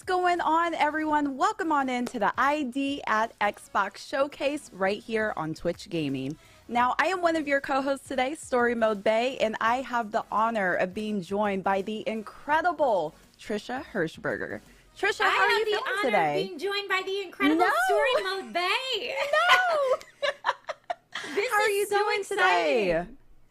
going on, everyone? Welcome on into the ID at Xbox Showcase right here on Twitch Gaming. Now, I am one of your co-hosts today, Story Mode Bay, and I have the honor of being joined by the incredible Trisha Hirschberger. Trisha, how are you doing today? I have the honor of being joined by the incredible Story Mode Bay. No! How are you so doing exciting. Today?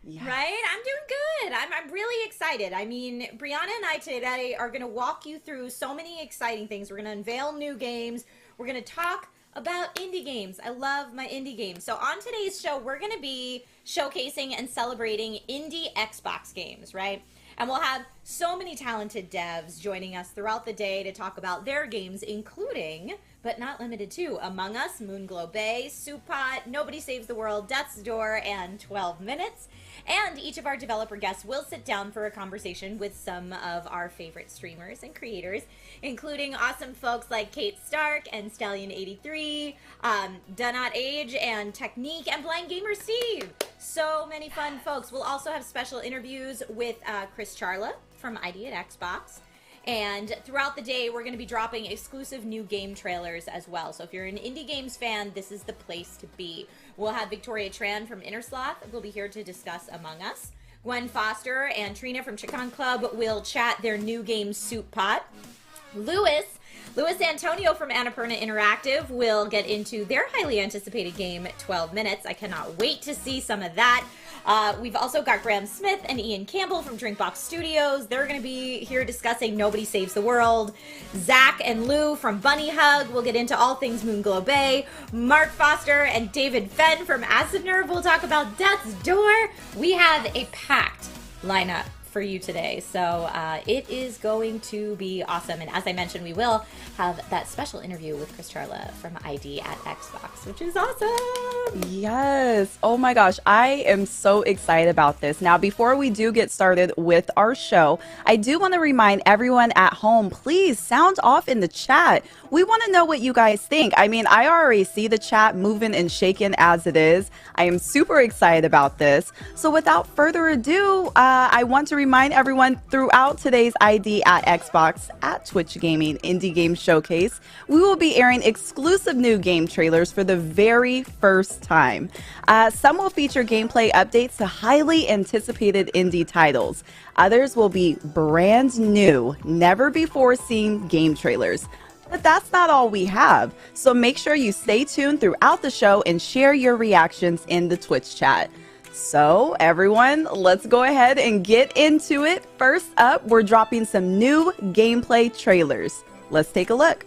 Yes. Right? I'm doing good. I'm really excited. I mean, Brianna and I today are going to walk you through so many exciting things. We're going to unveil new games. We're going to talk about indie games. I love my indie games. So on today's show, we're going to be showcasing and celebrating indie Xbox games, right? And we'll have so many talented devs joining us throughout the day to talk about their games, including, but not limited to, Among Us, Moonglow Bay, Soup Pot, Nobody Saves the World, Death's Door, and 12 Minutes. And each of our developer guests will sit down for a conversation with some of our favorite streamers and creators, including awesome folks like Kate Stark and Stallion83, Donut Age and Technique, and Blind Gamer Steve. So many fun folks. We'll also have special interviews with Chris Charla from ID at Xbox. And throughout the day, we're going to be dropping exclusive new game trailers as well. So if you're an indie games fan, this is the place to be. We'll have Victoria Tran from Innersloth will be here to discuss Among Us. Gwen Foster and Trina from Chicon Club will chat their new game, Soup Pot. Louis Antonio from Annapurna Interactive will get into their highly anticipated game, 12 Minutes. I cannot wait to see some of that. We've also got Graham Smith and Ian Campbell from DrinkBox Studios. They're going to be here discussing Nobody Saves the World. Zach and Lou from Bunny Hug will get into all things Moonglow Bay. Mark Foster and David Fenn from Acid Nerve will talk about Death's Door. We have a packed lineup for you today, so it is going to be awesome. And as I mentioned, we will have that special interview with Chris Charla from ID at Xbox, which is awesome. Yes. Oh my gosh, I am so excited about this. Now, before we do get started with our show, I do want to remind everyone at home, please sound off in the chat. We want to know what you guys think. I mean, I already see the chat moving and shaking as it is. I am super excited about this. So without further ado, I want to remind everyone throughout today's ID at Xbox at Twitch Gaming Indie Game Showcase, we will be airing exclusive new game trailers for the very first time. Some will feature gameplay updates to highly anticipated indie titles. Others will be brand new, never before seen game trailers. But that's not all we have, so make sure you stay tuned throughout the show and share your reactions in the Twitch chat. So everyone, let's go ahead and get into it. First up, we're dropping some new gameplay trailers. Let's take a look.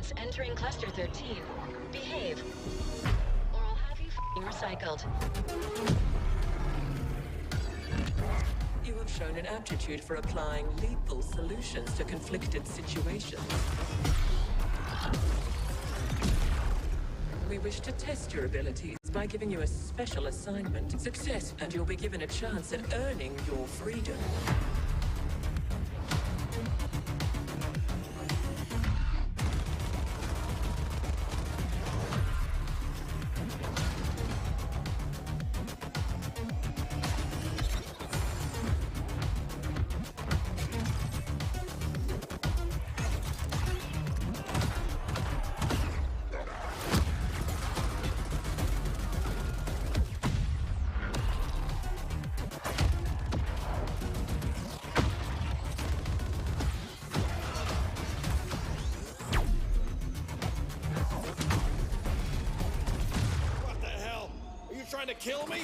Agents entering Cluster 13. Behave, or I'll have you f***ing recycled. You have shown an aptitude for applying lethal solutions to conflicted situations. We wish to test your abilities by giving you a special assignment. Success, and you'll be given a chance at earning your freedom. Trying to kill me?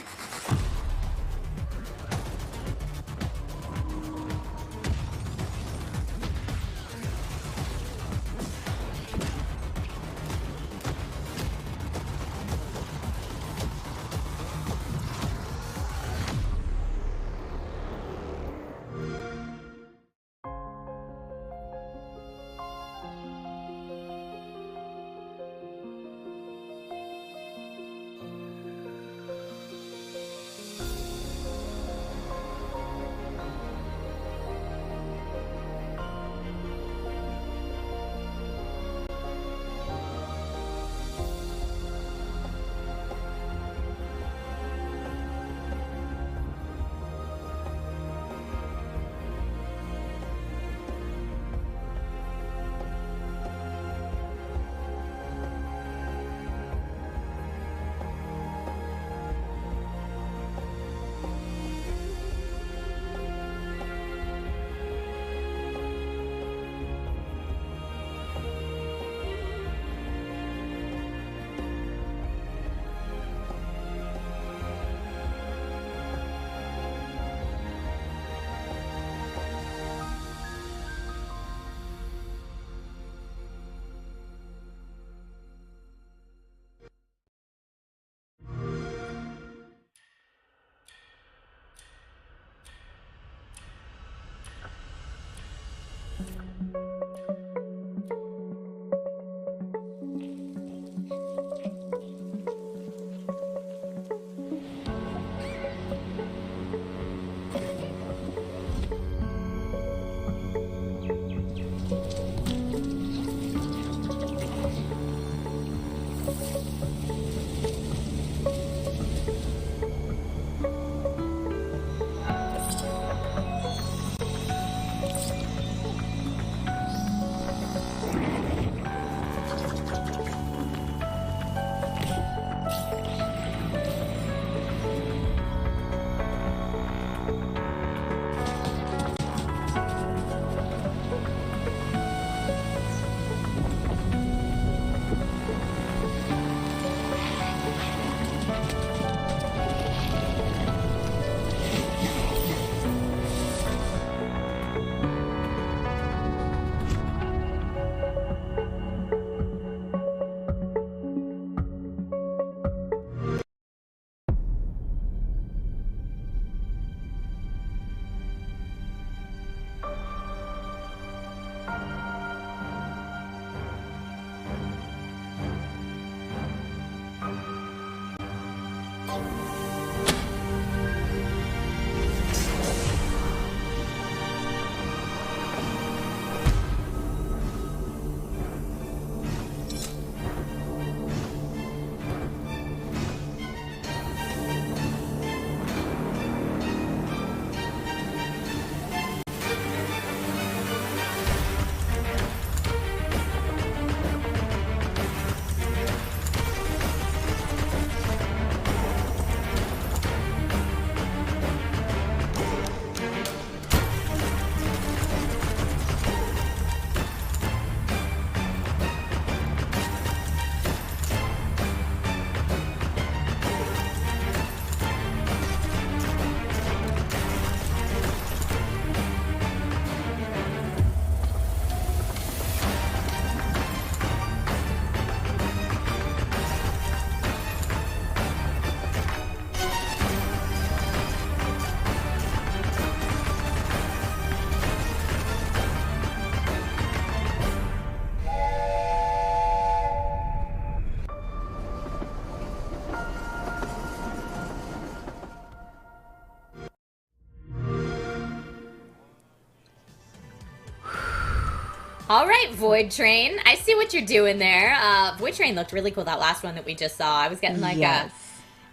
All right, Voidtrain. I see what you're doing there. Voidtrain looked really cool, that last one that we just saw. I was getting like a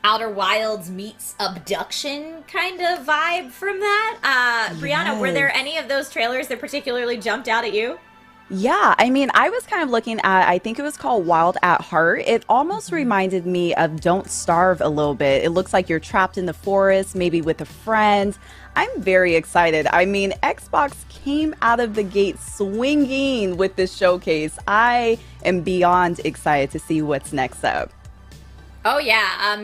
Outer Wilds meets Abduction kind of vibe from that. Brianna, were there any of those trailers that particularly jumped out at you? Yeah, I mean, I was kind of looking at, I think it was called Wild at Heart. It almost reminded me of Don't Starve a little bit. It looks like you're trapped in the forest, maybe with a friend. I'm very excited. I mean, Xbox came out of the gate swinging with this showcase. I am beyond excited to see what's next up. Oh yeah,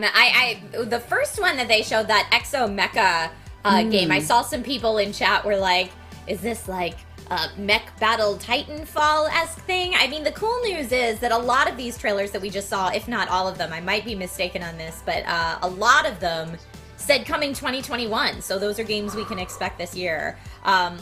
the first one that they showed, that Exo Mecha game, I saw some people in chat were like, is this like mech battle Titanfall-esque thing? I mean, the cool news is that a lot of these trailers that we just saw, if not all of them, I might be mistaken on this, but a lot of them said coming 2021, so those are games we can expect this year.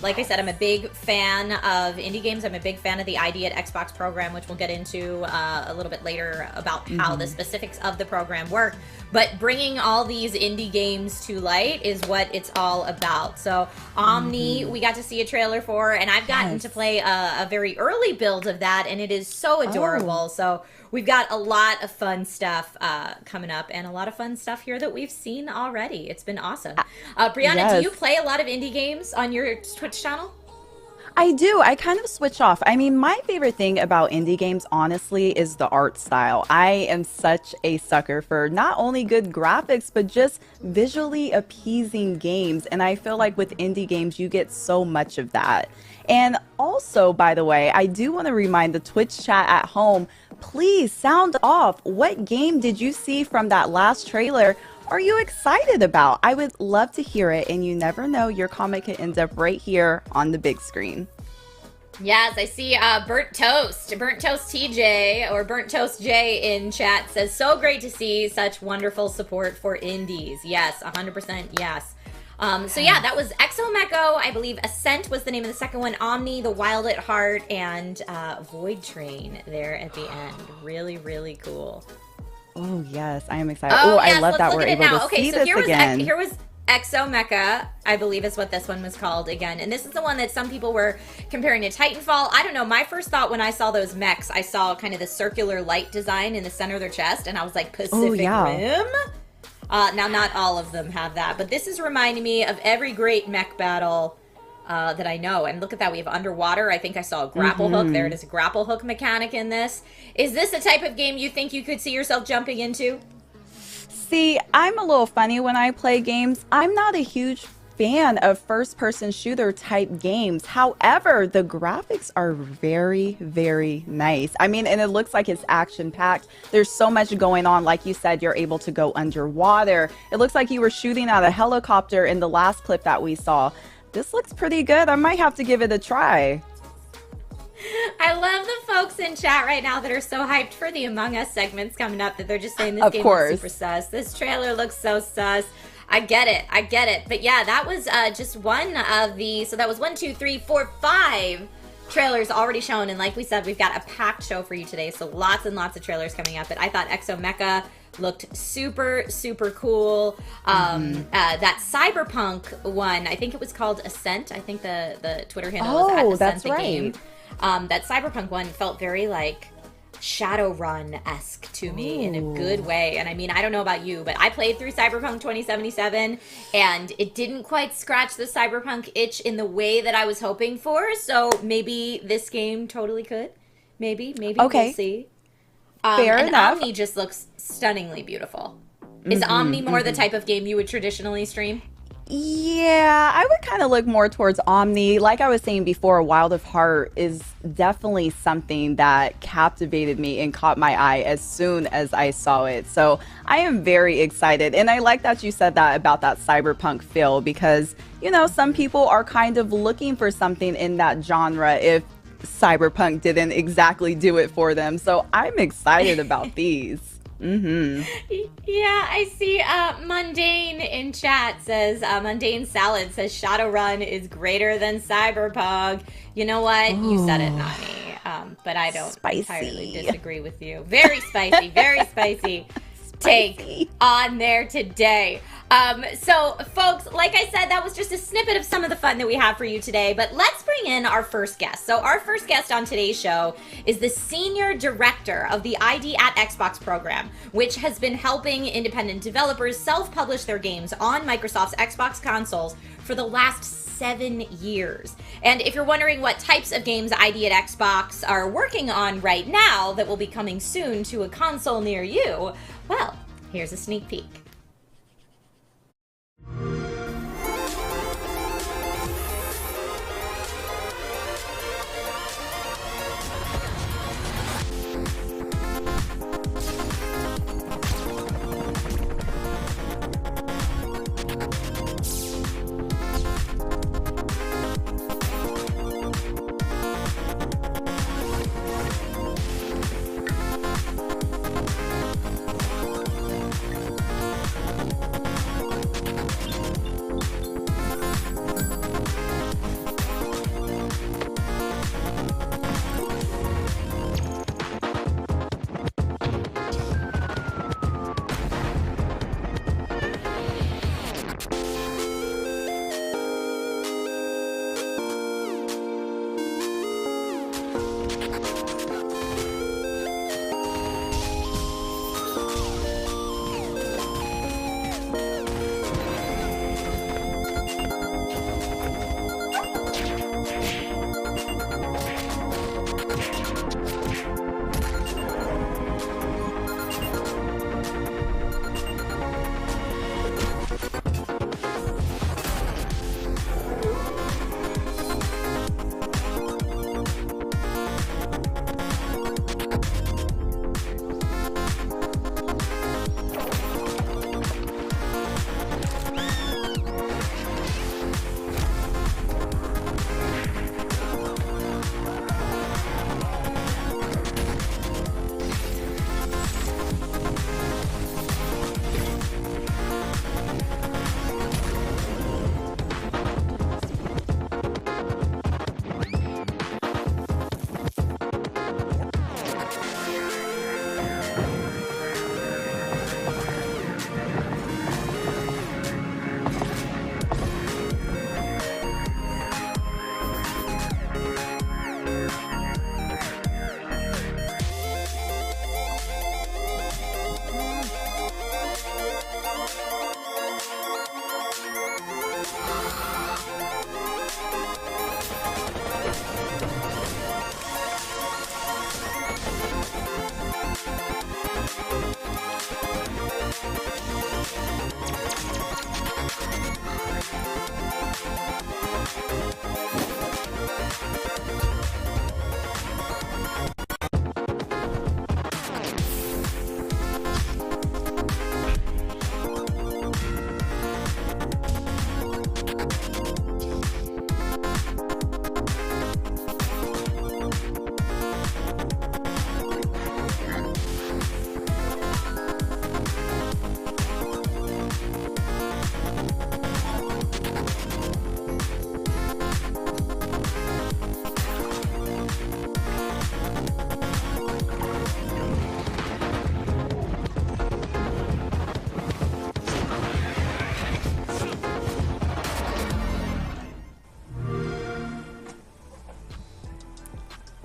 Like I said, I'm a big fan of indie games. I'm a big fan of the ID at Xbox program, which we'll get into a little bit later about how the specifics of the program work. But bringing all these indie games to light is what it's all about. So Omni, we got to see a trailer for, and I've gotten to play a very early build of that, and it is so adorable. So we've got a lot of fun stuff coming up, and a lot of fun stuff here that we've seen already. It's been awesome. Brianna, do you play a lot of indie games on your Twitch channel? I do. I kind of switch off. I mean, my favorite thing about indie games, honestly, is the art style. I am such a sucker for not only good graphics, but just visually appeasing games. And I feel like with indie games, you get so much of that. And also, by the way, I do want to remind the Twitch chat at home, please sound off. What game did you see from that last trailer are you excited about? I would love to hear it, and you never know, your comment could end up right here on the big screen. Yes, I see Burnt Toast TJ, or Burnt Toast J in chat says, so great to see such wonderful support for indies. Yes, 100% yes. So yeah, that was Exo Mecha. I believe Ascent was the name of the second one. Omni, the Wild at Heart, and Voidtrain there at the end. Really, really cool. Oh yes, I am excited. Oh, yes, I love that we're able to see this again. Here was Exo Mecha, I believe is what this one was called again. And this is the one that some people were comparing to Titanfall. I don't know, my first thought when I saw those mechs, I saw kind of the circular light design in the center of their chest, and I was like, Pacific Rim? Now, not all of them have that, but this is reminding me of every great mech battle that I know. And look at that, we have underwater. I think I saw a grapple hook. There it is, a grapple hook mechanic in this. Is this the type of game you think you could see yourself jumping into? See, I'm a little funny when I play games. I'm not a huge fan of first-person shooter type games. However, the graphics are very, very nice. I mean, and it looks like it's action-packed. There's so much going on. Like you said, you're able to go underwater. It looks like you were shooting at a helicopter in the last clip that we saw. This looks pretty good. I might have to give it a try. I love the folks in chat right now that are so hyped for the Among Us segments coming up that they're just saying this game is super sus. This trailer looks so sus. I get it. But yeah, that was just one of the, so that was 1, 2, 3, 4, 5 trailers already shown. And like we said, we've got a packed show for you today. So lots and lots of trailers coming up. But I thought Exo Mecha looked super, super cool. That Cyberpunk one, I think it was called Ascent. I think the Twitter handle was at Ascent that's the right. game. That Cyberpunk one felt very like Shadowrun-esque to me in a good way. And I mean, I don't know about you, but I played through Cyberpunk 2077 and it didn't quite scratch the Cyberpunk itch in the way that I was hoping for. So maybe this game totally could. Maybe okay. We'll see. Fair enough. Omni just looks stunningly beautiful. Is Omni more the type of game you would traditionally stream? Yeah, I would kind of look more towards Omni. Like I was saying before, Wild of Heart is definitely something that captivated me and caught my eye as soon as I saw it. So I am very excited. And I like that you said that about that cyberpunk feel because, you know, some people are kind of looking for something in that genre if cyberpunk didn't exactly do it for them. So I'm excited about these. Yeah, I see Mundane in chat says, Mundane Salad says Shadowrun is greater than Cyberpunk. You know what? You said it, not me. But I don't entirely disagree with you. Very spicy, very spicy take on there today. So, folks, like I said, that was just a snippet of some of the fun that we have for you today. But let's bring in our first guest. So, our first guest on today's show is the Senior Director of the ID at Xbox program, which has been helping independent developers self-publish their games on Microsoft's Xbox consoles for the last 7 years. And if you're wondering what types of games ID at Xbox are working on right now that will be coming soon to a console near you, well, here's a sneak peek.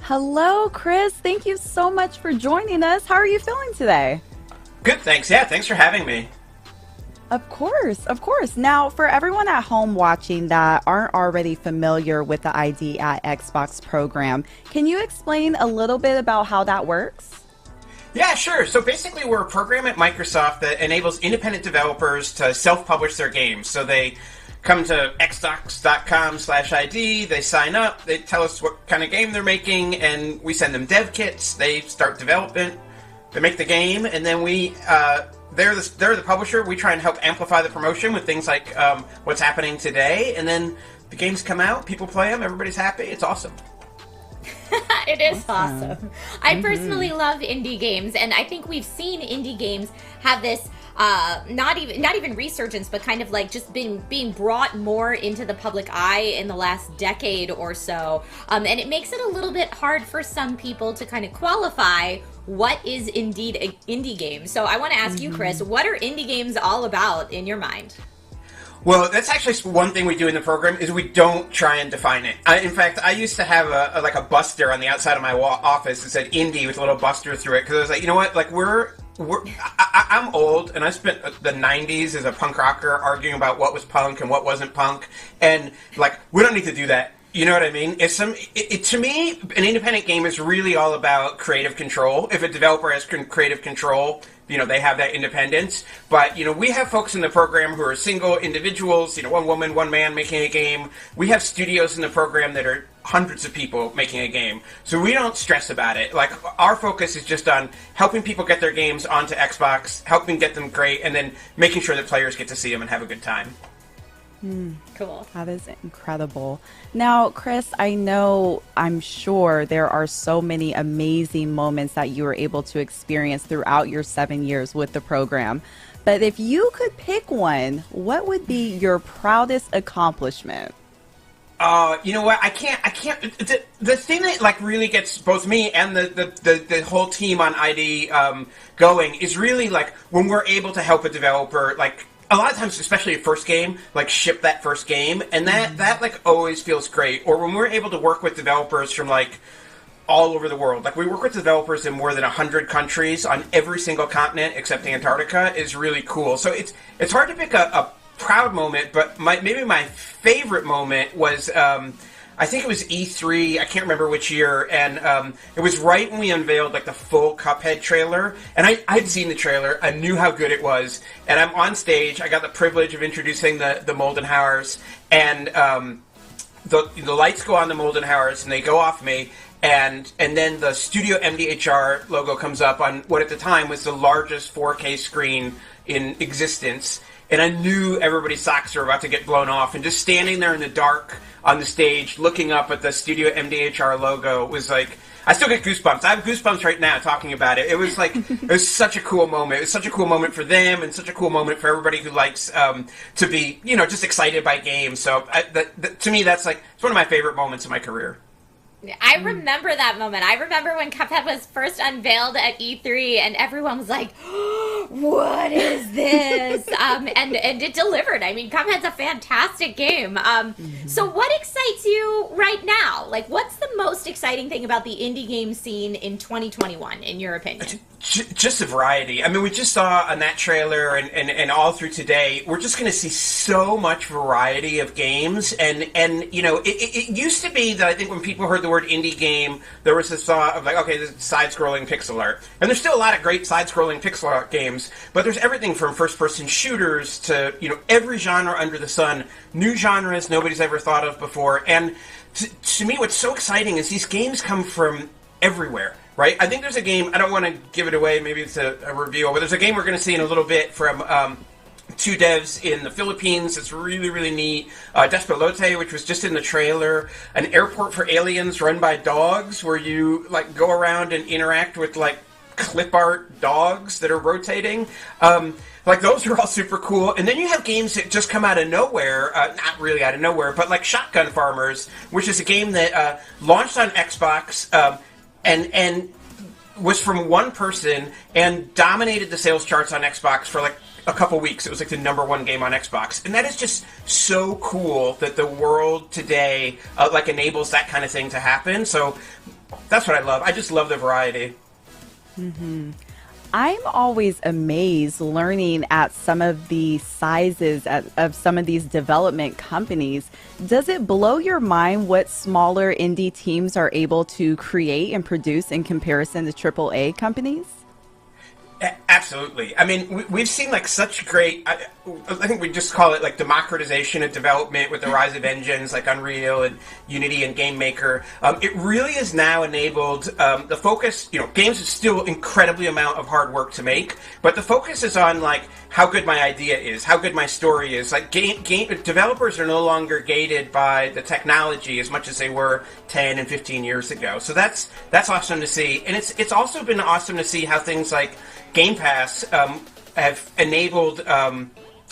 Hello, Chris. Thank you so much for joining us. How are you feeling today? Good, thanks. Yeah, thanks for having me. Of course, of course. Now, for everyone at home watching that aren't already familiar with the ID at Xbox program, can you explain a little bit about how that works? Yeah, sure. So basically, we're a program at Microsoft that enables independent developers to self-publish their games. So they come to xbox.com/ID, they sign up, they tell us what kind of game they're making, and we send them dev kits. They start development, they make the game, and then they're the publisher. We try and help amplify the promotion with things like what's happening today, and then the games come out, people play them, everybody's happy. It's awesome. It is awesome. I personally love indie games, and I think we've seen indie games have this not even resurgence, but kind of like just being brought more into the public eye in the last decade or so. And it makes it a little bit hard for some people to kind of qualify what is indeed an indie game. So I want to ask you, Chris, what are indie games all about in your mind? Well, that's actually one thing we do in the program is we don't try and define it. In fact, I used to have a buster on the outside of my office that said indie with a little buster through it because I was like, you know what, like I'm old and I spent the 90s as a punk rocker arguing about what was punk and what wasn't punk, and like we don't need to do that. You know what I mean? To me, an independent game is really all about creative control. If a developer has creative control, you know, they have that independence. But, you know, we have folks in the program who are single individuals, you know, one woman, one man making a game. We have studios in the program that are hundreds of people making a game. So we don't stress about it. Like, our focus is just on helping people get their games onto Xbox, helping get them great, and then making sure that players get to see them and have a good time. Cool. That is incredible. Now, Chris, I'm sure there are so many amazing moments that you were able to experience throughout your 7 years with the program. But if you could pick one, what would be your proudest accomplishment? You know what? I can't. The thing that like really gets both me and the whole team on ID going is really like when we're able to help a developer like. A lot of times, especially a first game, like ship that first game, and that like always feels great. Or when we're able to work with developers from like all over the world, like we work with developers in more than 100 countries on every single continent except Antarctica, is really cool. So it's hard to pick a proud moment, but maybe my favorite moment was. I think it was E3, I can't remember which year, and it was right when we unveiled like the full Cuphead trailer, and I'd seen the trailer, I knew how good it was, and I'm on stage, I got the privilege of introducing the Moldenhauers, and the lights go on the Moldenhauers, and they go off me, and then the Studio MDHR logo comes up on what at the time was the largest 4K screen in existence, and I knew everybody's socks were about to get blown off, and just standing there in the dark on the stage, looking up at the Studio MDHR logo was like, I still get goosebumps. I have goosebumps right now talking about it. It was like, it was such a cool moment. It was such a cool moment for them and such a cool moment for everybody who likes to be, you know, just excited by games. So to me, that's like, it's one of my favorite moments in my career. I remember that moment. I remember when Cuphead was first unveiled at E3 and everyone was like, what is this? And it delivered. I mean, Cuphead's a fantastic game. So what excites you right now? Like, what's the most exciting thing about the indie game scene in 2021, in your opinion? Just the variety. I mean, we just saw on that trailer and all through today, we're just going to see so much variety of games. And you know, it used to be that I think when people heard the word indie game, there was this thought of like, okay, this is side-scrolling pixel art. And there's still a lot of great side-scrolling pixel art games, but there's everything from first-person shooters to, you know, every genre under the sun, new genres nobody's ever thought of before. And to me, what's so exciting is these games come from everywhere. Right? I think there's a game, I don't want to give it away, maybe it's a reveal, but there's a game we're going to see in a little bit from two devs in the Philippines. It's really, really neat. Despelote, which was just in the trailer. An airport for aliens run by dogs where you like go around and interact with like clip art dogs that are rotating. Like, those are all super cool. And then you have games that just come out of nowhere, not really out of nowhere, but like Shotgun Farmers, which is a game that launched on Xbox, and was from one person and dominated the sales charts on Xbox for like a couple weeks. It was like the #1 game on Xbox, and that is just so cool that the world today like enables that kind of thing to happen. So that's what I love. I just love the variety. Mm-hmm. I'm always amazed learning at some of the sizes of some of these development companies. Does it blow your mind what smaller indie teams are able to create and produce in comparison to AAA companies? Absolutely. I mean, we've seen like such great, I think we just call it like democratization of development with the rise of engines like Unreal and Unity and GameMaker. It really has now enabled the focus, you know, games is still incredibly amount of hard work to make, but the focus is on like how good my idea is, how good my story is. Like game developers are no longer gated by the technology as much as they were 10 and 15 years ago. So that's awesome to see. And it's also been awesome to see how things like Game Pass have enabled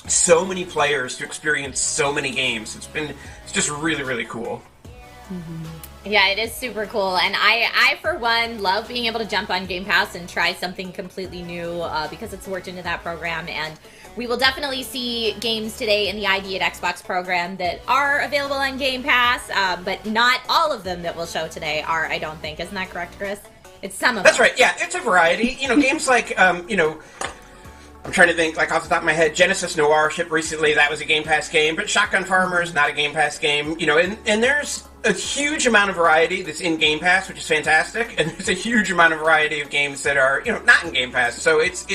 so many players to experience so many games. It's just really, really cool. Mm-hmm. Yeah, it is super cool, and I for one love being able to jump on Game Pass and try something completely new because it's worked into that program, and we will definitely see games today in the ID at Xbox program that are available on Game Pass, but not all of them that we'll show today are, I don't think. Isn't that correct, Chris? It's some of That's them. right. Yeah, it's a variety. Games like I'm trying to think, like, off the top of my head, Genesis Noir shipped recently. That was a Game Pass game, but Shotgun Farmer is not a Game Pass game. And there's a huge amount of variety that's in Game Pass, which is fantastic, and there's a huge amount of variety of games that are, not in Game Pass. So it's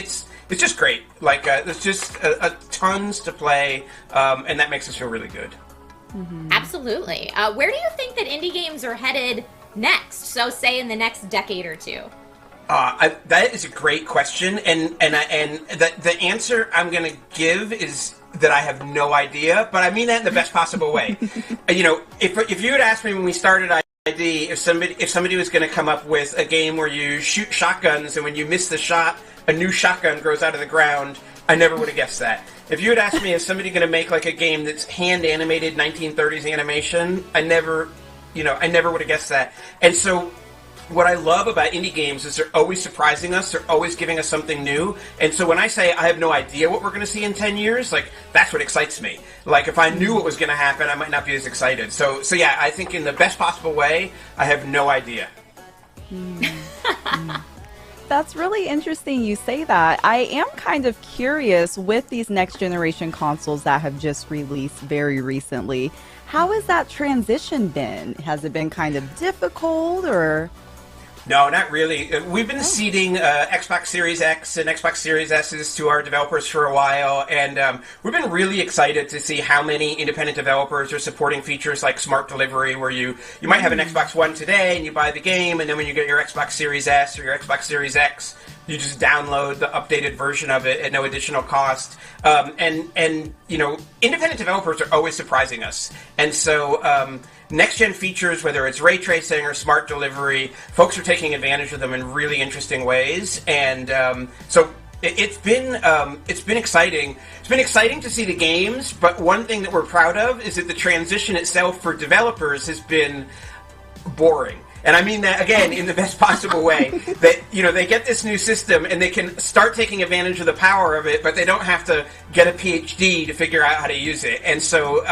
just great. Like, there's just a tons to play, and that makes us feel really good. Mm-hmm. Absolutely. Where do you think that indie games are headed next? So, say in the next decade or two. That is a great question, and the answer I'm going to give is that I have no idea, but I mean that in the best possible way. If you had asked me when we started ID if somebody was going to come up with a game where you shoot shotguns and when you miss the shot, a new shotgun grows out of the ground, I never would have guessed that. If you had asked me, is somebody going to make like a game that's hand animated 1930s animation, I never would have guessed that. And so what I love about indie games is they're always surprising us. They're always giving us something new. And so when I say I have no idea what we're going to see in 10 years, like, that's what excites me. Like, if I knew what was going to happen, I might not be as excited. So yeah, I think in the best possible way, I have no idea. That's really interesting you say that. I am kind of curious with these next generation consoles that have just released very recently. How has that transition been? Has it been kind of difficult or... No, not really. We've been seeding Xbox Series X and Xbox Series S's to our developers for a while, and we've been really excited to see how many independent developers are supporting features like Smart Delivery, where you might have an Xbox One today and you buy the game, and then when you get your Xbox Series S or your Xbox Series X, you just download the updated version of it at no additional cost. And independent developers are always surprising us. And so next-gen features, whether it's ray tracing or smart delivery, folks are taking advantage of them in really interesting ways. And so it's been exciting. It's been exciting to see the games, but one thing that we're proud of is that the transition itself for developers has been boring. And I mean that, again, in the best possible way. That, they get this new system and they can start taking advantage of the power of it, but they don't have to get a PhD to figure out how to use it. And so,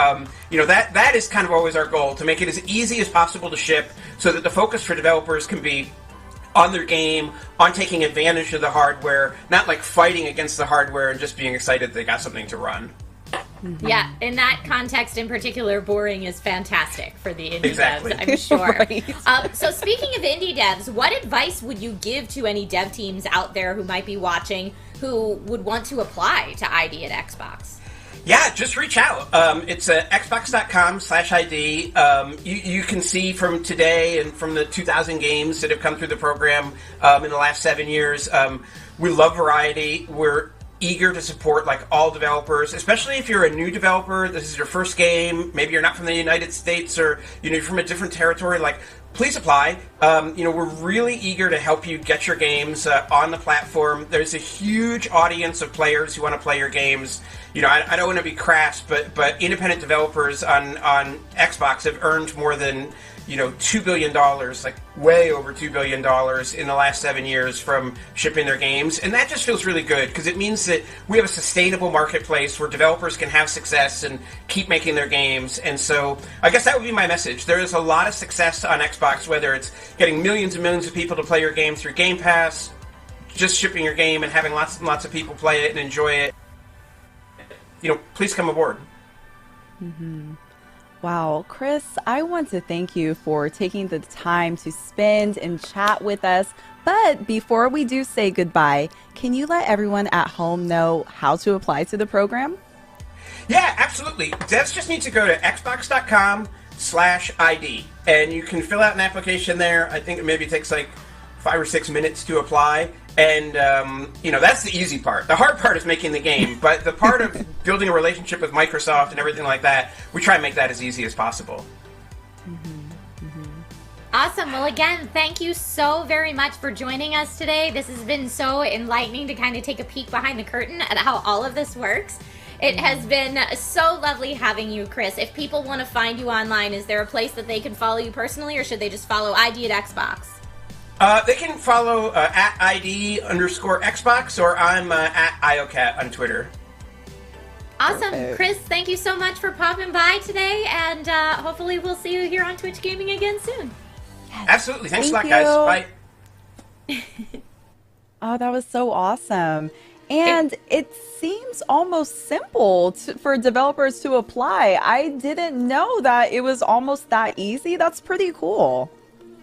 that is kind of always our goal, to make it as easy as possible to ship so that the focus for developers can be on their game, on taking advantage of the hardware, not like fighting against the hardware and just being excited they got something to run. Mm-hmm. Yeah, in that context in particular, boring is fantastic for the indie Exactly. devs, I'm sure. Right. So speaking of indie devs, what advice would you give to any dev teams out there who might be watching who would want to apply to ID at Xbox? Yeah, just reach out. It's xbox.com/ID. You can see from today and from the 2,000 games that have come through the program in the last 7 years. We love variety. We're eager to support like all developers, especially if you're a new developer, this is your first game, maybe you're not from the United States or you're from a different territory, like, please apply. We're really eager to help you get your games on the platform. There's a huge audience of players who want to play your games. I don't want to be crass, but independent developers on Xbox have earned more than $2 billion, like way over $2 billion in the last 7 years from shipping their games. And that just feels really good because it means that we have a sustainable marketplace where developers can have success and keep making their games. And so I guess that would be my message. There is a lot of success on Xbox, whether it's getting millions and millions of people to play your game through Game Pass, just shipping your game and having lots and lots of people play it and enjoy it. Please come aboard. Mm-hmm. Wow, Chris, I want to thank you for taking the time to spend and chat with us. But before we do say goodbye, can you let everyone at home know how to apply to the program? Yeah, absolutely. Devs just need to go to xbox.com/ID, and you can fill out an application there. I think it maybe takes like 5 or 6 minutes to apply. And, that's the easy part. The hard part is making the game, but the part of building a relationship with Microsoft and everything like that, we try and make that as easy as possible. Mm-hmm. Mm-hmm. Awesome. Well, again, thank you so very much for joining us today. This has been so enlightening to kind of take a peek behind the curtain at how all of this works. It has been so lovely having you, Chris. If people want to find you online, is there a place that they can follow you personally, or should they just follow ID at Xbox? They can follow at ID_Xbox, or I'm at IOCat on Twitter. Awesome. Perfect. Chris, thank you so much for popping by today, and hopefully we'll see you here on Twitch Gaming again soon. Absolutely. Thanks a lot, Thank guys. you. Bye. Oh, that was so awesome. And it seems almost simple for developers to apply. I didn't know that it was almost that easy. That's pretty cool.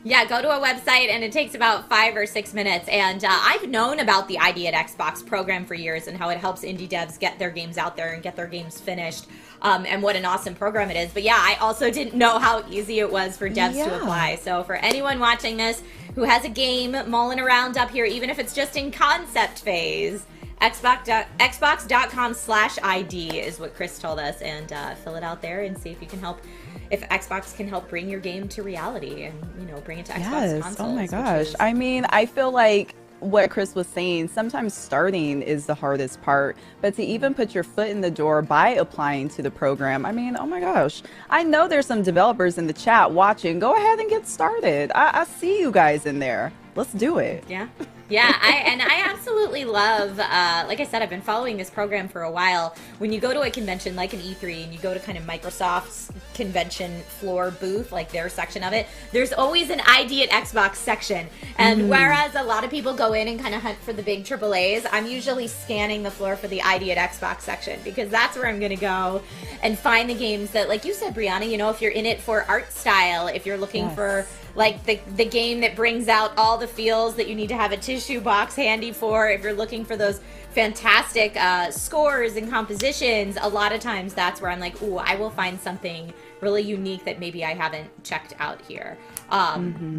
Yeah, go to a website and it takes about 5 or 6 minutes. And I've known about the ID at Xbox program for years and how it helps indie devs get their games out there and get their games finished. And what an awesome program it is. But yeah, I also didn't know how easy it was for devs to apply. So for anyone watching this who has a game mulling around up here, even if it's just in concept phase, Xbox.com/ID is what Chris told us, and fill it out there and see if you can help, if Xbox can help bring your game to reality and, you know, bring it to Xbox consoles. Oh my gosh. I mean, I feel like what Chris was saying, sometimes starting is the hardest part, but to even put your foot in the door by applying to the program, I mean, oh my gosh. I know there's some developers in the chat watching. Go ahead and get started. I see you guys in there. Let's do it. Yeah. Yeah, I absolutely love, like I said, I've been following this program for a while. When you go to a convention like an E3 and you go to kind of Microsoft's convention floor booth, like their section of it, there's always an ID at Xbox section. And whereas a lot of people go in and kind of hunt for the big AAAs, I'm usually scanning the floor for the ID at Xbox section, because that's where I'm going to go and find the games that, like you said, Brianna, you know, if you're in it for art style, if you're looking for like the game that brings out all the feels that you need to have a tissue box handy for, if you're looking for those fantastic scores and compositions, a lot of times that's where I'm like, ooh, I will find something really unique that maybe I haven't checked out here,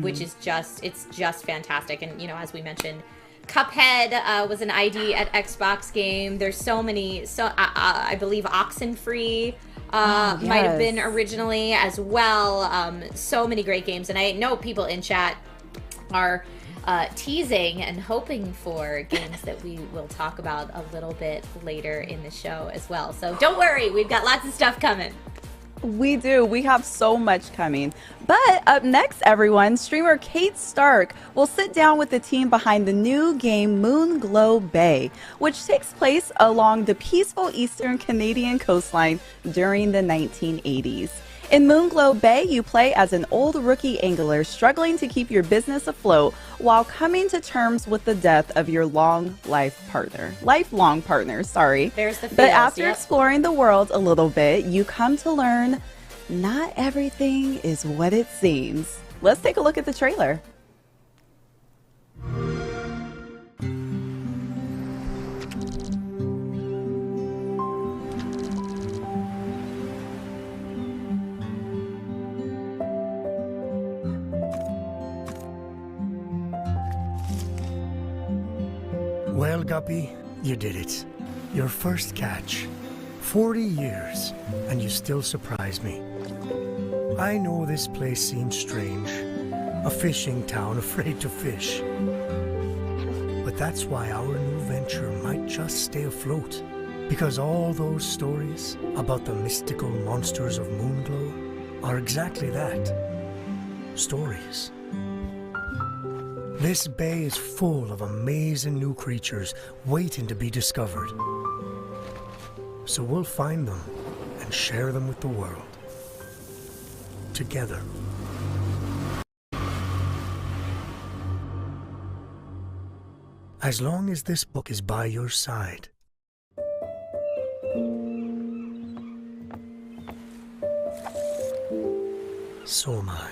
which is it's just fantastic. And, you know, as we mentioned, Cuphead was an ID at Xbox game. There's so many, I believe Oxenfree might have been originally as well. So many great games, and I know people in chat are teasing and hoping for games that we will talk about a little bit later in the show as well. So don't worry, we've got lots of stuff coming. We do. We have so much coming. But up next, everyone, streamer Kate Stark will sit down with the team behind the new game Moonglow Bay, which takes place along the peaceful eastern Canadian coastline during the 1980s. In Moonglow Bay, you play as an old rookie angler struggling to keep your business afloat while coming to terms with the death of your lifelong partner, sorry. There's the feels, but after exploring the world a little bit, you come to learn not everything is what it seems. Let's take a look at the trailer. Well, Guppy, you did it. Your first catch. 40 years, and you still surprise me. I know this place seems strange. A fishing town afraid to fish. But that's why our new venture might just stay afloat. Because all those stories about the mystical monsters of Moonglow are exactly that. Stories. This bay is full of amazing new creatures waiting to be discovered. So we'll find them and share them with the world. Together. As long as this book is by your side. So am I.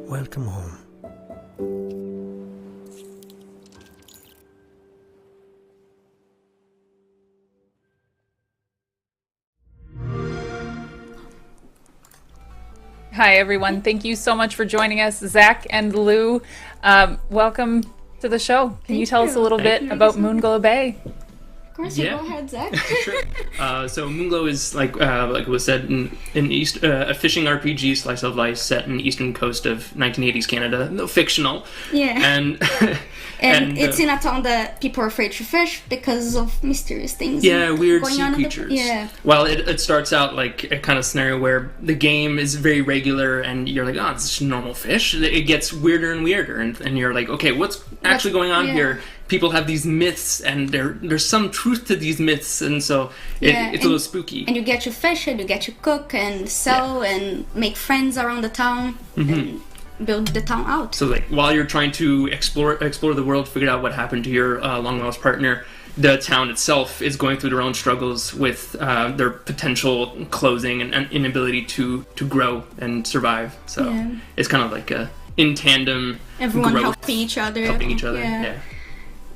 Welcome home. Hi, everyone. Thank you so much for joining us, Zach and Lou. Welcome to the show. Can you tell us a little bit about Moonglow Bay? Of course. Yeah. Go ahead, Zach. Sure. So Moonglow is like it was said in a fishing RPG slice of life set in the eastern coast of 1980s Canada, no fictional. Yeah. And it's in a town that people are afraid to fish because of mysterious things. Yeah, weird going sea on creatures. Yeah. Well, it starts out like a kind of scenario where the game is very regular, and you're like, oh, it's just normal fish. It gets weirder and weirder, and you're like, okay, what's actually going on here? People have these myths, and there's some truth to these myths, and so it's a little spooky. And you get to fish, and you get to cook and sell and make friends around the town. And build the town out. So like while you're trying to explore the world, figure out what happened to your long lost partner, the town itself is going through their own struggles with their potential closing and inability to grow and survive. So it's kind of like a in tandem everyone growth, helping each other. Yeah.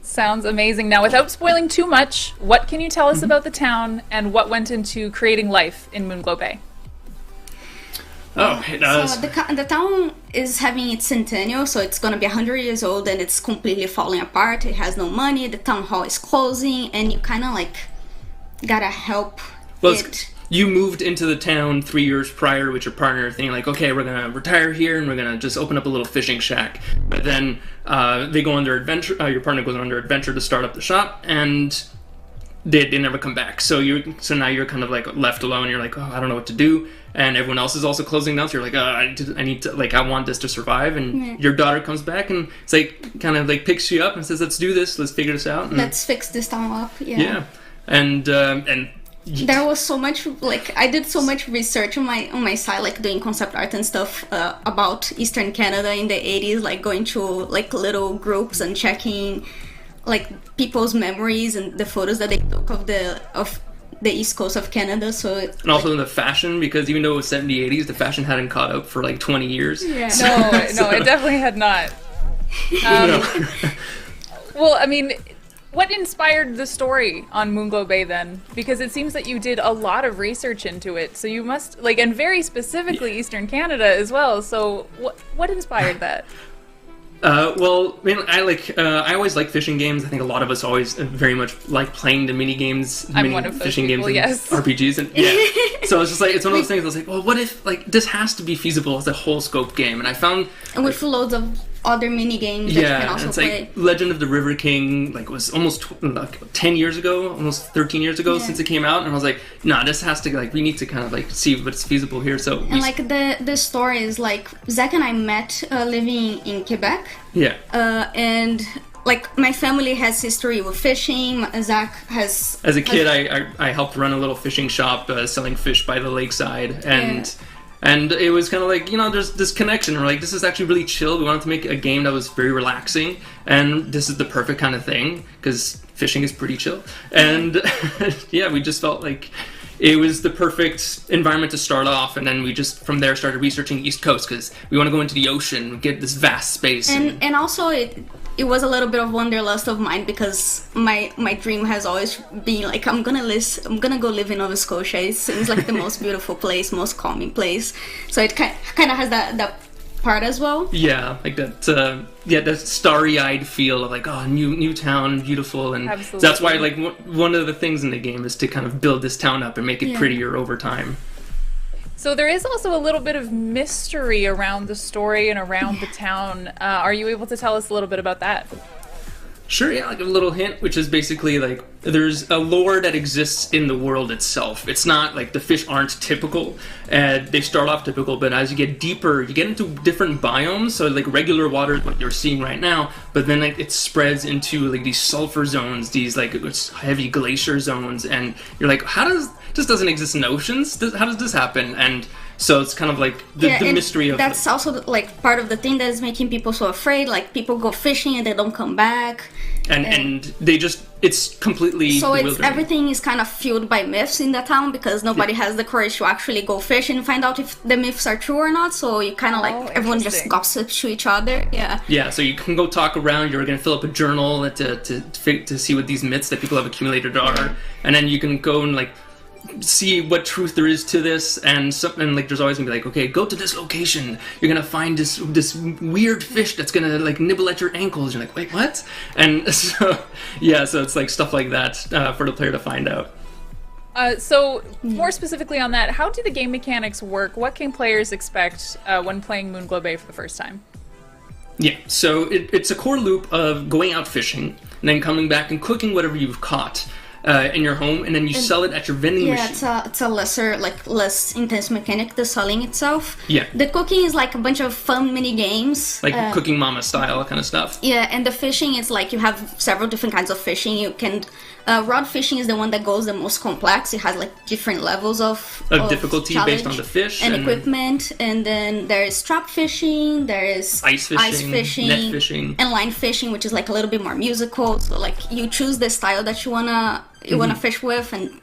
Sounds amazing. Now, without spoiling too much, what can you tell us about the town and what went into creating life in Moonglow Bay? Oh, it does. So the town is having its centennial, so it's gonna be 100 years old, and it's completely falling apart. It has no money. The town hall is closing, and you kind of like gotta help it. You moved into the town 3 years prior with your partner, thinking like, okay, we're gonna retire here, and we're gonna just open up a little fishing shack. But then they go on their adventure. Your partner goes on their adventure to start up the shop, and they never come back. So now you're kind of like left alone. You're like, oh, I don't know what to do. And everyone else is also closing down, so you're like, I need to, like, I want this to survive. And your daughter comes back and it's like, kind of like picks you up and says, let's do this, let's figure this out. And let's fix this town up. Yeah. And there was so much, like, I did so much research on my side, like doing concept art and stuff about Eastern Canada in the 80s, like going to like little groups and checking like people's memories and the photos that they took of the east coast of Canada. So and also in the fashion, because even though it was set in the 80s, the fashion hadn't caught up for like 20 years. Yeah. No, it definitely had not. Well, I mean, what inspired the story on Moonglow Bay then? Because it seems that you did a lot of research into it, so you must, like, and very specifically Eastern Canada as well. So what inspired that? Well, I mean, I always like fishing games. I think a lot of us always very much like playing the mini games, fishing games, and RPGs, and So it's just like it's one of those things. I was like, well, what if like this has to be feasible as a whole scope game? And I found with loads of other mini games that you can also play. Like Legend of the River King, like was almost 10 years ago, almost 13 years ago since it came out, and I was like, nah, this has to we need to kind of like see what's feasible here. So and like the story is like Zach and I met living in Quebec. Yeah. And like my family has history with fishing. Zach has. As a kid, I helped run a little fishing shop selling fish by the lakeside, and it was kind of like, there's this connection. We're like, this is actually really chill. We wanted to make a game that was very relaxing, and this is the perfect kind of thing because fishing is pretty chill. And we just felt like it was the perfect environment to start off, and then we just from there started researching East Coast because we want to go into the ocean, get this vast space, and also it was a little bit of wanderlust of mine because my dream has always been like I'm gonna go live in Nova Scotia. It seems like the most beautiful place, most calming place. So it kind of has that part as well. Yeah, like that. That starry-eyed feel of like, oh, new town, beautiful, and Absolutely. So that's why like one of the things in the game is to kind of build this town up and make it prettier over time. So there is also a little bit of mystery around the story and around the town. Are you able to tell us a little bit about that? Sure, yeah, like a little hint, which is basically like there's a lore that exists in the world itself. It's not like the fish aren't typical, and they start off typical, but as you get deeper, you get into different biomes. So like regular water is what you're seeing right now, but then like it spreads into like these sulfur zones, these like heavy glacier zones, and you're like, this doesn't exist in oceans? How does this happen? And so it's kind of like the mystery of that's also like part of the thing that is making people so afraid. Like people go fishing and they don't come back, and they just it's completely so everything is kind of fueled by myths in the town because nobody has the courage to actually go fish and find out if the myths are true or not. So you kind of like everyone just gossips to each other. Yeah. So you can go talk around. You're gonna fill up a journal to see what these myths that people have accumulated are, and then you can go and like see what truth there is to this, and like there's always gonna be like, okay, go to this location, you're gonna find this weird fish that's gonna like nibble at your ankles. You're like, wait, what? And so it's like stuff like that for the player to find out. So more specifically on that, how do the game mechanics work? What can players expect when playing Moonglow Bay for the first time? Yeah, so it's a core loop of going out fishing and then coming back and cooking whatever you've caught in your home, and then you sell it at your vending machine. Yeah, it's a less intense mechanic, the selling itself. Yeah. The cooking is like a bunch of fun mini games. Like Cooking Mama style kind of stuff. Yeah, and the fishing is like you have several different kinds of fishing. You can... rod fishing is the one that goes the most complex. It has like different levels of difficulty based on the fish and equipment. And then there is trap fishing, there is ice fishing, net fishing, and line fishing, which is like a little bit more musical. So like you choose the style that you wanna fish with and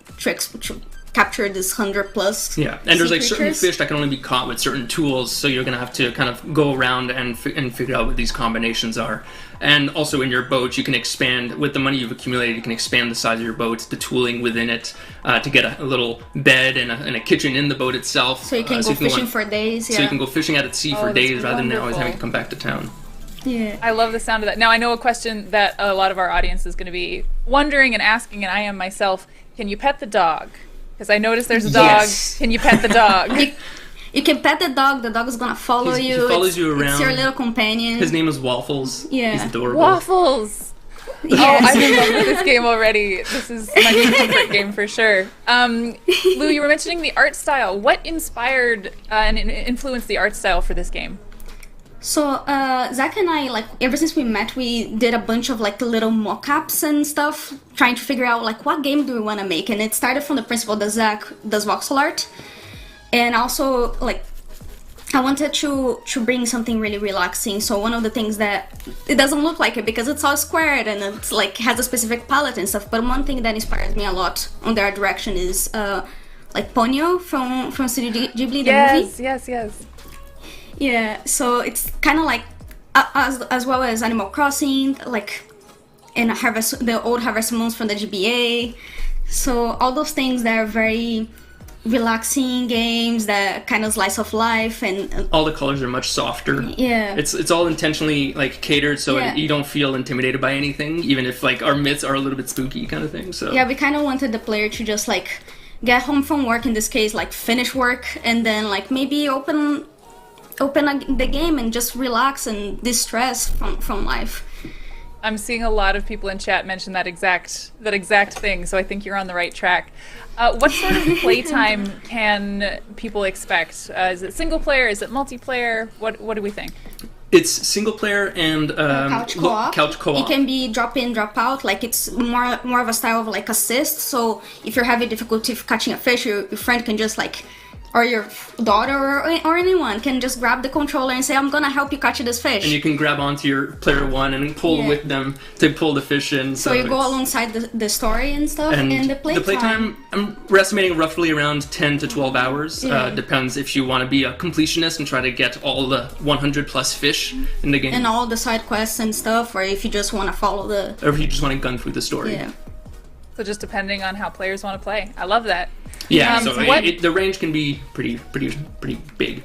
capture this 100+ and there's like creatures. certain fish that can only be caught with certain tools, so you're gonna have to kind of go around and figure out what these combinations are. And also in your boat, you can expand with the money you've accumulated. You can expand the size of your boat, the tooling within it, to get a little bed and a kitchen in the boat itself. So you can go fishing for days. Yeah. So you can go fishing out at sea for days rather than always having to wonderful. come back to town. Yeah. I love the sound of that. Now, I know a question that a lot of our audience is going to be wondering and asking, and I am myself, can you pet the dog? Because I noticed there's a dog. Yes. Can you pet the dog? You can pet the dog is gonna follow you. He follows you around. It's your little companion. His name is Waffles. Yeah. He's adorable. Waffles! Yes. Oh, I'm in love with this game already. This is my new comfort game for sure. Lou, you were mentioning the art style. What inspired and influenced the art style for this game? So, Zach and I, like, ever since we met, we did a bunch of, like, little mock-ups and stuff, trying to figure out, like, what game do we want to make? And it started from the principle that Zach does voxel art. And also, like, I wanted to bring something really relaxing. So one of the things that, it doesn't look like it because it's all squared and it's, like, has a specific palette and stuff. But one thing that inspires me a lot on their direction is, like, Ponyo from Studio Ghibli, the movie. Yes. Yeah, so it's kind of like, as well as Animal Crossing, like, and the old Harvest Moons from the GBA. So all those things that are very relaxing games, that kind of slice of life, and all the colors are much softer. Yeah, it's all intentionally like catered so you don't feel intimidated by anything, even if like our myths are a little bit spooky kind of thing. So yeah, we kind of wanted the player to just like get home from work, in this case, like finish work, and then like maybe open the game and just relax and distress from life. I'm seeing a lot of people in chat mention that exact thing, so I think you're on the right track. What sort of playtime can people expect? Is it single player? Is it multiplayer? What do we think? It's single player and couch co-op. Couch co-op. It can be drop in, drop out. Like it's more of a style of like assist. So if you're having difficulty catching a fish, your friend can just like, or your daughter or anyone can just grab the controller and say, I'm gonna help you catch this fish. And you can grab onto your player one and pull with them to pull the fish in. So you go alongside the story and stuff, and the playtime. The playtime, we're estimating roughly around 10 to 12 hours. Depends if you want to be a completionist and try to get all the 100+ fish in the game. And all the side quests and stuff, or if you just want to follow or if you just want to gun through the story. Yeah. So just depending on how players want to play. I love that. Yeah, so the range can be pretty big.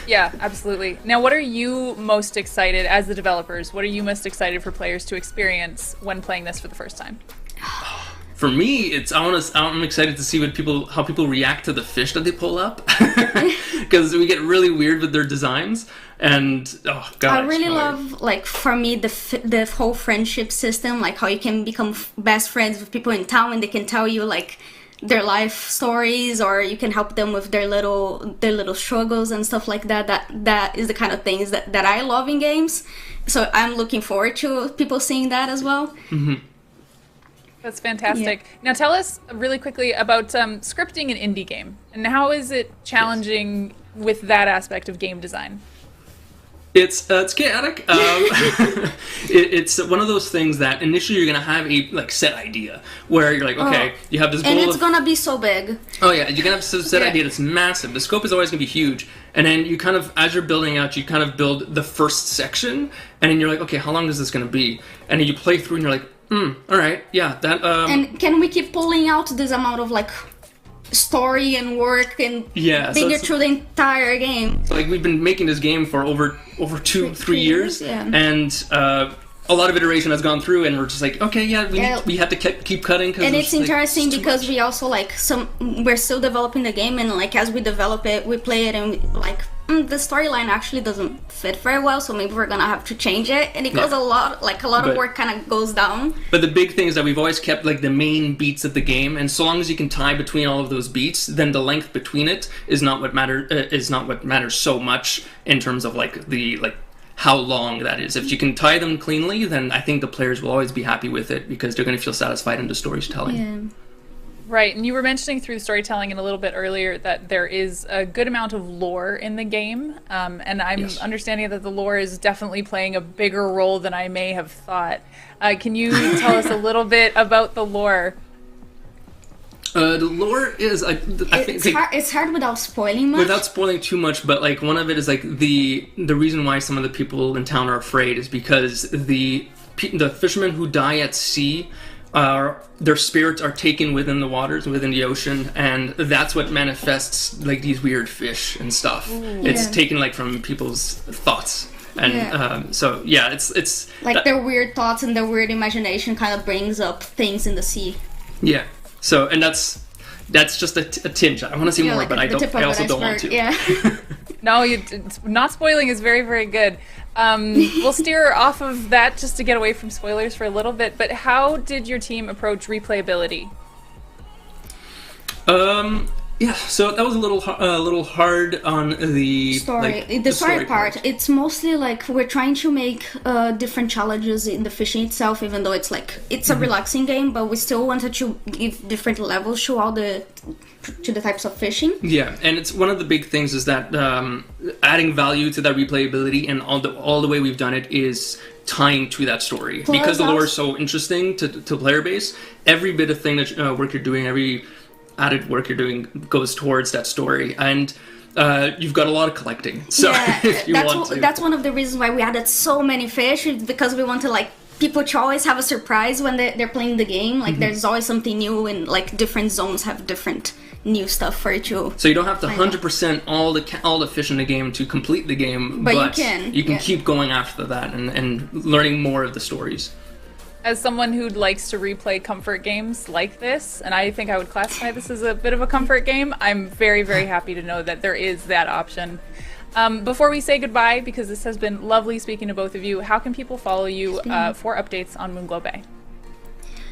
Yeah, absolutely. Now, what are you most excited, as the developers, what are you most excited for players to experience when playing this for the first time? For me, I'm excited to see how people react to the fish that they pull up, because we get really weird with their designs. And oh god, I really love, like, for me, the whole friendship system, like how you can become best friends with people in town and they can tell you like their life stories, or you can help them with their little struggles and stuff like that. That is the kind of things that I love in games. So I'm looking forward to people seeing that as well. Mm-hmm. That's fantastic. Yeah. Now tell us really quickly about scripting an indie game, and how is it challenging with that aspect of game design? It's chaotic. It's one of those things that initially you're gonna have a set idea where you're like, okay, you have this goal, and it's gonna be so big. Oh yeah, you're gonna have a set idea that's massive. The scope is always gonna be huge, and then you kind of, as you're building out, you kind of build the first section, and then you're like, okay, how long is this gonna be? And then you play through, and you're like, all right, yeah, that. And can we keep pulling out this amount of like story and work and being through the entire game. So, like, we've been making this game for over 3 years, yeah. And a lot of iteration has gone through, and we're just like, okay, we have to keep cutting. And it's interesting because we also we're still developing the game, and like as we develop it, we play it, and the storyline actually doesn't fit very well, so maybe we're gonna have to change it, and it goes a lot of work kind of goes down. But the big thing is that we've always kept like the main beats of the game, and so long as you can tie between all of those beats, then the length between it is not what matters so much in terms of how long that is. If you can tie them cleanly, then I think the players will always be happy with it because they're going to feel satisfied in the storytelling. Yeah. Right, and you were mentioning through the storytelling and a little bit earlier that there is a good amount of lore in the game, and I'm understanding that the lore is definitely playing a bigger role than I may have thought. Can you tell us a little bit about the lore? The lore is, I think it's hard without spoiling much. Without spoiling too much, but like one of it is like the reason why some of the people in town are afraid is because the fishermen who die at sea, their spirits are taken within the waters, within the ocean, and that's what manifests like these weird fish and stuff. It's taken like from people's thoughts. And it's like their weird thoughts and their weird imagination kind of brings up things in the sea. Yeah. So, and that's just a tinge. I want to see more, but I also don't want to. Yeah. No, not spoiling is very, very good. We'll steer off of that just to get away from spoilers for a little bit. But how did your team approach replayability? Yeah, so that was a little hard on the story. The story part. It's mostly like we're trying to make different challenges in the fishing itself, even though it's a relaxing game, but we still wanted to give different levels to the types of fishing. Yeah, and it's one of the big things is that adding value to that replayability, and all the way we've done it is tying to that story. Plus because the lore is so interesting to player base. Every bit of thing that work you're doing, every added work you're doing goes towards that story, and you've got a lot of collecting. So if you want to, that's one of the reasons why we added so many fish, because we want to people to always have a surprise when they're playing the game. There's always something new, and different zones have different new stuff for you to. So you don't have to 100% all the fish in the game to complete the game, but you can keep going after that and learning more of the stories. As someone who likes to replay comfort games like this, and I think I would classify this as a bit of a comfort game, I'm very, very happy to know that there is that option. Before we say goodbye, because this has been lovely speaking to both of you, how can people follow you for updates on Moonglow Bay?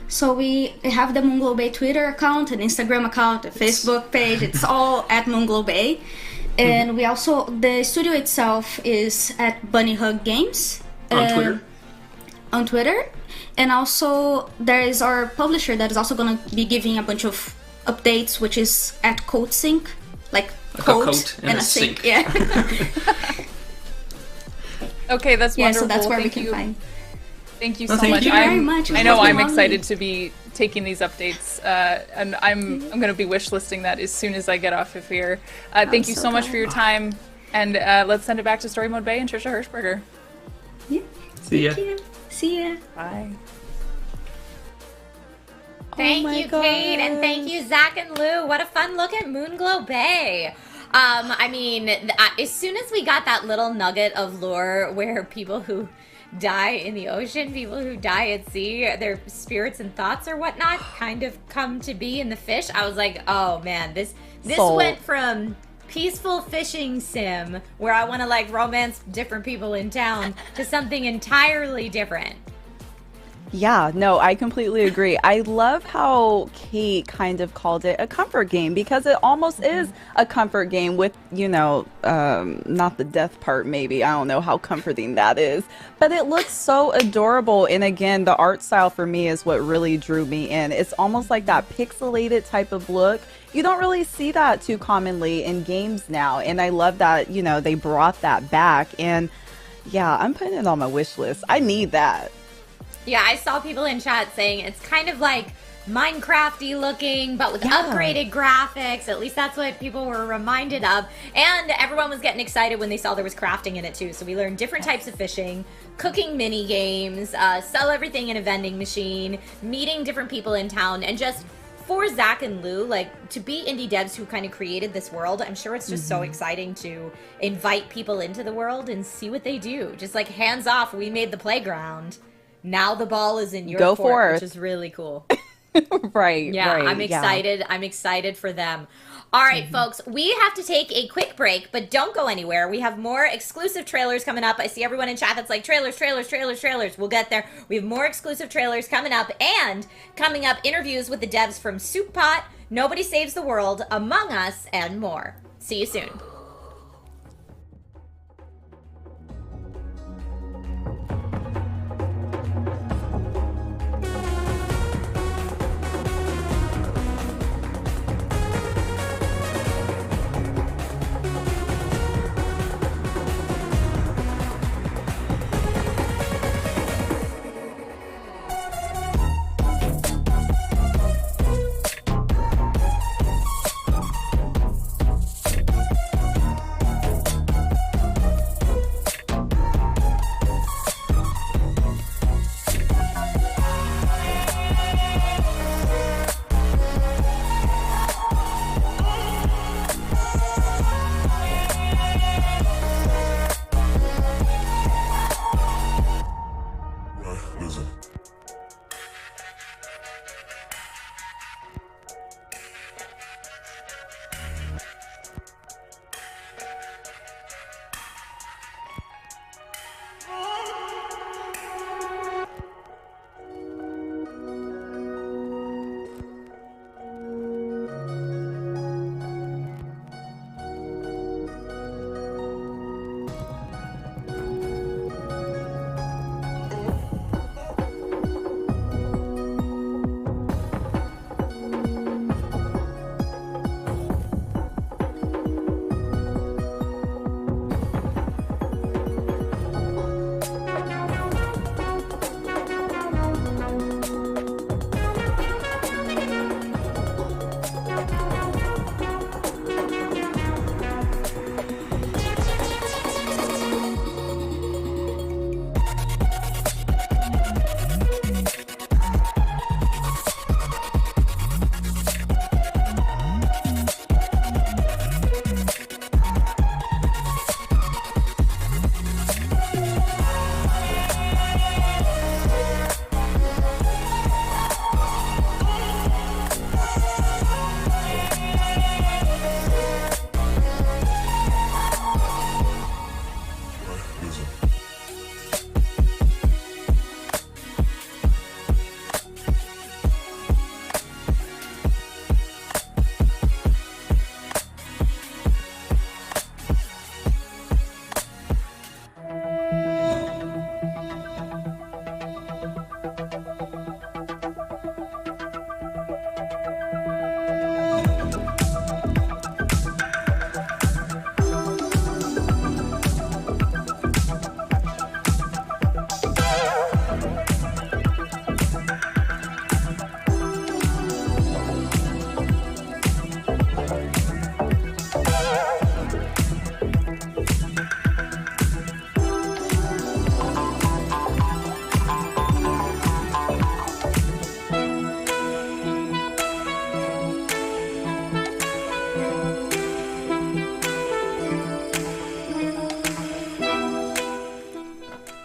So we have the Moonglow Bay Twitter account, an Instagram account, a Facebook page. It's all at Moonglow Bay. And we also, the studio itself is at Bunny Hug Games. On Twitter. And also, there is our publisher that is also going to be giving a bunch of updates, which is at CodeSync, like coat and a sink. Yeah. Okay, that's wonderful. Yeah, so that's where we can find. Thank you so much. Thank you very much. I know I'm excited to be taking these updates, and I'm going to be wishlisting that as soon as I get off of here. Thank you so much for your time, and let's send it back to Story Mode Bay and Trisha Hirschberger. Yeah. See ya. See ya. Bye. Thank you, Kate, and thank you, Zach and Lou. What a fun look at Moonglow Bay. I mean, as soon as we got that little nugget of lore where people who die in the ocean, people who die at sea, their spirits and thoughts or whatnot kind of come to be in the fish, I was like, oh man, this went from peaceful fishing sim where I want to romance different people in town to something entirely different. Yeah, no, I completely agree. I love how Kate kind of called it a comfort game, because it almost is a comfort game with, not the death part maybe. I don't know how comforting that is. But it looks so adorable. And again, the art style for me is what really drew me in. It's almost like that pixelated type of look. You don't really see that too commonly in games now. And I love that, they brought that back. And yeah, I'm putting it on my wish list. I need that. Yeah, I saw people in chat saying it's kind of like Minecraft-y looking, but with upgraded graphics. At least that's what people were reminded of. And everyone was getting excited when they saw there was crafting in it too. So we learned different types of fishing, cooking mini games, sell everything in a vending machine, meeting different people in town, and just for Zach and Lou, like, to be indie devs who kind of created this world, I'm sure it's just so exciting to invite people into the world and see what they do. Just like, hands off, we made the playground. Now the ball is in your court, which is really cool. Right. Yeah, right, I'm excited. I'm excited for them. All right, folks, we have to take a quick break, but don't go anywhere. We have more exclusive trailers coming up. I see everyone in chat that's like, trailers, trailers, trailers, trailers. We'll get there. We have more exclusive trailers coming up, and coming up, interviews with the devs from Soup Pot, Nobody Saves the World, Among Us, and more. See you soon.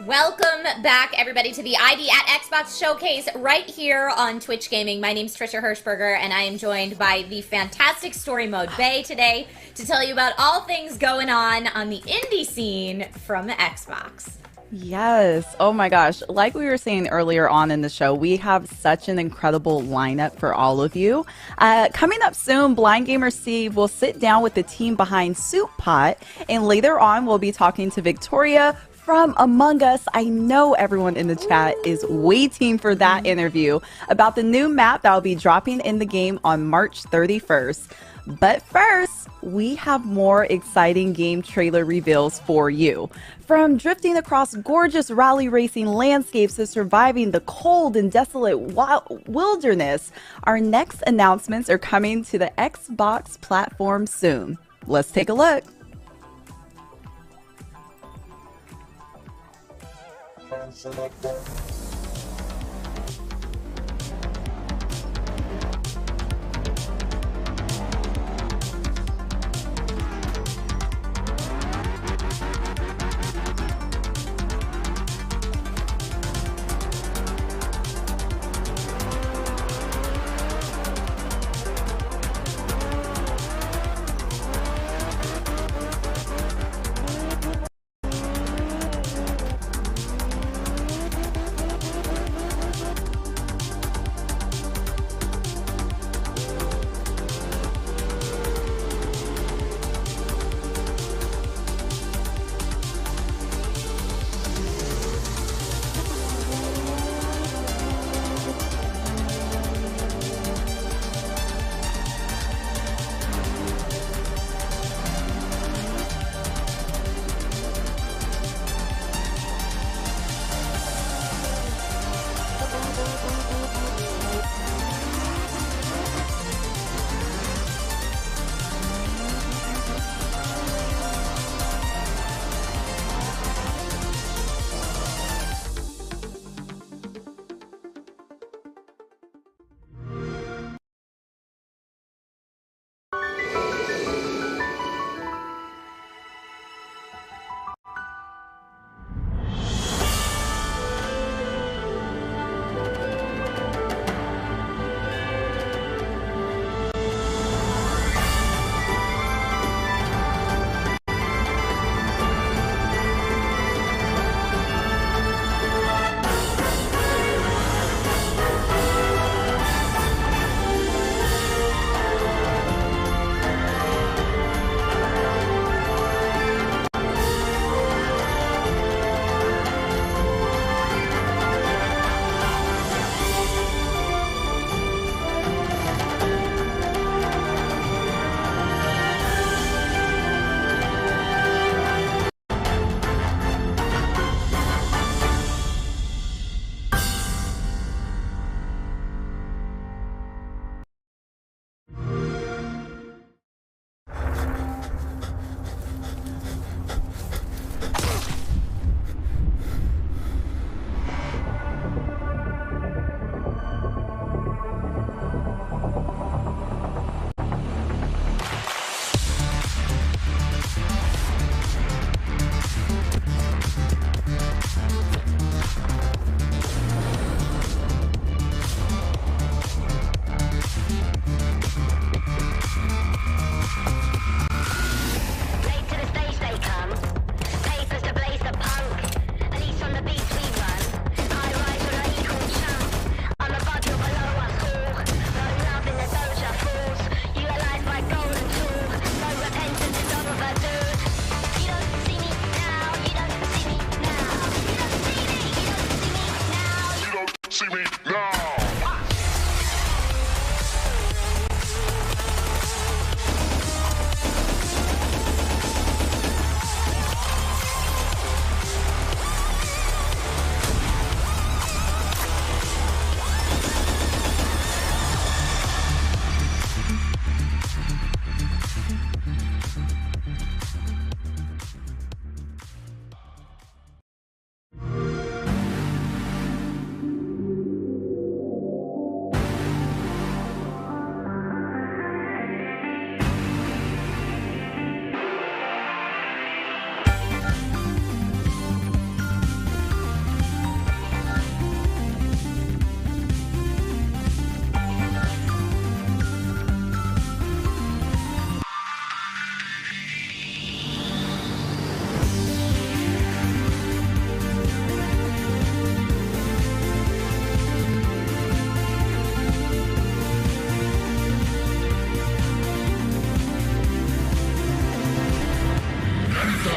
Welcome back, everybody, to the ID at Xbox Showcase right here on Twitch Gaming. My name's Trisha Hirschberger, and I am joined by the fantastic Story Mode Bay today to tell you about all things going on the indie scene from Xbox. Yes. Oh my gosh. Like we were saying earlier on in the show, we have such an incredible lineup for all of you. Coming up soon, Blind Gamer Steve will sit down with the team behind Soup Pot, and later on we'll be talking to Victoria from Among Us. I know everyone in the chat is waiting for that interview about the new map that will be dropping in the game on March 31st. But first, we have more exciting game trailer reveals for you. From drifting across gorgeous rally racing landscapes to surviving the cold and desolate wilderness, our next announcements are coming to the Xbox platform soon. Let's take a look. Yellow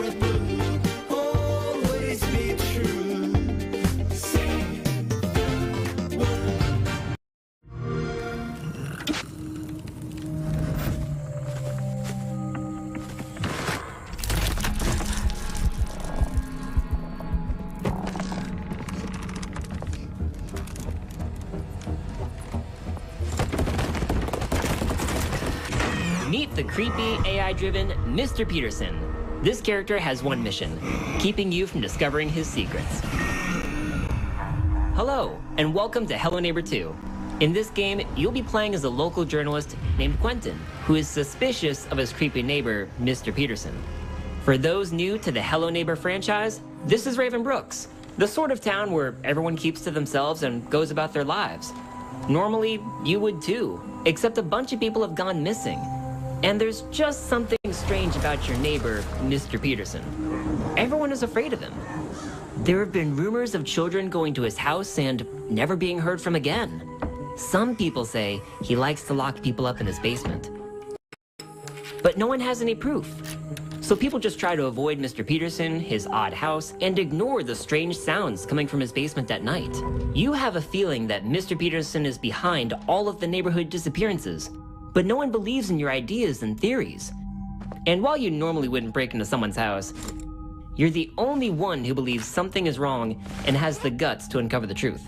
and blue, always be true. Meet the creepy, AI-driven Mr. Peterson. This character has one mission, keeping you from discovering his secrets. Hello, and welcome to Hello Neighbor 2. In this game, you'll be playing as a local journalist named Quentin, who is suspicious of his creepy neighbor, Mr. Peterson. For those new to the Hello Neighbor franchise, this is Raven Brooks, the sort of town where everyone keeps to themselves and goes about their lives. Normally, you would too, except a bunch of people have gone missing. And there's just something strange about your neighbor, Mr. Peterson. Everyone is afraid of him. There have been rumors of children going to his house and never being heard from again. Some people say he likes to lock people up in his basement. But no one has any proof. So people just try to avoid Mr. Peterson, his odd house, and ignore the strange sounds coming from his basement at night. You have a feeling that Mr. Peterson is behind all of the neighborhood disappearances, but no one believes in your ideas and theories. And while you normally wouldn't break into someone's house, you're the only one who believes something is wrong and has the guts to uncover the truth.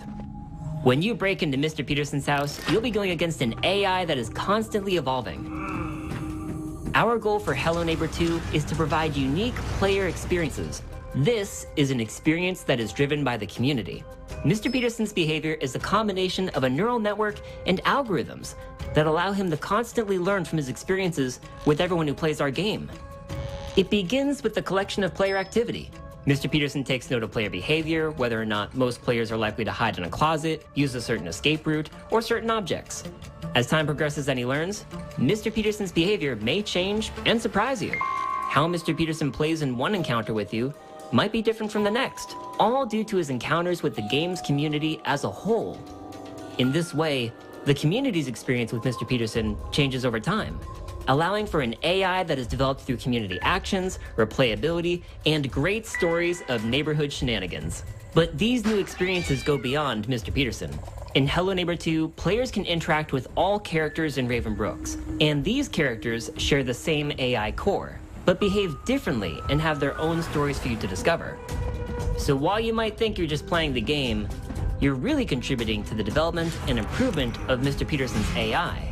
When you break into Mr. Peterson's house, you'll be going against an AI that is constantly evolving. Our goal for Hello Neighbor 2 is to provide unique player experiences. This is an experience that is driven by the community. Mr. Peterson's behavior is a combination of a neural network and algorithms that allow him to constantly learn from his experiences with everyone who plays our game. It begins with the collection of player activity. Mr. Peterson takes note of player behavior, whether or not most players are likely to hide in a closet, use a certain escape route, or certain objects. As time progresses and he learns, Mr. Peterson's behavior may change and surprise you. How Mr. Peterson plays in one encounter with you might be different from the next, all due to his encounters with the game's community as a whole. In this way, the community's experience with Mr. Peterson changes over time, allowing for an AI that is developed through community actions, replayability, and great stories of neighborhood shenanigans. But these new experiences go beyond Mr. Peterson. In Hello Neighbor 2, players can interact with all characters in Raven Brooks, and these characters share the same AI core, but behave differently and have their own stories for you to discover. So while you might think you're just playing the game, you're really contributing to the development and improvement of Mr. Peterson's AI.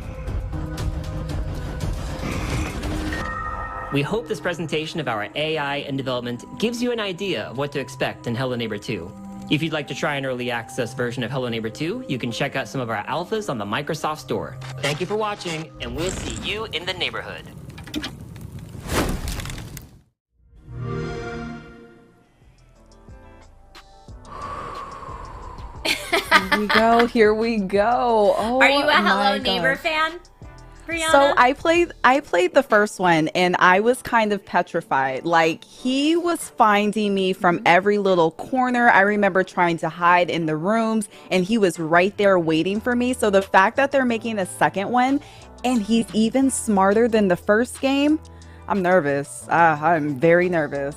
We hope this presentation of our AI and development gives you an idea of what to expect in Hello Neighbor 2. If you'd like to try an early access version of Hello Neighbor 2, you can check out some of our alphas on the Microsoft Store. Thank you for watching, and we'll see you in the neighborhood. Here we go. Here we go. Oh, are you a Hello my Neighbor gosh. fan, Brianna? So I played the first one and I was kind of petrified. Like, he was finding me from every little corner. I remember trying to hide in the rooms and he was right there waiting for me. So the fact that they're making a second one and he's even smarter than the first game, I'm nervous. I'm very nervous.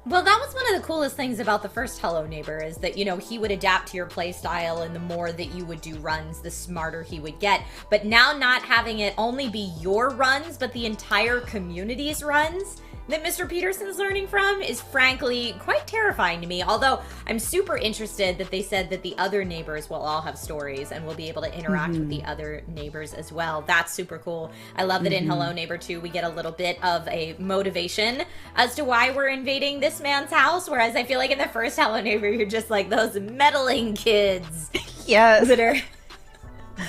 Well, that was one of the coolest things about the first Hello Neighbor is that, you know, he would adapt to your play style, and the more that you would do runs, the smarter he would get. But now not having it only be your runs, but the entire community's runs that Mr. Peterson's learning from is frankly quite terrifying to me. Although I'm super interested that they said that the other neighbors will all have stories and will be able to interact with the other neighbors as well. That's super cool. I love that in Hello Neighbor 2 we get a little bit of a motivation as to why we're invading this man's house, whereas I feel like in the first Hello Neighbor you're just like those meddling kids. Yes. That are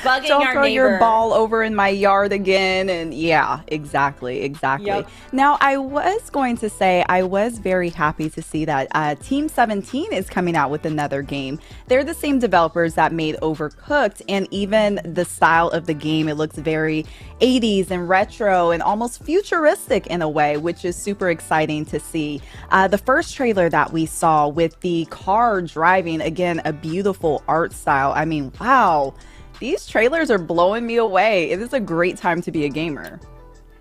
bugging Don't our throw neighbor. your ball over in my yard again. And yeah, exactly. Yep. Now, I was going to say I was very happy to see that Team 17 is coming out with another game. They're the same developers that made Overcooked, and even the style of the game, it looks very 80s and retro and almost futuristic in a way, which is super exciting to see. The first trailer that we saw with the car driving, again, a beautiful art style. I mean, wow. These trailers are blowing me away. It is a great time to be a gamer.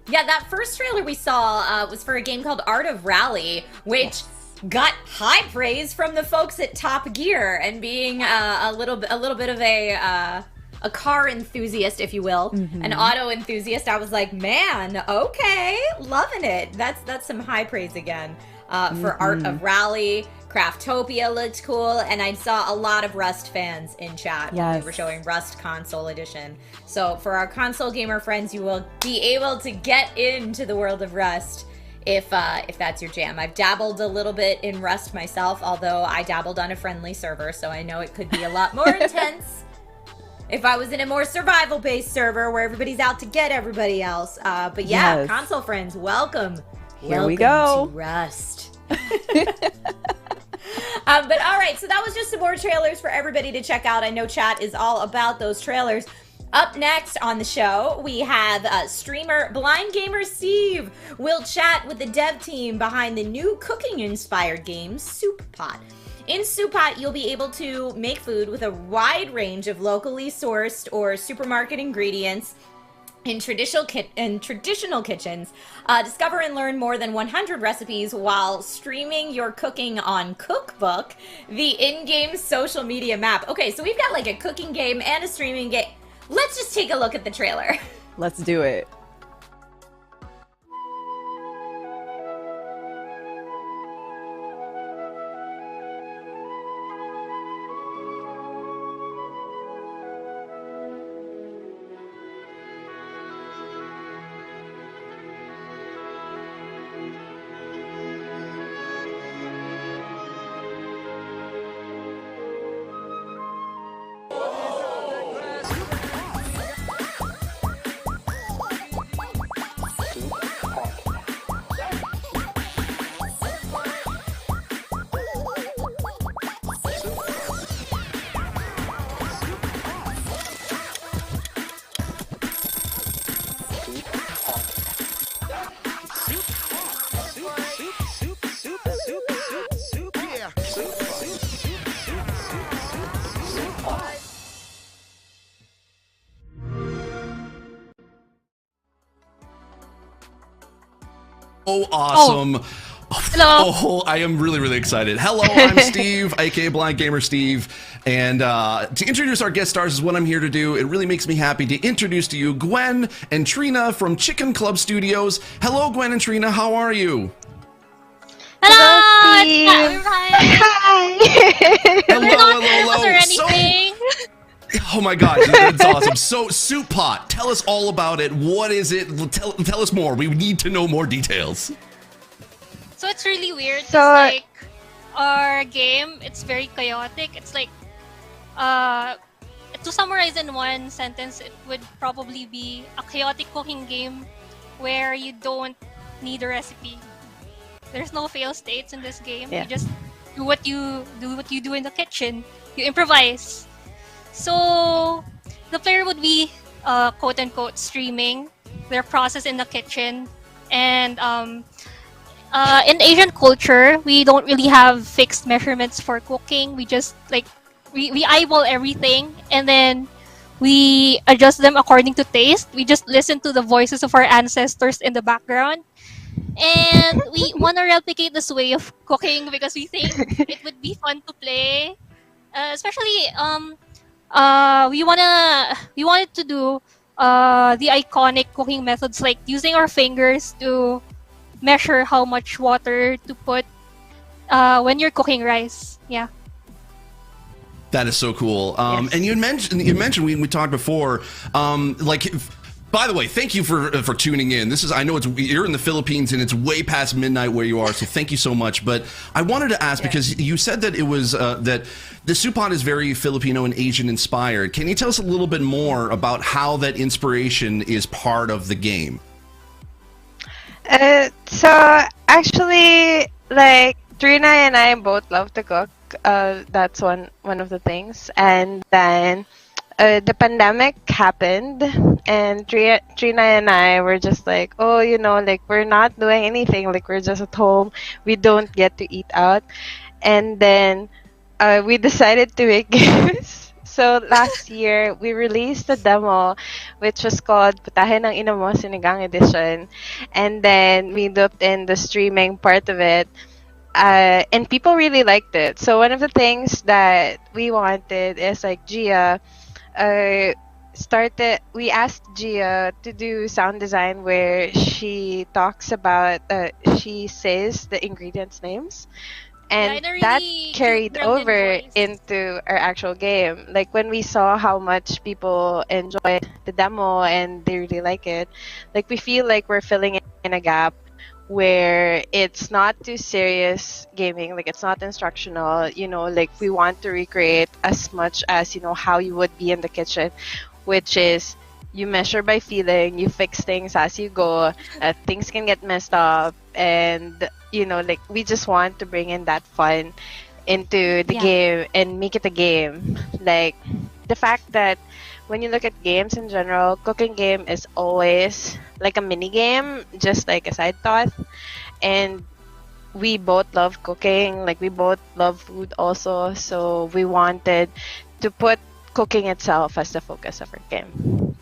Yeah, that first trailer we saw was for a game called Art of Rally, which got high praise from the folks at Top Gear, and being a little bit of a car enthusiast, if you will, an auto enthusiast, I was like, man, okay, loving it. That's some high praise again for Art of Rally. Craftopia looked cool, and I saw a lot of Rust fans in chat when we were showing Rust Console Edition. So for our console gamer friends, you will be able to get into the world of Rust if that's your jam. I've dabbled a little bit in Rust myself, although I dabbled on a friendly server, so I know it could be a lot more intense if I was in a more survival-based server where everybody's out to get everybody else. But yeah, console friends, welcome. Here we go. To Rust. But all right, so that was just some more trailers for everybody to check out. I know chat is all about those trailers. Up next on the show, we have streamer Blind Gamer Steve. We'll chat with the dev team behind the new cooking-inspired game, Soup Pot. In Soup Pot, you'll be able to make food with a wide range of locally sourced or supermarket ingredients in traditional kitchens. Discover and learn more than 100 recipes while streaming your cooking on Cookbook, the in-game social media map. Okay, so we've got like a cooking game and a streaming game. Let's just take a look at the trailer. Let's do it. Oh, awesome. Hello. Oh, I am really, really excited. Hello, I'm Steve, aka Blind Gamer Steve. And to introduce our guest stars is what I'm here to do. It really makes me happy to introduce to you Gwen and Trina from Chicken Club Studios. Hello, Gwen and Trina. How are you? Hello, Steve. Hi. Hello. Was there anything? Oh my gosh, that's awesome. So, Soup Pot, tell us all about it. What is it? Tell us more. We need to know more details. So it's really weird. So, like our game, it's very chaotic. It's like, to summarize in one sentence, it would probably be a chaotic cooking game where you don't need a recipe. There's no fail states in this game. You just do what you do in the kitchen. You improvise. So the player would be quote unquote streaming their process in the kitchen, and in Asian culture we don't really have fixed measurements for cooking. We just like we eyeball everything and then we adjust them according to taste. We just listen to the voices of our ancestors in the background, and we want to replicate this way of cooking because we think it would be fun to play, especially we wanted to do the iconic cooking methods like using our fingers to measure how much water to put when you're cooking rice. Yeah. That is so cool. And you mentioned we talked before, by the way, thank you for tuning in. I know you're in the Philippines and it's way past midnight where you are, so thank you so much. But I wanted to ask because you said that it was that the Soup Pot is very Filipino and Asian inspired. Can you tell us a little bit more about how that inspiration is part of the game? So actually, like Trina and I both love to cook. That's one of the things, and then the pandemic happened, and Trina and I were just like, oh, like we're not doing anything, like we're just at home, we don't get to eat out, and then we decided to make games. So last year, we released a demo which was called Putahe ng Ina Mo Sinigang Edition. And then we looped in the streaming part of it. And people really liked it. So one of the things that we wanted is like Gia we asked Gia to do sound design where she talks about she says the ingredients names, and that carried over into our actual game. Like when we saw how much people enjoyed the demo and they really like it, like we feel like we're filling in a gap where it's not too serious gaming, like it's not instructional, like we want to recreate as much as how you would be in the kitchen, which is you measure by feeling, you fix things as you go, things can get messed up, and like we just want to bring in that fun into the game and make it a game. Like the fact that when you look at games in general, cooking game is always like a mini game, just like a side thought. And we both love cooking, like we both love food also, so we wanted to put cooking itself as the focus of our game.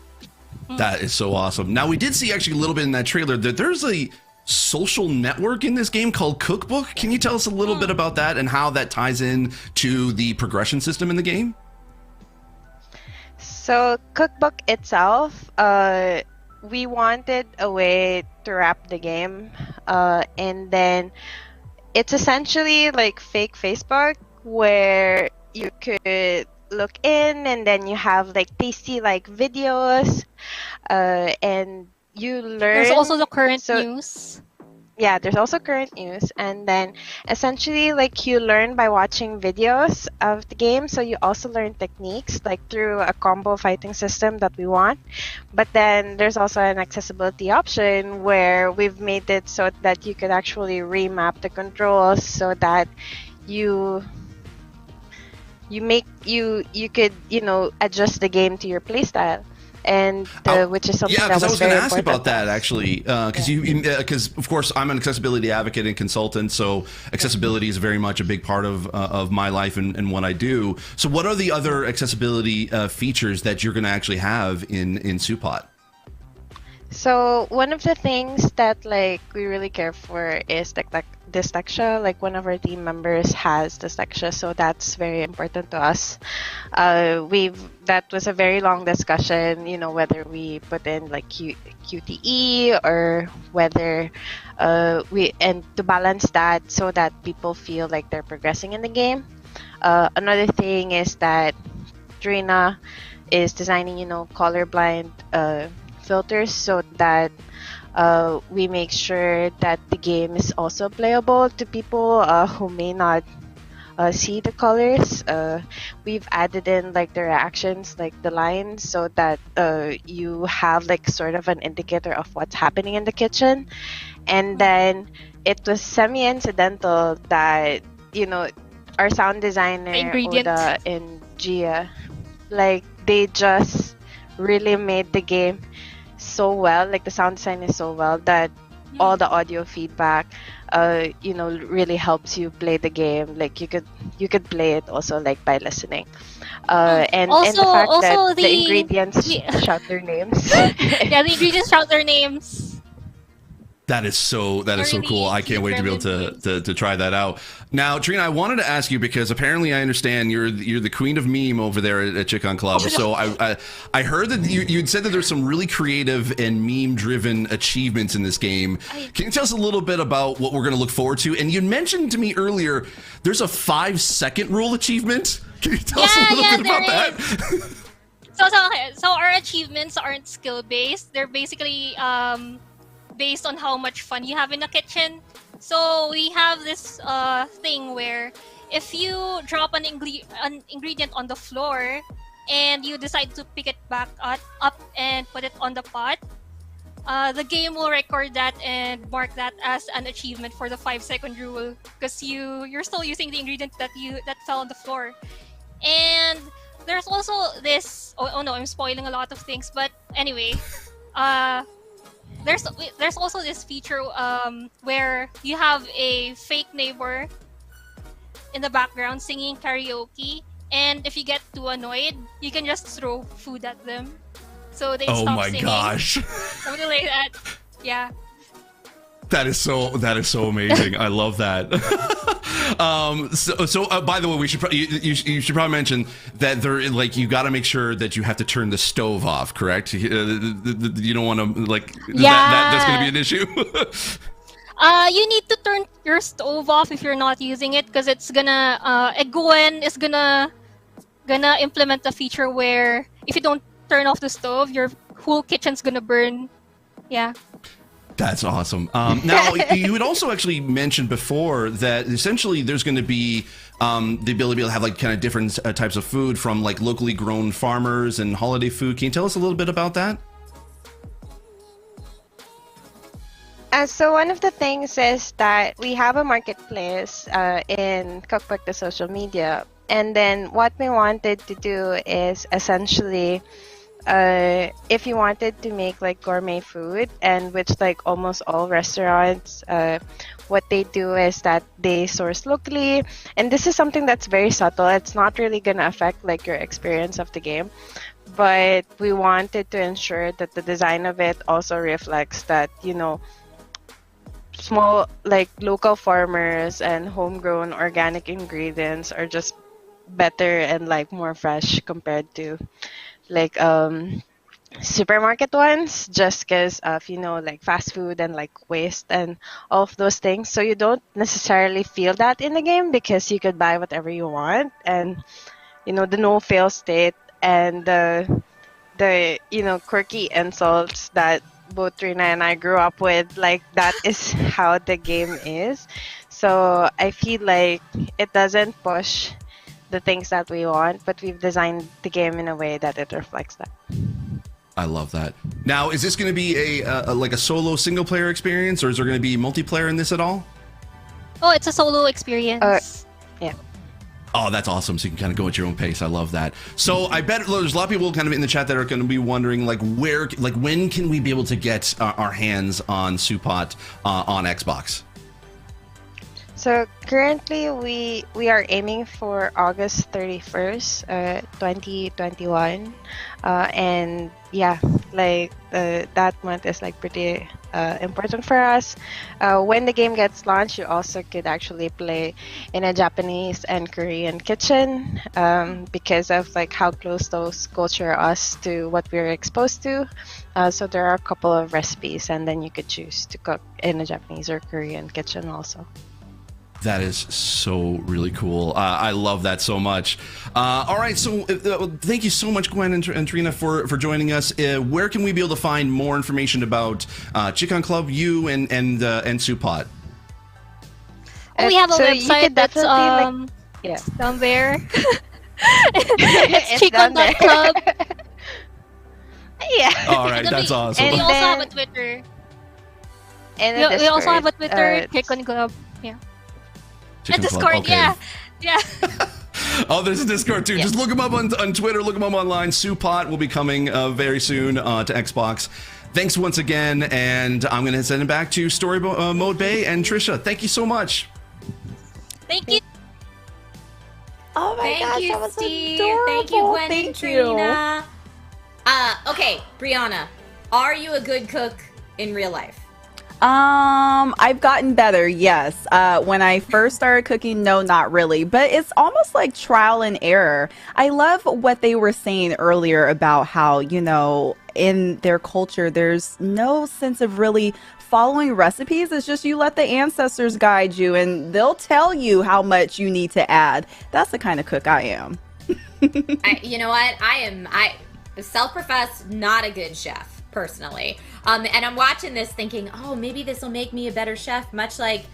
That is so awesome. Now, we did see actually a little bit in that trailer that there's a social network in this game called Cookbook. Can you tell us a little bit about that and how that ties in to the progression system in the game? So Cookbook itself, we wanted a way to wrap the game, and then it's essentially like fake Facebook where you could look in and then you have like tasty like videos, and you learn. There's also the current news. Yeah, there's also current news, and then essentially like you learn by watching videos of the game, so you also learn techniques like through a combo fighting system that we want. But then there's also an accessibility option where we've made it so that you could actually remap the controls so that you could adjust the game to your playstyle. And which is something that was I was going to ask important about that actually, because of course I'm an accessibility advocate and consultant, so accessibility is very much a big part of my life and what I do. So what are the other accessibility features that you're going to actually have in Supot? So one of the things that like we really care for is dyslexia. Like one of our team members has dyslexia, so that's very important to us. That was a very long discussion, whether we put in like QTE or whether and to balance that so that people feel like they're progressing in the game. Another thing is that Trina is designing, colorblind filters so that we make sure that the game is also playable to people who may not see the colors. We've added in like the reactions, like the lines, so that you have like sort of an indicator of what's happening in the kitchen. And then it was semi-incidental that our sound designer Oda and Gia, like they just really made the game so well, like the sound design is so well that all the audio feedback really helps you play the game. Like you could play it also like by listening, and the fact that the ingredients shout their names. Yeah, the ingredients shout their names. That is so cool. I can't wait to be able to try that out. Now, Trina, I wanted to ask you because apparently I understand you're the queen of meme over there at Chicken Club. So I heard that you'd said that there's some really creative and meme-driven achievements in this game. Can you tell us a little bit about what we're going to look forward to? And you mentioned to me earlier there's a 5-second rule achievement. Can you tell us a little bit about that? So our achievements aren't skill-based. They're basically based on how much fun you have in the kitchen. So we have this thing where if you drop an ingredient on the floor and you decide to pick it back up and put it on the pot, the game will record that and mark that as an achievement for the 5-second rule, because you're still using the ingredient that fell on the floor. And there's also this oh no, I'm spoiling a lot of things, but anyway, there's also this feature where you have a fake neighbor in the background singing karaoke, And if you get too annoyed, you can just throw food at them. So they Oh stop my singing. gosh. Something like that. Yeah. That is so amazing. I love that. By the way, we should you should probably mention that there, like, you got to make sure that you have to turn the stove off, correct? You don't want to, like, that's going to be an issue. You need to turn your stove off if you're not using it, because it's gonna Exo One is gonna implement a feature where if you don't turn off the stove, your whole kitchen's gonna burn. Yeah. That's awesome. Now, you had also actually mentioned before that essentially there's going to be the ability to have, like, kind of different types of food from, like, locally grown farmers and holiday food. Can you tell us a little bit about that? So one of the things is that we have a marketplace in Cookbook, the social media. And then what we wanted to do is essentially, if you wanted to make, like, gourmet food, and which, like, almost all restaurants, what they do is that they source locally. And this is something that's very subtle. It's not really going to affect, like, your experience of the game. But we wanted to ensure that the design of it also reflects that, you know, small, like, local farmers and homegrown organic ingredients are just better and, like, more fresh compared to, like, supermarket ones, just because of, you know, like, fast food and, like, waste and all of those things. So you don't necessarily feel that in the game because you could buy whatever you want, and, you know, the no fail state and the you know, quirky insults that both Trina and I grew up with, like, that is how the game is. So I feel like it doesn't push the things that we want, but we've designed the game in a way that it reflects that. I love that. Now, is this going to be a like a solo single player experience, or is there going to be multiplayer in this at all? Oh, it's a solo experience. Yeah. Oh, that's awesome. So you can kind of go at your own pace. I love that. So I bet there's a lot of people kind of in the chat that are going to be wondering, like, when can we be able to get our hands on Supot on Xbox? So currently we are aiming for August 31st, 2021. And yeah, like, that month is, like, pretty important for us. When the game gets launched, you also could actually play in a Japanese and Korean kitchen, because of, like, how close those culture us to what we're exposed to. So there are a couple of recipes, and then you could choose to cook in a Japanese or Korean kitchen also. That is so really cool. I love that so much. All right, so thank you so much, Gwen and Trina, for joining us. Where can we be able to find more information about Chicken Club, you, and Supot? We have a So you website could that's definitely, yeah, down there. It's chicken.club. Yeah. All right, that's awesome. And we also have a Twitter. We also have a Twitter, Chicken Club. Yeah. Chicken And Discord, Club, okay. yeah. Oh, there's a Discord too. Yeah. Just look them up on Twitter, look them up online. Supot will be coming very soon to Xbox. Thanks once again, and I'm going to send it back to Story Mode Bay and Trisha. Thank you so much. Thank you. Oh my Thank gosh, you, that was Steve. adorable. Thank you, Gwen and Thank you. Trina. Okay, Brianna, are you a good cook in real life? I've gotten better, yes. When I first started cooking, no, not really. But it's almost like trial and error. I love what they were saying earlier about how, you know, in their culture, there's no sense of really following recipes. It's just you let the ancestors guide you, and they'll tell you how much you need to add. That's the kind of cook I am. You know what? I self-professed not a good chef, personally. And I'm watching this thinking, oh, maybe this will make me a better chef, much like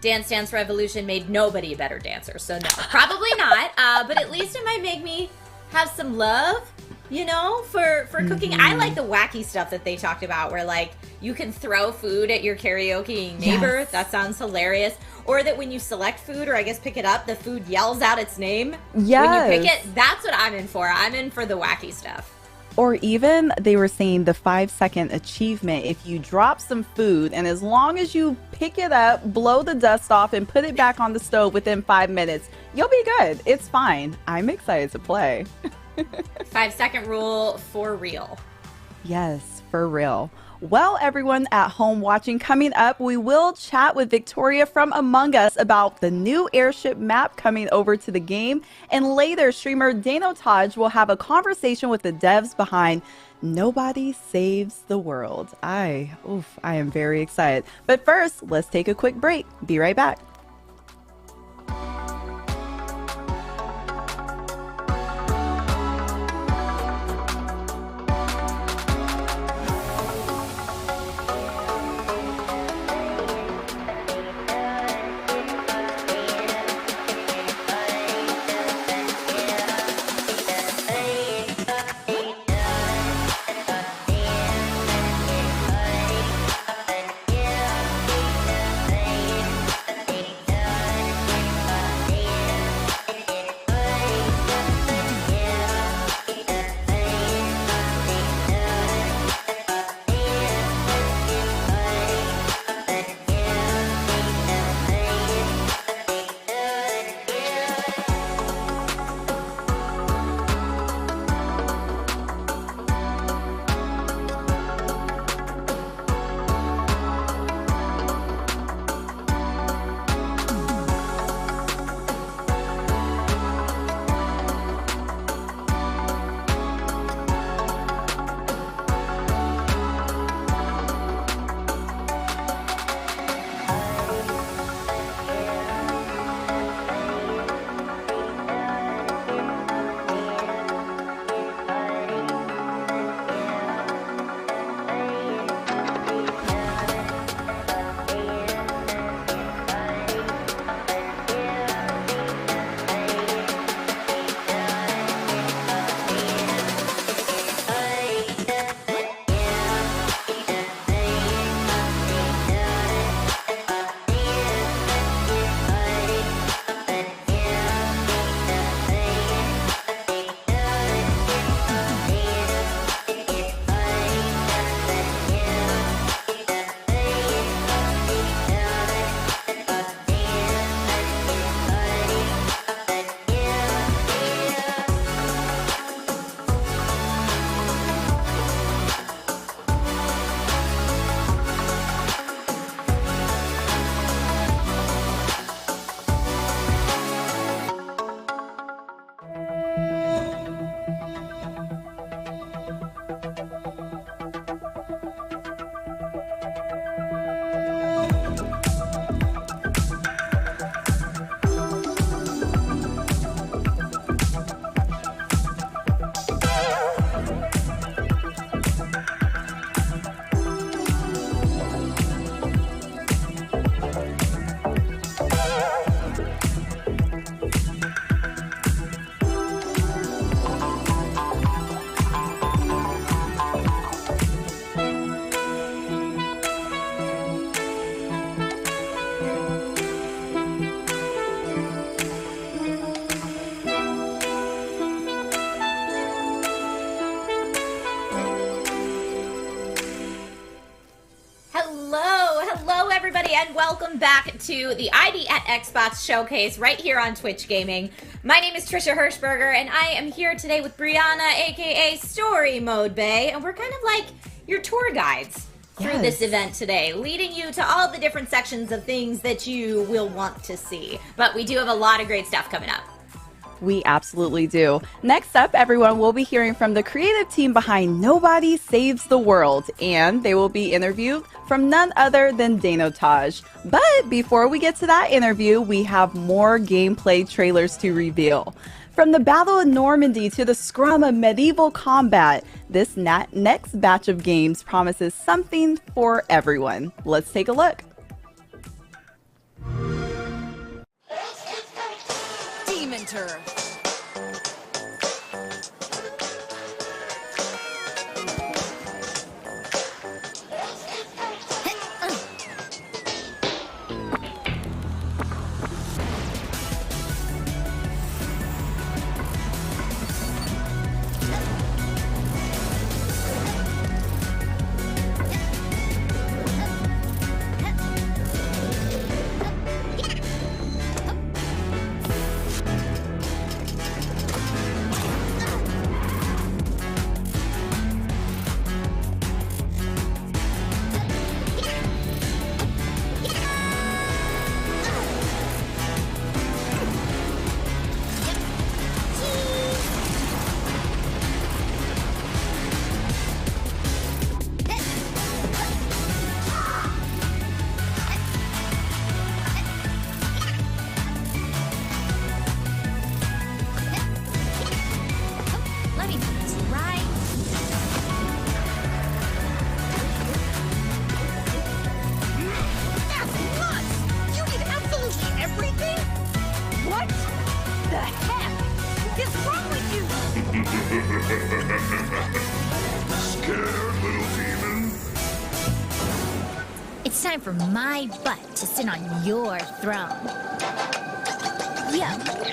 Dance Dance Revolution made nobody a better dancer. So no, probably not. But at least it might make me have some love, you know, for cooking. I like the wacky stuff that they talked about, where, like, you can throw food at your karaoke neighbor. Yes. That sounds hilarious. Or that when you select food, or I guess pick it up, the food yells out its name Yes. when you pick it. That's what I'm in for. I'm in for the wacky stuff. Or even they were saying the 5-second achievement. If you drop some food and as long as you pick it up, blow the dust off and put it back on the stove within 5 minutes, you'll be good. It's fine. I'm excited to play. 5-second rule for real. Yes, for real. Well, everyone at home watching, coming up, we will chat with Victoria from Among Us about the new airship map coming over to the game. And later, streamer Dano Taj will have a conversation with the devs behind Nobody Saves the World. I am very excited. But first, let's take a quick break. Be right back. and welcome back to the ID at Xbox Showcase right here on Twitch Gaming. My name is Trisha Hirschberger, and I am here today with Brianna, aka Story Mode Bay, and we're kind of like your tour guides through this event today, leading you to all the different sections of things that you will want to see. But we do have a lot of great stuff coming up. We absolutely do. Next up, everyone, we'll be hearing from the creative team behind Nobody Saves the World, and they will be interviewed from none other than Dano Taj. But before we get to that interview, we have more gameplay trailers to reveal. From the Battle of Normandy to the scrum of medieval combat, this next batch of games promises something for everyone. Let's take a look. Demon Turf. It's time for my butt to sit on your throne. Yep.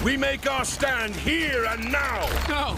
We make our stand here and now! No!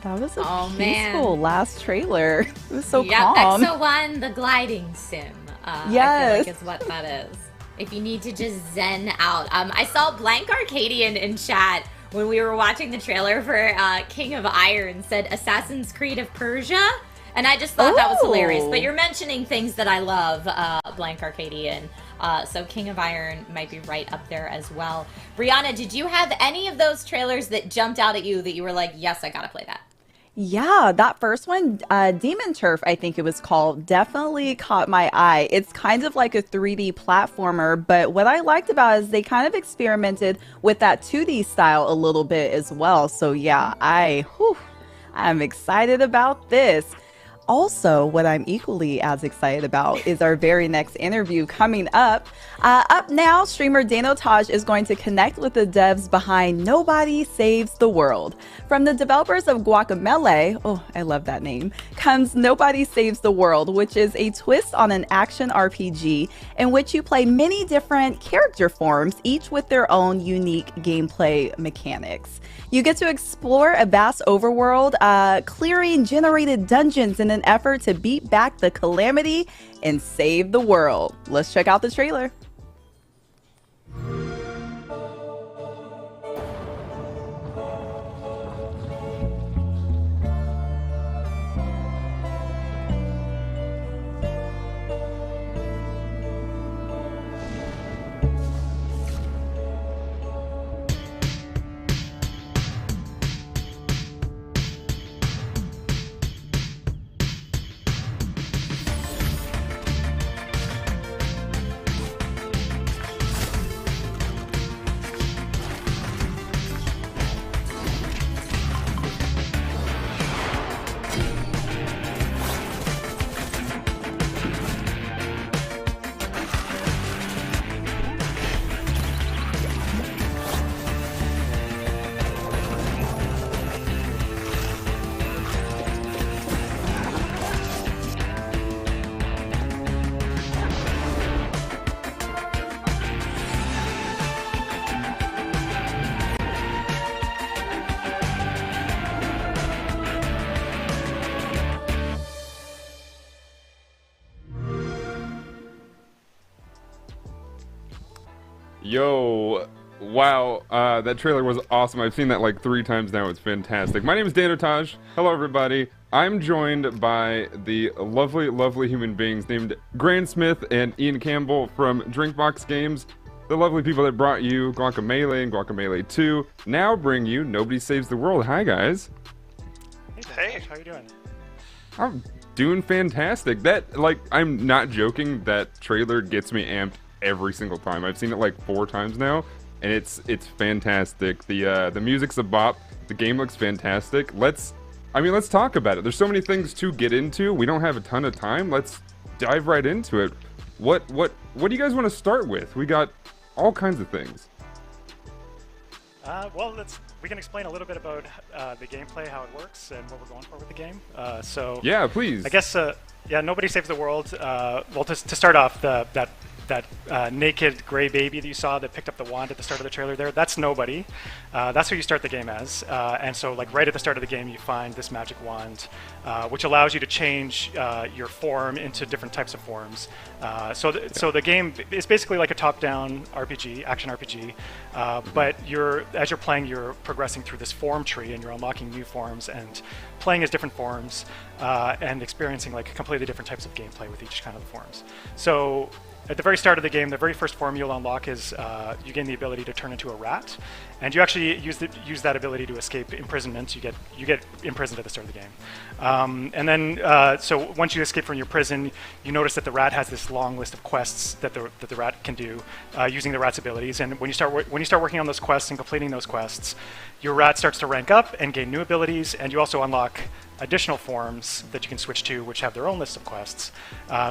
That was a peaceful last trailer. It was so yep, calm. Exo One, the gliding sim. Yes. I feel like it's what that is. If you need to just zen out. I saw Blank Arcadian in chat when we were watching the trailer for King of Iron said Assassin's Creed of Persia. And I just thought that was hilarious. But you're mentioning things that I love, Blank Arcadian. So King of Iron might be right up there as well. Brianna, did you have any of those trailers that jumped out at you that you were like, yes, I gotta play that? Yeah, that first one, Demon Turf, I think it was called, definitely caught my eye. It's kind of like a 3D platformer, but what I liked about it is they kind of experimented with that 2D style a little bit as well. So yeah, I'm excited about this. Also, what I'm equally as excited about is our very next interview coming up. Up now, streamer Danotage is going to connect with the devs behind Nobody Saves the World. From the developers of Guacamelee, oh, I love that name, comes Nobody Saves the World, which is a twist on an action RPG in which you play many different character forms, each with their own unique gameplay mechanics. You get to explore a vast overworld, clearing generated dungeons in an effort to beat back the calamity and save the world. Let's check out the trailer. Yo, wow, that trailer was awesome. I've seen that like 3 times now. It's fantastic. My name is Danotage. Hello, everybody. I'm joined by the lovely, lovely human beings named Grant Smith and Ian Campbell from DrinkBox Games. The lovely people that brought you Guacamelee and Guacamelee 2 now bring you Nobody Saves the World. Hi, guys. Hey, how you doing? I'm doing fantastic. That, like, I'm not joking, that trailer gets me amped every single time. I've seen it like 4 times now, and it's fantastic. The music's a bop. The game looks fantastic. Let's talk about it. There's so many things to get into. We don't have a ton of time. Let's dive right into it. What do you guys want to start with? We got all kinds of things. Well, we can explain a little bit about the gameplay, how it works, and what we're going for with the game. Yeah, please. I guess Nobody Saves the World. Well, to start off, that naked gray baby that you saw that picked up the wand at the start of the trailer there, that's Nobody. That's who you start the game as. And so, like, right at the start of the game, you find this magic wand, which allows you to change your form into different types of forms. So the game is basically like a top-down RPG, action RPG, but as you're playing, you're progressing through this form tree, and you're unlocking new forms and playing as different forms and experiencing like completely different types of gameplay with each kind of the forms. So at the very start of the game, the very first form you'll unlock is you gain the ability to turn into a rat, and you actually use that ability to escape imprisonment. You get imprisoned at the start of the game, and then so once you escape from your prison, you notice that the rat has this long list of quests that the rat can do using the rat's abilities. And when you start working on those quests and completing those quests, your rat starts to rank up and gain new abilities, and you also unlock additional forms that you can switch to, which have their own list of quests.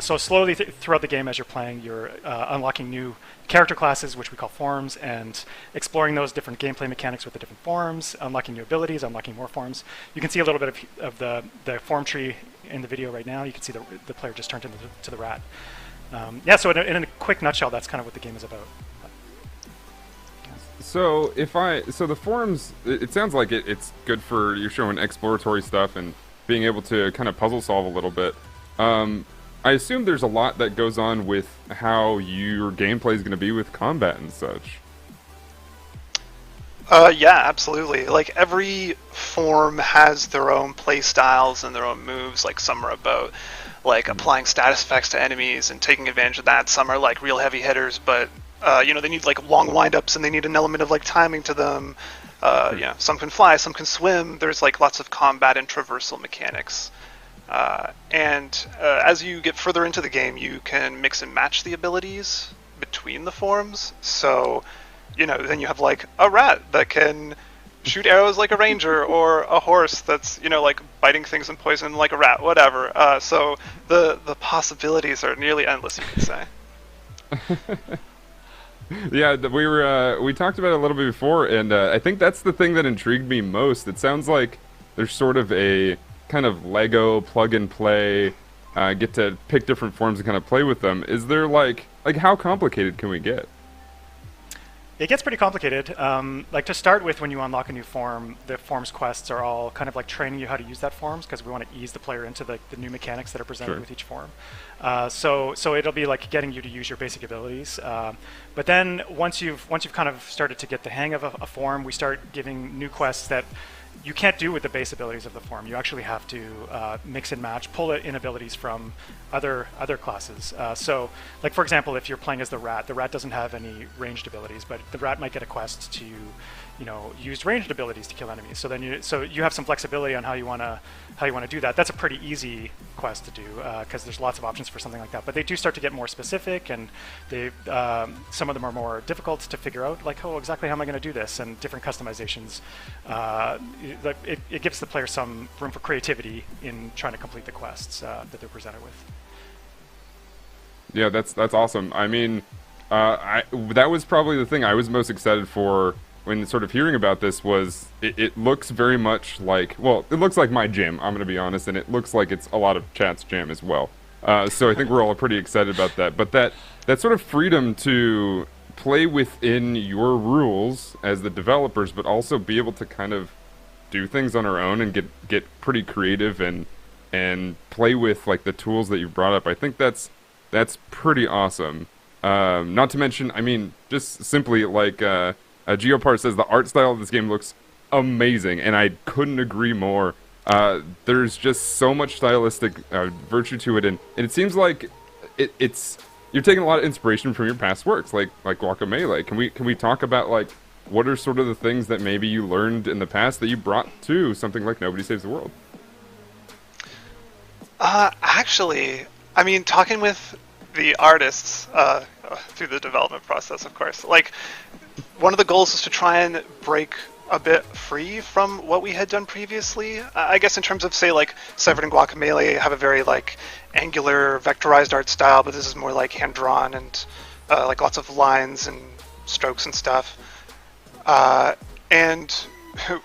So slowly throughout the game, as you're playing, you're unlocking new character classes, which we call forms, and exploring those different gameplay mechanics with the different forms, unlocking new abilities, unlocking more forms. You can see a little bit of the form tree in the video right now. You can see the player just turned into the rat. Yeah, so in a quick nutshell, that's kind of what the game is about. So the forums, it sounds like it's good for you're showing exploratory stuff and being able to kind of puzzle solve a little bit. I assume there's a lot that goes on with how your gameplay is going to be with combat and such. Yeah, absolutely. Like, every form has their own play styles and their own moves. Like, some are about like applying status effects to enemies and taking advantage of that. Some are like real heavy hitters, but they need like long windups and they need an element of like timing to them. Some can fly, some can swim. There's like lots of combat and traversal mechanics. As you get further into the game, you can mix and match the abilities between the forms. So, then you have like a rat that can shoot arrows like a ranger, or a horse that's, like biting things and poison like a rat, whatever. So the possibilities are nearly endless, you could say. Yeah, we talked about it a little bit before, and I think that's the thing that intrigued me most. It sounds like there's sort of a kind of Lego plug and play, get to pick different forms and kind of play with them. Is there like how complicated can we get? It gets pretty complicated. Like to start with, when you unlock a new form, the forms quests are all kind of like training you how to use that forms, because we want to ease the player into the new mechanics that are presented with each form. So it'll be like getting you to use your basic abilities. But then once you've kind of started to get the hang of a form, we start giving new quests that you can't do with the base abilities of the form. You actually have to mix and match, pull in abilities from other classes. So, like for example, if you're playing as the rat doesn't have any ranged abilities, but the rat might get a quest to, use ranged abilities to kill enemies. So then you have some flexibility on how you want to do that. That's a pretty easy quest to do, because there's lots of options for something like that. But they do start to get more specific, and some of them are more difficult to figure out. Like, exactly how am I going to do this? And different customizations. It gives the player some room for creativity in trying to complete the quests that they're presented with. Yeah, that's awesome. I mean, that was probably the thing I was most excited for when sort of hearing about this. Was it looks very much like, well, it looks like my jam, I'm going to be honest, and it looks like it's a lot of chat's jam as well. So I think we're all pretty excited about that. But that sort of freedom to play within your rules as the developers, but also be able to kind of do things on our own and get pretty creative and play with like the tools that you brought up. I think that's pretty awesome. Not to mention, I mean, just simply like Geopar says, the art style of this game looks amazing, and I couldn't agree more. There's just so much stylistic virtue to it, and it seems like it's you're taking a lot of inspiration from your past works, like Guacamelee. Can we talk about like what are sort of the things that maybe you learned in the past that you brought to something like Nobody Saves the World? Actually, I mean, talking with the artists through the development process, of course, like one of the goals is to try and break a bit free from what we had done previously. I guess in terms of, say, like Severed and Guacamelee have a very like angular vectorized art style, but this is more like hand drawn and like lots of lines and strokes and stuff. And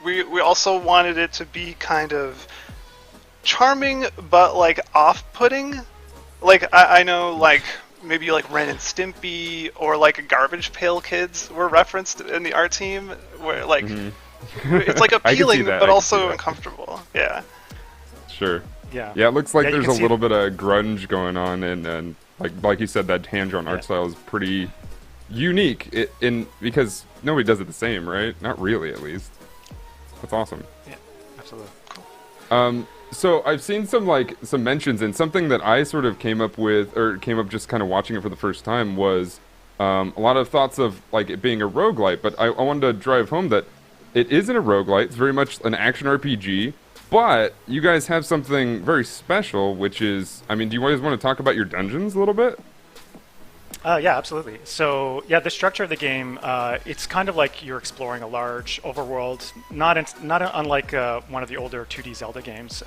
we also wanted it to be kind of charming, but like off-putting. Like I know like maybe like Ren and Stimpy or like Garbage Pail Kids were referenced in the art team, where like it's like appealing but also uncomfortable. Yeah. Sure. Yeah. Yeah, it looks like there's a little bit of grunge going on, and like you said, that hand-drawn art style is pretty unique because nobody does it the same, right? Not really, at least. That's awesome. Yeah, absolutely. Cool. So I've seen some mentions, and something that I sort of came up just kind of watching it for the first time was a lot of thoughts of like it being a roguelite, but I wanted to drive home that it isn't a roguelite. It's very much an action RPG, but you guys have something very special, which is, I mean, do you guys want to talk about your dungeons a little bit? Yeah, absolutely. So, yeah, the structure of the game, it's kind of like you're exploring a large overworld, not unlike one of the older 2D Zelda games,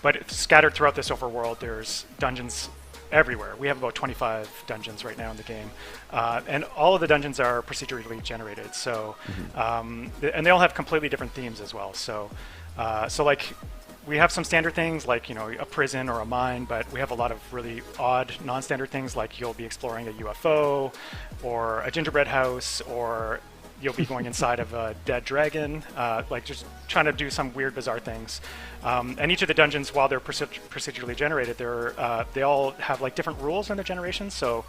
but scattered throughout this overworld, there's dungeons everywhere. We have about 25 dungeons right now in the game, and all of the dungeons are procedurally generated. So, and they all have completely different themes as well. So like, we have some standard things like, a prison or a mine, but we have a lot of really odd non-standard things, like you'll be exploring a UFO or a gingerbread house, or you'll be going inside of a dead dragon, like just trying to do some weird, bizarre things. And each of the dungeons, while they're procedurally generated, they all have like different rules in their generation. So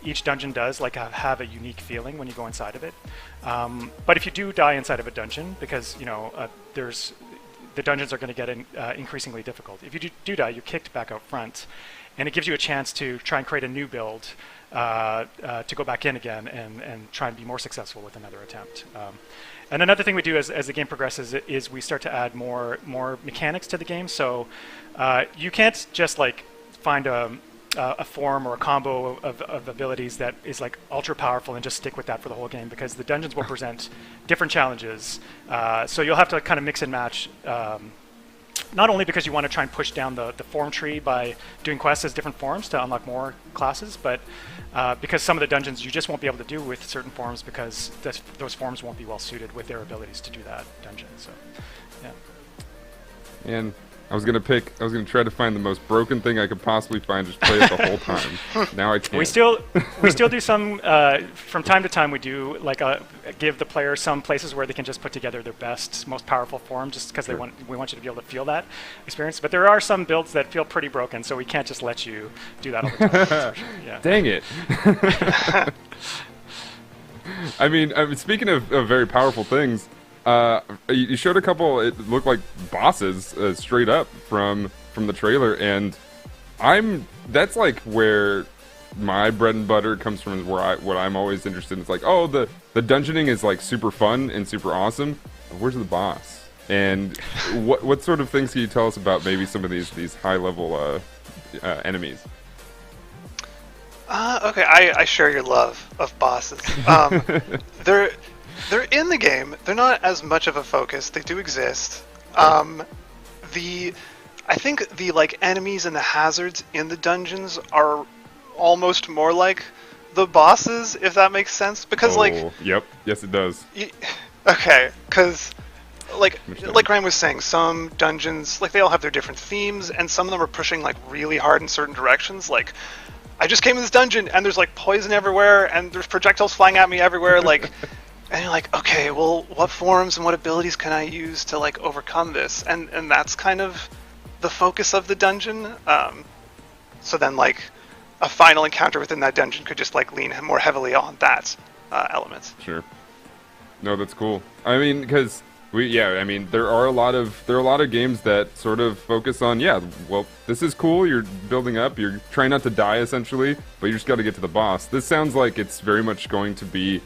each dungeon does like have a unique feeling when you go inside of it. But if you do die inside of a dungeon, because the dungeons are going to get increasingly difficult. If you do die, you're kicked back out front, and it gives you a chance to try and create a new build to go back in again and try and be more successful with another attempt. And another thing we do as the game progresses is we start to add more mechanics to the game. So you can't just like find a form or a combo of abilities that is like ultra powerful and just stick with that for the whole game, because the dungeons will present different challenges. So you'll have to kind of mix and match. Not only because you want to try and push down the form tree by doing quests as different forms to unlock more classes, but because some of the dungeons you just won't be able to do with certain forms because those forms won't be well suited with their abilities to do that dungeon. So, yeah. And I was gonna try to find the most broken thing I could possibly find, just play it the whole time. Now I can't. We still do some from time to time. We do like give the player some places where they can just put together their best, most powerful form, just because we want you to be able to feel that experience. But there are some builds that feel pretty broken, so we can't just let you do that all the time. For sure. Yeah. Dang it! I mean, speaking of very powerful things. You showed a couple. It looked like bosses straight up from the trailer, and that's like where my bread and butter comes from. Is what I'm always interested in. It's like, oh, the dungeoning is like super fun and super awesome. Where's the boss? And what sort of things can you tell us about maybe some of these high level enemies? Okay, I share your love of bosses. They're in the game. They're not as much of a focus. They do exist. I think the like enemies and the hazards in the dungeons are almost more like the bosses, if that makes sense. Because yep, yes it does. Okay, because like Ryan was saying, some dungeons they all have their different themes, and some of them are pushing like really hard in certain directions. Like, I just came in this dungeon and there's like poison everywhere and there's projectiles flying at me everywhere. Like. And you're like, okay, well, what forms and what abilities can I use to like overcome this? And that's kind of the focus of the dungeon. So then like a final encounter within that dungeon could just like lean more heavily on that element. Sure. No, that's cool. I mean, because there are a lot of games that sort of focus on well, this is cool. You're building up. You're trying not to die essentially, but you just got to get to the boss. This sounds like it's very much going to be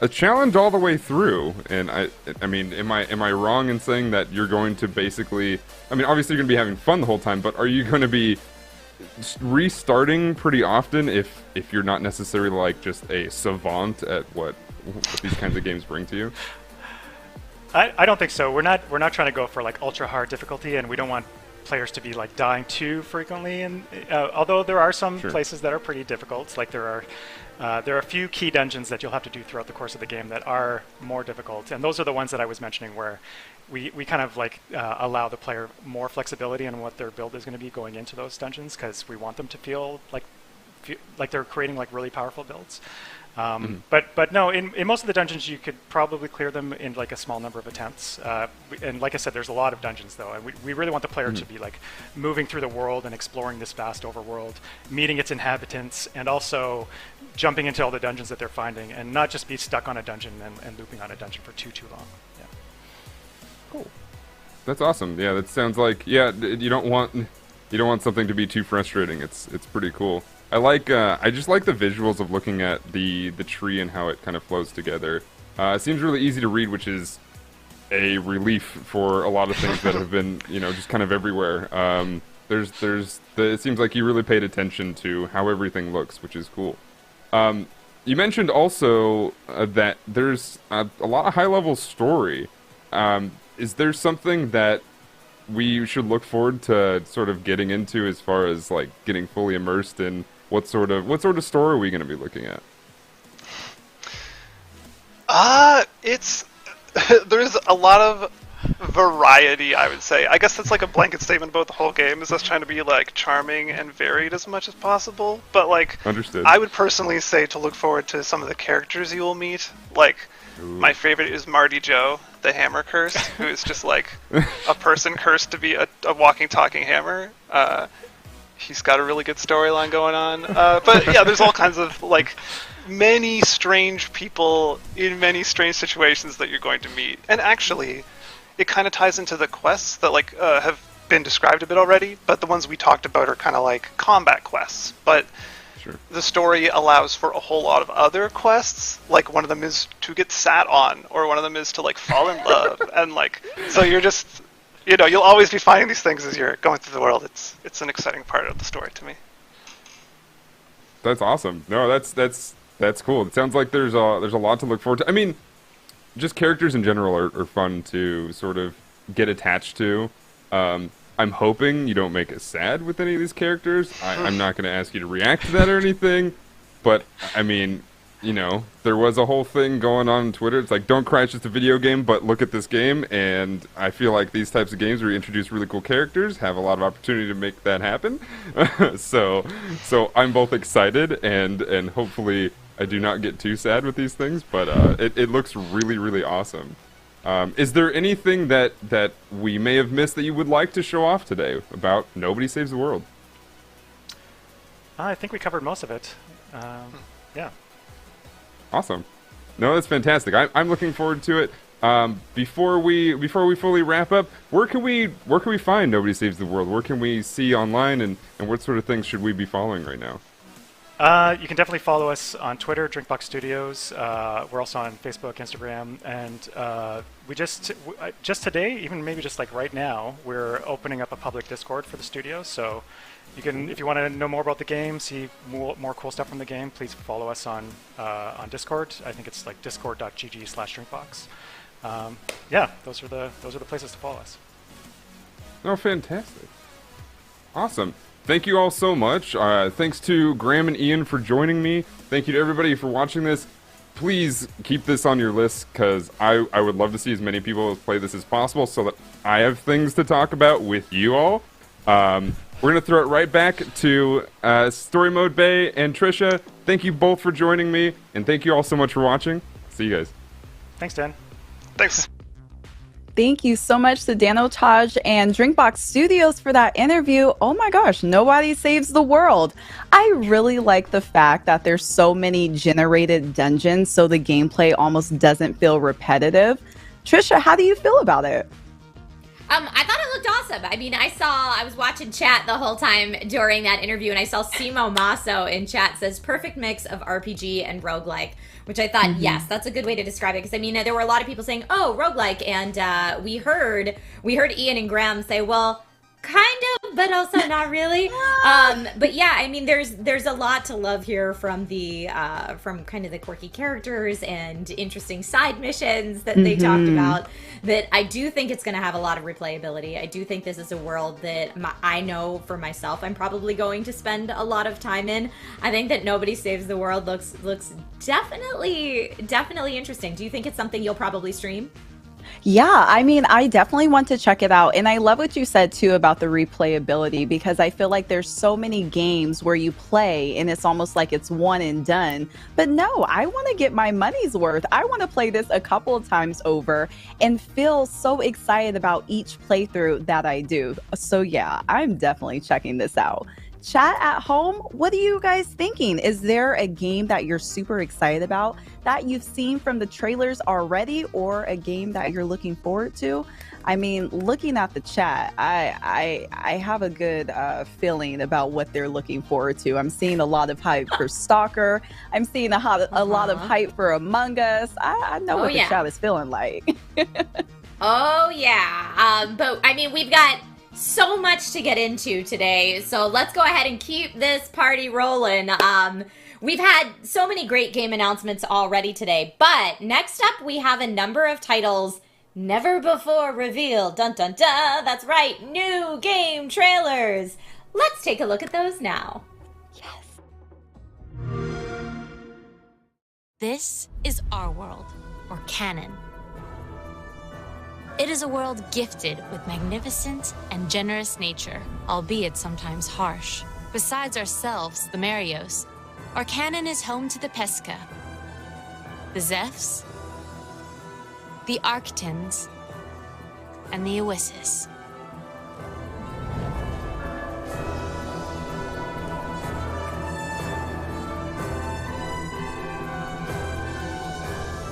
a challenge all the way through, and I mean, am I wrong in saying that you're going to basically? I mean, obviously you're going to be having fun the whole time, but are you going to be restarting pretty often if you're not necessarily like just a savant at what these kinds of games bring to you? I don't think so. We're not trying to go for like ultra hard difficulty, and we don't want players to be like dying too frequently. And although there are some places that are pretty difficult, like there are a few key dungeons that you'll have to do throughout the course of the game that are more difficult, and those are the ones that I was mentioning where we kind of like allow the player more flexibility in what their build is going to be going into those dungeons, because we want them to feel like they're creating like really powerful builds. But no, in most of the dungeons you could probably clear them in like a small number of attempts. And like I said, there's a lot of dungeons though, and we really want the player to be like moving through the world and exploring this vast overworld, meeting its inhabitants, and also jumping into all the dungeons that they're finding, and not just be stuck on a dungeon and looping on a dungeon for too long. Yeah. Cool. That's awesome. Yeah, that sounds like you don't want something to be too frustrating. It's pretty cool. I just like the visuals of looking at the tree and how it kind of flows together. It seems really easy to read, which is a relief for a lot of things that have been, just kind of everywhere. It seems like you really paid attention to how everything looks, which is cool. You mentioned also that there's a lot of high-level story. Is there something that we should look forward to sort of getting into as far as like getting fully immersed in? What sort of story are we going to be looking at? There's a lot of variety, I would say. I guess that's like a blanket statement about the whole game, is us trying to be like charming and varied as much as possible. But like, understood. I would personally say to look forward to some of the characters you will meet. Like, my favorite is Marty Joe, the hammer curse, who is just like a person cursed to be a walking, talking hammer. He's got a really good storyline going on. But yeah, there's all kinds of like many strange people in many strange situations that you're going to meet. And actually, it kind of ties into the quests that like have been described a bit already, but the ones we talked about are kind of like combat quests. But the story allows for a whole lot of other quests. Like one of them is to get sat on, or one of them is to like fall in love, and like so you're just, you know, you'll always be finding these things as you're going through the world. It's an exciting part of the story to me. That's awesome. No, that's cool. It sounds like there's a lot to look forward to. I mean, just characters in general are fun to sort of get attached to. I'm hoping you don't make us sad with any of these characters. I'm not going to ask you to react to that or anything, but I mean, you know, there was a whole thing going on Twitter. It's like, don't cry, it's just a video game, but look at this game. And I feel like these types of games where you introduce really cool characters have a lot of opportunity to make that happen. So I'm both excited and hopefully I do not get too sad with these things, but it looks really, really awesome. Is there anything that we may have missed that you would like to show off today about Nobody Saves the World? I think we covered most of it. Yeah. Awesome. No, that's fantastic. I'm looking forward to it. Before we fully wrap up, where can we find Nobody Saves the World? Where can we see online, and what sort of things should we be following right now? You can definitely follow us on Twitter, DrinkBox Studios. We're also on Facebook, Instagram, and we just today, even maybe just like right now, we're opening up a public Discord for the studio. So you can, if you want to know more about the game, see more cool stuff from the game, please follow us on Discord. I think it's like discord.gg/drinkbox. Yeah, those are the places to follow us. Oh, fantastic! Awesome. Thank you all so much. Thanks to Graham and Ian for joining me. Thank you to everybody for watching this. Please keep this on your list, because I would love to see as many people play this as possible so that I have things to talk about with you all. We're going to throw it right back to Story Mode Bay and Trisha. Thank you both for joining me, and thank you all so much for watching. See you guys. Thanks, Dan. Thanks. Thank you so much to Dano Taj and DrinkBox Studios for that interview. Oh my gosh, Nobody Saves the World. I really like the fact that there's so many generated dungeons, so the gameplay almost doesn't feel repetitive. Trisha, how do you feel about it? I thought it looked awesome. I mean, I was watching chat the whole time during that interview, and I saw Simo Maso in chat says perfect mix of RPG and roguelike, which I thought, yes, that's a good way to describe it. Because I mean, there were a lot of people saying, "Oh, roguelike," and we heard Ian and Graham say, "Well, kind of, but also not really." But yeah, I mean, there's a lot to love here from the from kind of the quirky characters and interesting side missions that they talked about. That I do think it's going to have a lot of replayability. I do think this is a world that I know for myself I'm probably going to spend a lot of time in. I think that Nobody Saves the World looks definitely interesting. Do you think it's something you'll probably stream? Yeah, I mean, I definitely want to check it out. And I love what you said, too, about the replayability, because I feel like there's so many games where you play and it's almost like it's one and done. But no, I want to get my money's worth. I want to play this a couple of times over and feel so excited about each playthrough that I do. So yeah, I'm definitely checking this out. Chat at home, what are you guys thinking? Is there a game that you're super excited about that you've seen from the trailers already, or a game that you're looking forward to? I mean, looking at the chat, I have a good feeling about what they're looking forward to. I'm seeing a lot of hype for S.T.A.L.K.E.R. I'm seeing a lot of hype for Among Us. I know what the chat is feeling like. Oh yeah, but I mean, we've got so much to get into today, so let's go ahead and keep this party rolling. We've had so many great game announcements already today, but next up we have a number of titles never before revealed. Dun dun dun, that's right, new game trailers. Let's take a look at those now. This is our world, or canon. It is a world gifted with magnificent and generous nature, albeit sometimes harsh. Besides ourselves, the Marios, our canon is home to the Pesca, the Zephs, the Arctons, and the Oasis.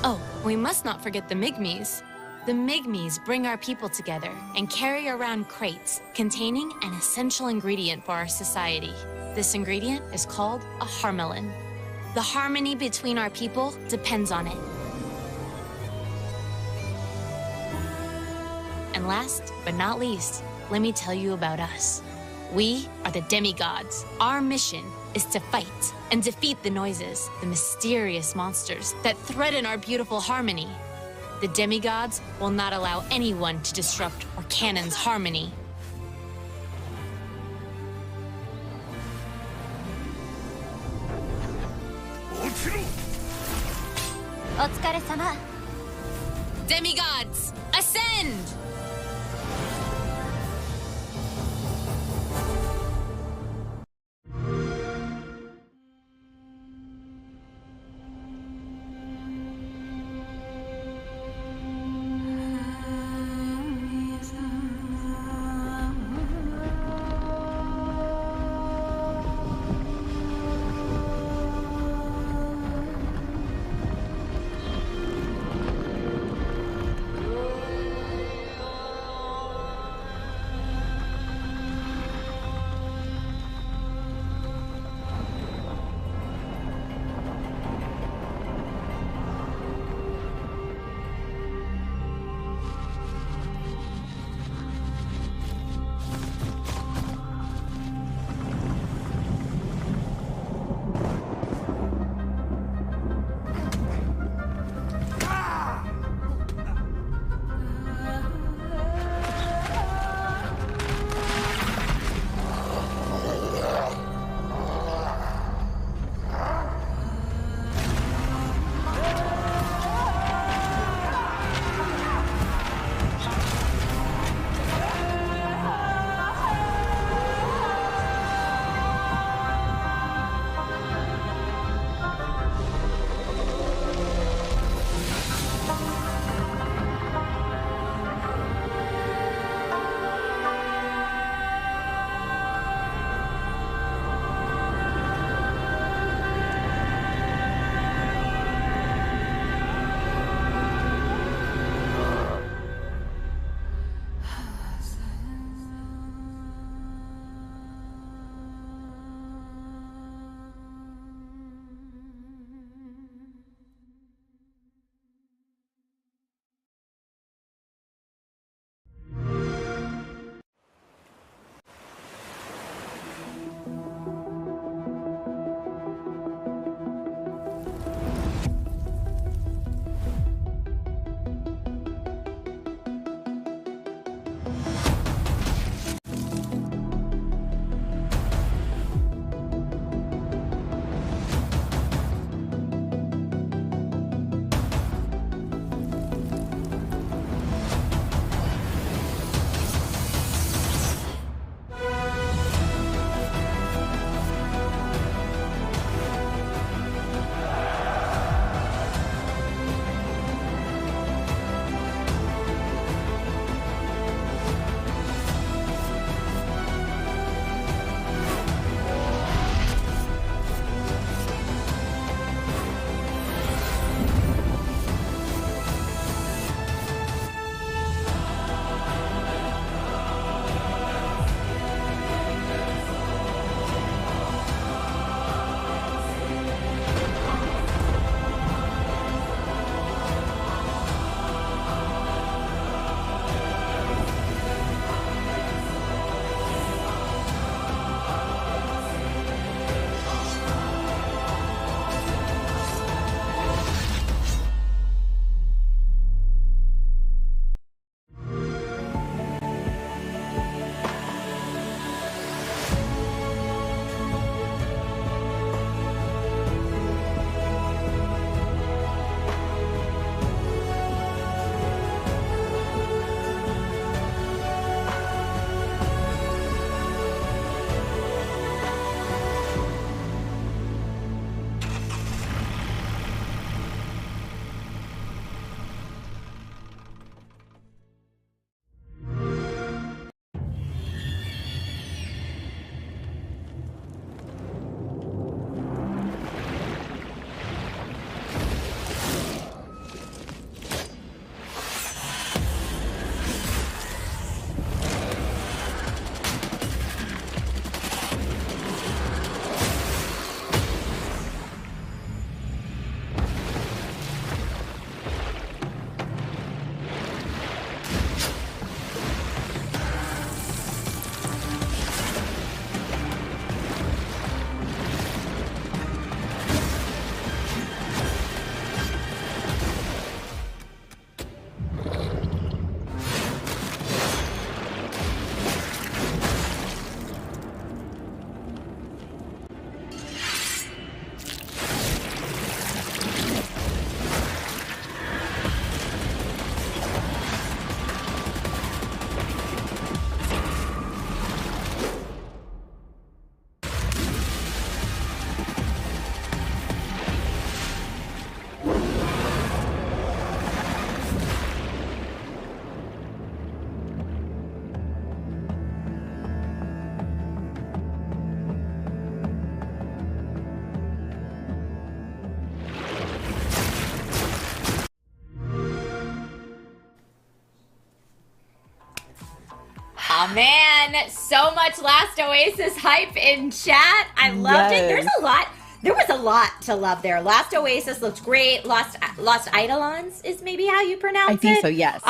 Oh, we must not forget the Migmies, The Migmies bring our people together and carry around crates containing an essential ingredient for our society. This ingredient is called a harmelin. The harmony between our people depends on it. And last but not least, let me tell you about us. We are the demigods. Our mission is to fight and defeat the noises, the mysterious monsters that threaten our beautiful harmony. The demigods will not allow anyone to disrupt Orcanon's harmony. Demigods, ascend! Oh man, so much Last Oasis hype in chat. I loved it. There was a lot to love there. Last Oasis looked great. Lost Eidolons is maybe how you pronounce it. I think so, yes.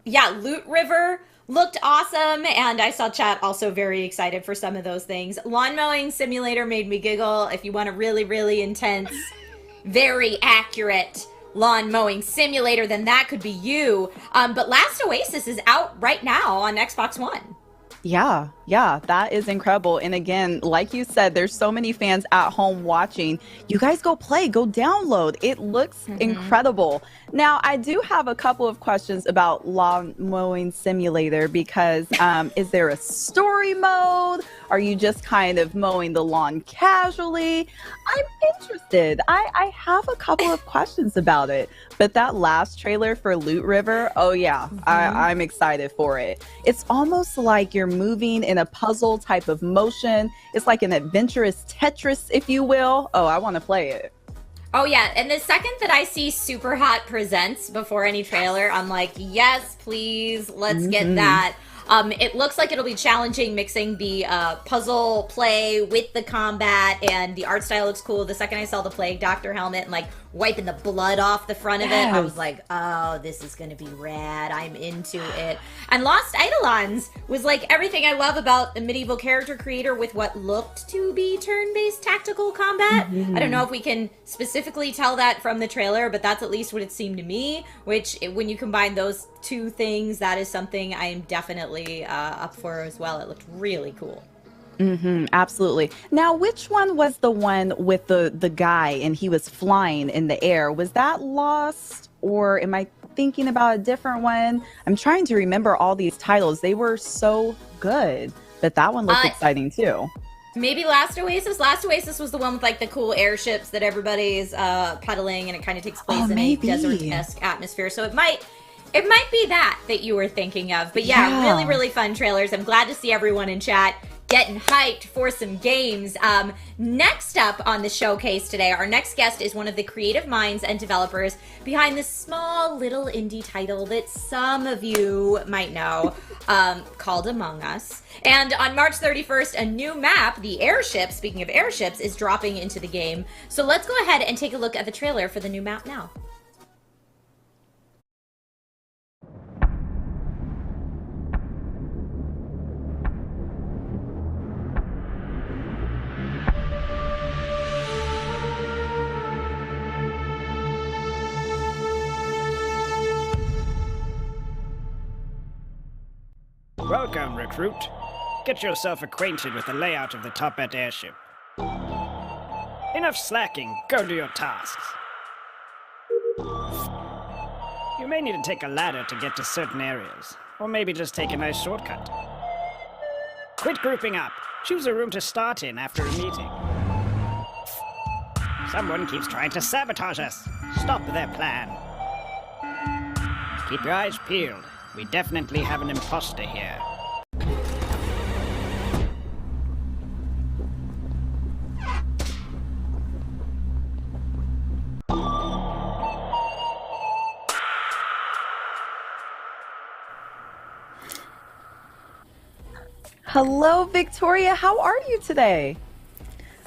Yeah, Loot River looked awesome, and I saw chat also very excited for some of those things. Lawn Mowing Simulator made me giggle. If you want a really, really intense, very accurate lawn mowing simulator, then that could be you. But Last Oasis is out right now on Xbox One. Yeah, that is incredible. And again, like you said, there's so many fans at home watching. You guys go play, go download. It looks incredible. Now, I do have a couple of questions about Lawn Mowing Simulator because is there a story mode? Are you just kind of mowing the lawn casually? I'm interested. I have a couple of questions about it. But that last trailer for Loot River, oh yeah, I'm excited for it. It's almost like you're moving in a puzzle type of motion. It's like an adventurous Tetris, if you will. Oh, I want to play it. Oh yeah, and the second that I see Super Hot Presents before any trailer, I'm like, yes, please, let's get that. It looks like it'll be challenging, mixing the puzzle play with the combat, and the art style looks cool. The second I saw the Plague Doctor helmet and like wiping the blood off the front of it, I was like, oh, this is gonna be rad. I'm into it. And Lost Eidolons was like everything I love about a medieval character creator with what looked to be turn-based tactical combat. I don't know if we can specifically tell that from the trailer, but that's at least what it seemed to me, which when you combine those two things, that is something I am definitely up for as well. It looked really cool. Absolutely. Now, which one was the one with the guy and he was flying in the air? Was that Lost, or am I thinking about a different one? I'm trying to remember all these titles. They were so good, but that one looked exciting too. Maybe Last Oasis. Last Oasis was the one with like the cool airships that everybody's pedaling, and it kind of takes place in a desert-esque atmosphere. So it might be that you were thinking of. But yeah, really, really fun trailers. I'm glad to see everyone in chat getting hyped for some games. Next up on the showcase today, our next guest is one of the creative minds and developers behind this small little indie title that some of you might know, called Among Us. And on March 31st, a new map, the Airship, speaking of airships, is dropping into the game. So let's go ahead and take a look at the trailer for the new map now. Welcome, recruit. Get yourself acquainted with the layout of the Top-Hat airship. Enough slacking, go do your tasks. You may need to take a ladder to get to certain areas, or maybe just take a nice shortcut. Quit grouping up. Choose a room to start in after a meeting. Someone keeps trying to sabotage us. Stop their plan. Keep your eyes peeled. We definitely have an imposter here. Hello, Victoria. How are you today?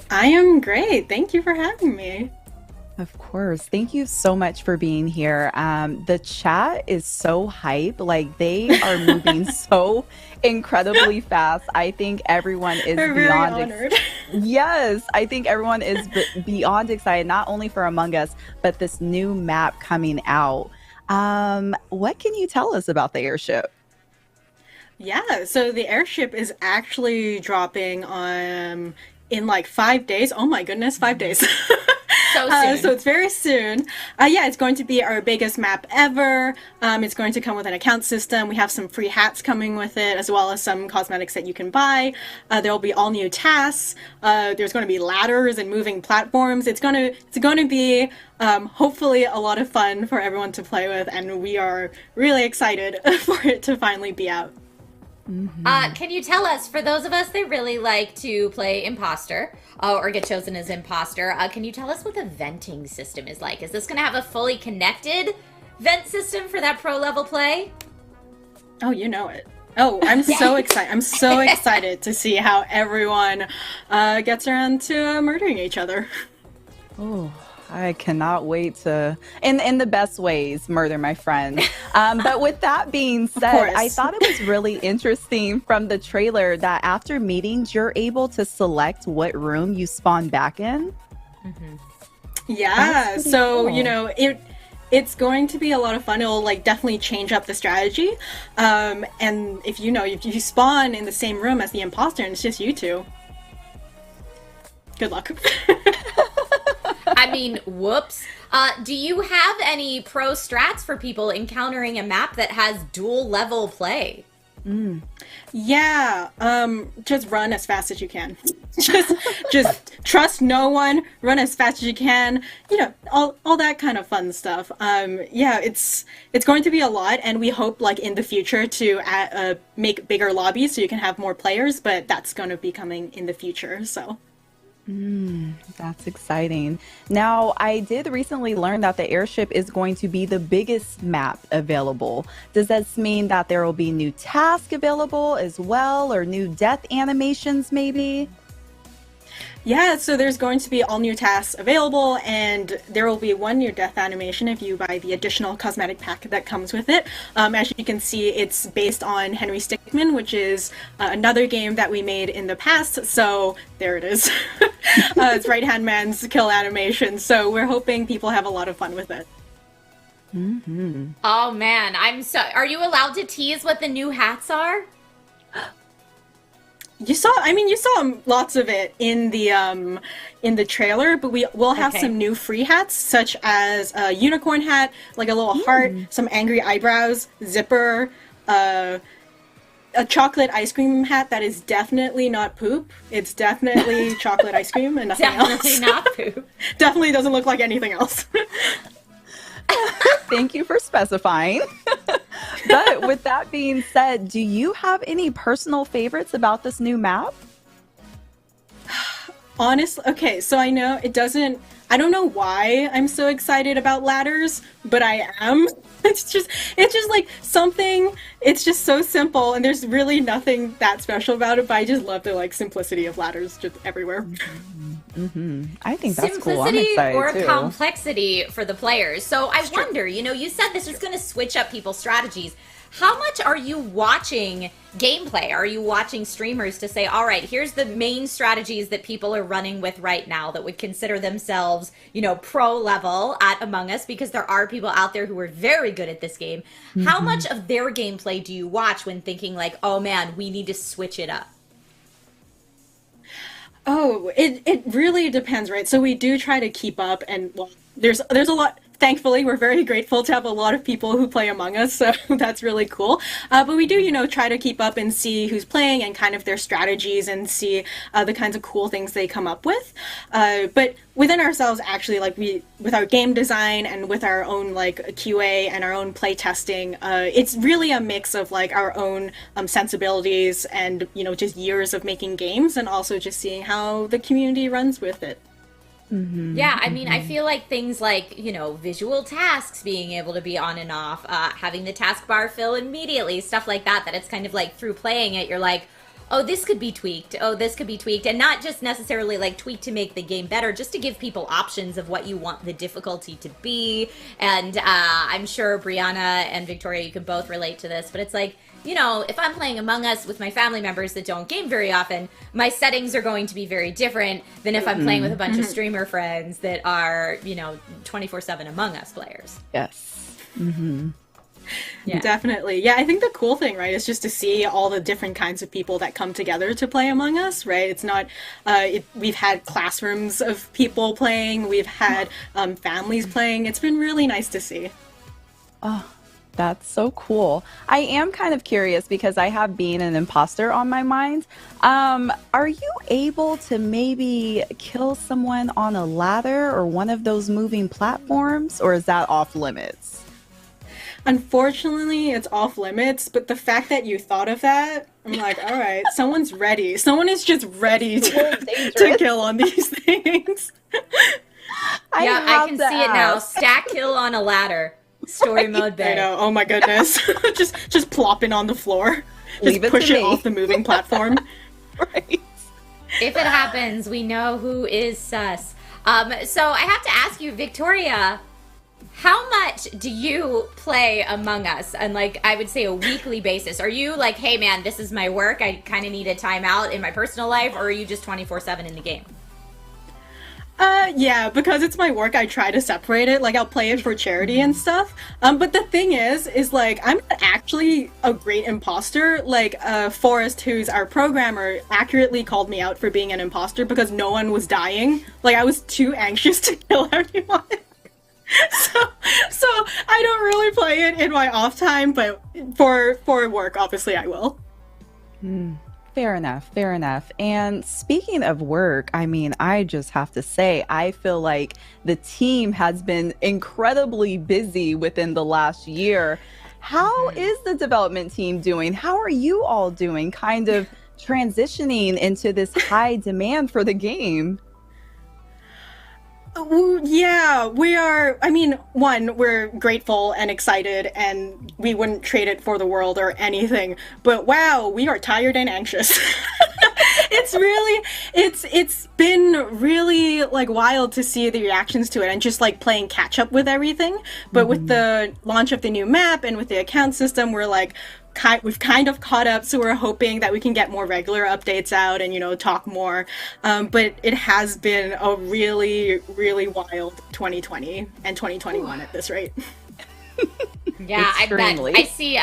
I am great. Thank you for having me. Of course. Thank you so much for being here. The chat is so hype. Like, they are moving so incredibly fast. I think everyone is beyond honored. Yes, I think everyone is beyond excited, not only for Among Us, but this new map coming out. What can you tell us about the airship? Yeah, so the airship is actually dropping in like 5 days. Oh my goodness, 5 days. So soon. So it's very soon. Yeah, it's going to be our biggest map ever. It's going to come with an account system. We have some free hats coming with it, as well as some cosmetics that you can buy. There will be all new tasks. There's going to be ladders and moving platforms. It's going to be hopefully a lot of fun for everyone to play with, and we are really excited for it to finally be out. Can you tell us, for those of us that really like to play imposter or get chosen as imposter, can you tell us what the venting system is like? Is this going to have a fully connected vent system for that pro level play? Oh, you know it. Oh, I'm so excited. I'm so excited to see how everyone gets around to murdering each other. Oh, I cannot wait to, in the best ways, murder my friends. But with that being said, I thought it was really interesting from the trailer that after meetings, you're able to select what room you spawn back in. Yeah, so you know it's going to be a lot of fun. It'll like definitely change up the strategy. And if you spawn in the same room as the imposter and it's just you two, good luck. I mean, whoops. Do you have any pro strats for people encountering a map that has dual level play? Yeah, just run as fast as you can. just trust no one, run as fast as you can, you know, all that kind of fun stuff. Yeah, it's going to be a lot, and we hope like in the future to make bigger lobbies so you can have more players, but that's going to be coming in the future, so. That's exciting. Now, I did recently learn that the airship is going to be the biggest map available. Does this mean that there will be new tasks available as well, or new death animations maybe? Yeah, so there's going to be all new tasks available, and there will be one new death animation if you buy the additional cosmetic pack that comes with it. As you can see, it's based on Henry Stickmin, which is another game that we made in the past, so there it is. It's Right Hand Man's kill animation, so we're hoping people have a lot of fun with it. Oh man, are you allowed to tease what the new hats are? You saw lots of it in the trailer, but we will have some new free hats, such as a unicorn hat, like a little heart, some angry eyebrows, zipper, a chocolate ice cream hat that is definitely not poop. It's definitely chocolate ice cream and nothing else. Definitely not poop. Definitely doesn't look like anything else. Thank you for specifying. But with that being said, do you have any personal favorites about this new map? Honestly, okay, so I don't know why I'm so excited about ladders, but I am. It's just like something, it's just so simple, and there's really nothing that special about it, but I just love the like simplicity of ladders just everywhere. I think that's cool. I'm Simplicity excited or too. complexity for the players. So I wonder, you said this is going to switch up people's strategies. How much are you watching gameplay? Are you watching streamers to say, all right, here's the main strategies that people are running with right now that would consider themselves, pro level at Among Us, because there are people out there who are very good at this game. How much of their gameplay do you watch when thinking like, oh man, we need to switch it up? Oh, it really depends, right? So we do try to keep up, and well, there's a lot. Thankfully, we're very grateful to have a lot of people who play Among Us, so that's really cool. But we do, try to keep up and see who's playing and kind of their strategies and see the kinds of cool things they come up with. But within ourselves, actually, like with our game design and with our own like QA and our own play testing, it's really a mix of like our own sensibilities and just years of making games, and also just seeing how the community runs with it. Yeah, I mean, I feel like things like, visual tasks being able to be on and off, having the taskbar fill immediately, stuff like that it's kind of like through playing it, you're like, oh, this could be tweaked, and not just necessarily like tweaked to make the game better, just to give people options of what you want the difficulty to be. And I'm sure Brianna and Victoria, you can both relate to this, but it's like, if I'm playing Among Us with my family members that don't game very often, my settings are going to be very different than if I'm playing with a bunch of streamer friends that are, 24/7 Among Us players. Yes. Yeah. Definitely. Yeah, I think the cool thing, right, is just to see all the different kinds of people that come together to play Among Us, right? It's not, we've had classrooms of people playing, we've had families playing. It's been really nice to see. Oh, that's so cool. I am kind of curious because I have being an imposter on my mind. Are you able to maybe kill someone on a ladder or one of those moving platforms, or is that off limits? Unfortunately, it's off limits, but the fact that you thought of that, I'm like, all right, someone's ready. Someone is just ready to kill on these things. I can see it now. Stack kill on a ladder. Story mode there. I know. Oh my goodness. just plopping on the floor. Leave it push to it me. off the moving platform. If it happens, we know who is sus. So I have to ask you, Victoria, how much do you play Among Us on, like, I would say a weekly basis? Are you like, hey man, this is my work, I kind of need a timeout in my personal life, or are you just 24/7 in the game? Yeah, because it's my work, I try to separate it. Like, I'll play it for charity and stuff. But the thing is like, I'm not actually a great imposter. Like, Forrest, who's our programmer, accurately called me out for being an imposter because no one was dying. Like, I was too anxious to kill everyone. So I don't really play it in my off time, but for work, obviously I will. Fair enough. And speaking of work, I mean, I just have to say, I feel like the team has been incredibly busy within the last year. How is the development team doing? How are you all doing, kind of transitioning into this high demand for the game? Yeah, we are. I mean, one, we're grateful and excited, and we wouldn't trade it for the world or anything. But wow, we are tired and anxious. It's been really like wild to see the reactions to it and just like playing catch up with everything. But with the launch of the new map and with the account system, we're like, we've kind of caught up, so we're hoping that we can get more regular updates out and, you know, talk more. But it has been a really, really wild 2020 and 2021 at this rate. Yeah, Extremely. I bet. I see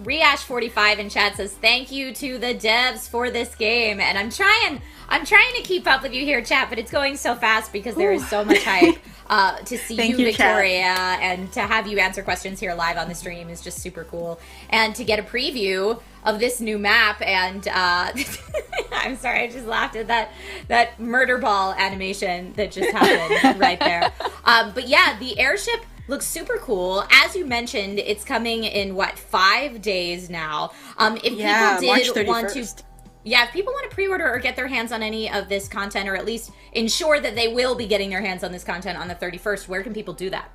Reash45 in chat says, thank you to the devs for this game. And I'm trying to keep up with you here, chat, but it's going so fast because there is so much hype. To see Thank you, you, chat. Victoria, and to have you answer questions here live on the stream is just super cool. And to get a preview of this new map, and I'm sorry, I just laughed at that murder ball animation that just happened right there. But yeah, the airship looks super cool. As you mentioned, it's coming in, 5 days now? If people March did want to... 31st. Yeah, if people want to pre-order or get their hands on any of this content, or at least ensure that they will be getting their hands on this content on the 31st, where can people do that?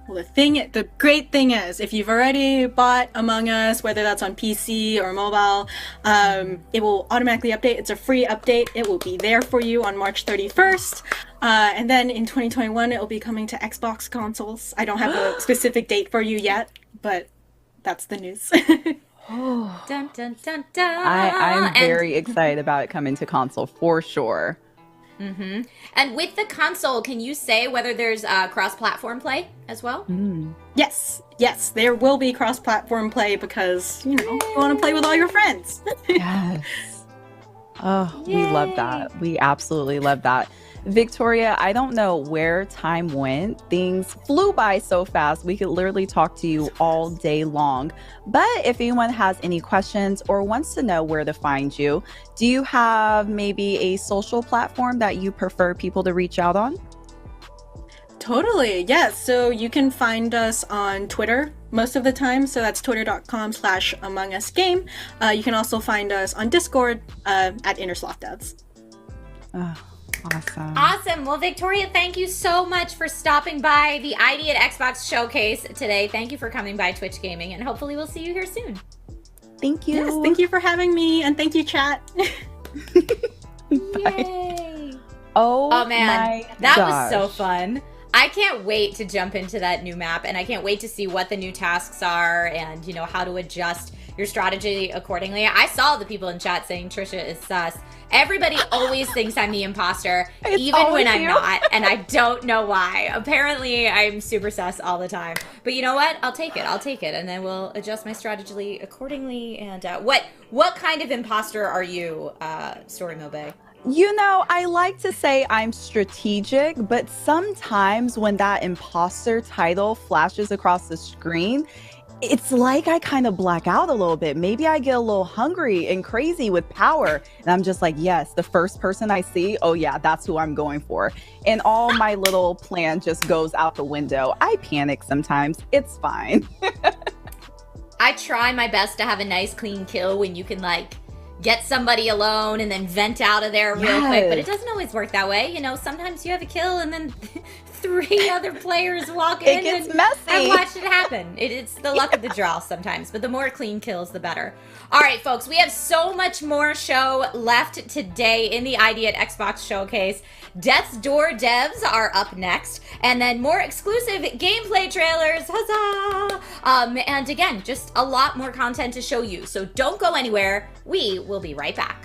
Well, the great thing is, if you've already bought Among Us, whether that's on PC or mobile, it will automatically update. It's a free update. It will be there for you on March 31st. And then in 2021, it will be coming to Xbox consoles. I don't have a specific date for you yet, but that's the news. Dun, dun, dun, dun. I'm very excited about it coming to console for sure. Mm-hmm. And with the console, can you say whether there's cross-platform play as well? Yes, there will be cross-platform play because, you know, you want to play with all your friends. Yes. Oh, we love that. We absolutely love that. Victoria, I don't know where time went. Things flew by so fast. We could literally talk to you all day long. But if anyone has any questions or wants to know where to find you, do you have maybe a social platform that you prefer people to reach out on? Totally, yes. So you can find us on Twitter most of the time. So that's twitter.com/AmongUsGame. You can also find us on Discord at InnerSlothDads. Awesome. Well, Victoria, thank you so much for stopping by the ID at Xbox Showcase today. Thank you for coming by Twitch Gaming, and hopefully we'll see you here soon. Thank you. Yes, thank you for having me, and thank you, chat. Yay. Oh man, my that gosh. was so fun. I can't wait to jump into that new map, and I can't wait to see what the new tasks are and, you know, how to adjust your strategy accordingly. I saw the people in chat saying Trisha is sus. Everybody always thinks I'm the imposter, even when I'm not, and I don't know why. Apparently, I'm super sus all the time. But you know what? I'll take it, and then we'll adjust my strategy accordingly. And what kind of imposter are you, Story Mobe? You know, I like to say I'm strategic, but sometimes when that imposter title flashes across the screen, it's like I kind of black out a little bit. Maybe I get a little hungry and crazy with power. And I'm just like, yes, the first person I see, oh yeah, that's who I'm going for. And all my little plan just goes out the window. I panic sometimes. It's fine. I try my best to have a nice clean kill when you can, like, get somebody alone and then vent out of there real quick, but it doesn't always work that way. You know, sometimes you have a kill and then 3 other players walk It in. gets and messy. I've watched it happen. It's the luck of the draw sometimes, but the more clean kills, the better. All right, folks, we have so much more show left today in the ID at Xbox Showcase. Death's Door devs are up next, and then more exclusive gameplay trailers. Huzzah! And again, just a lot more content to show you. So don't go anywhere. We will be right back.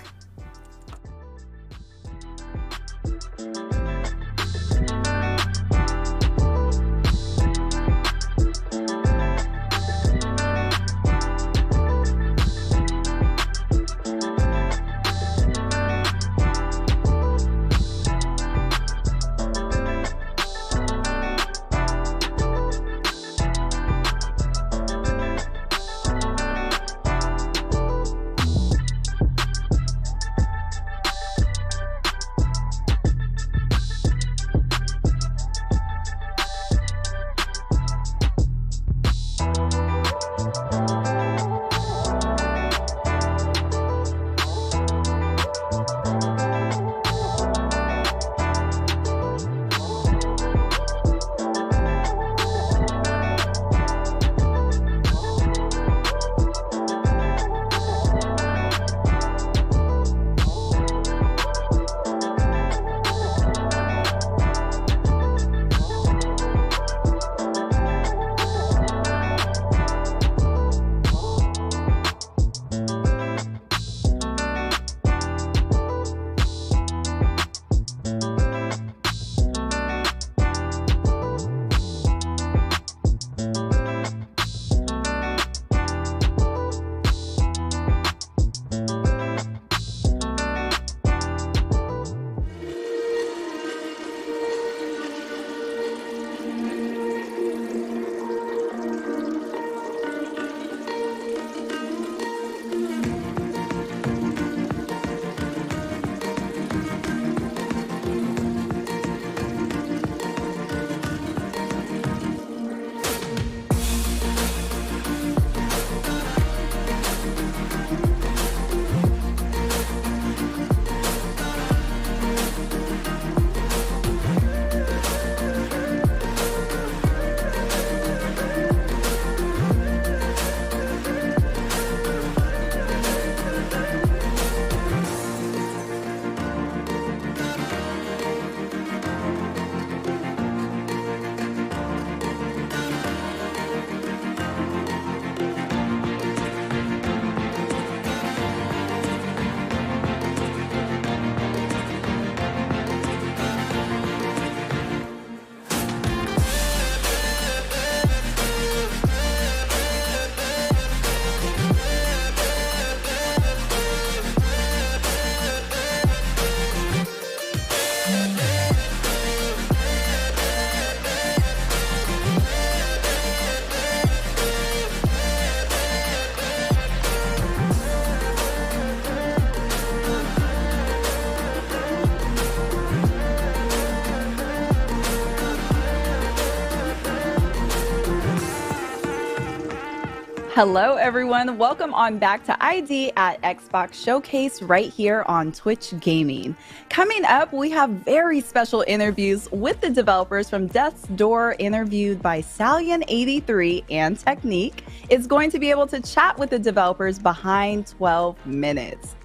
Hello, everyone. Welcome on back to ID at Xbox Showcase right here on Twitch Gaming. Coming up, we have very special interviews with the developers from Death's Door, interviewed by Stallion83 and Technique is going to be able to chat with the developers behind 12 minutes.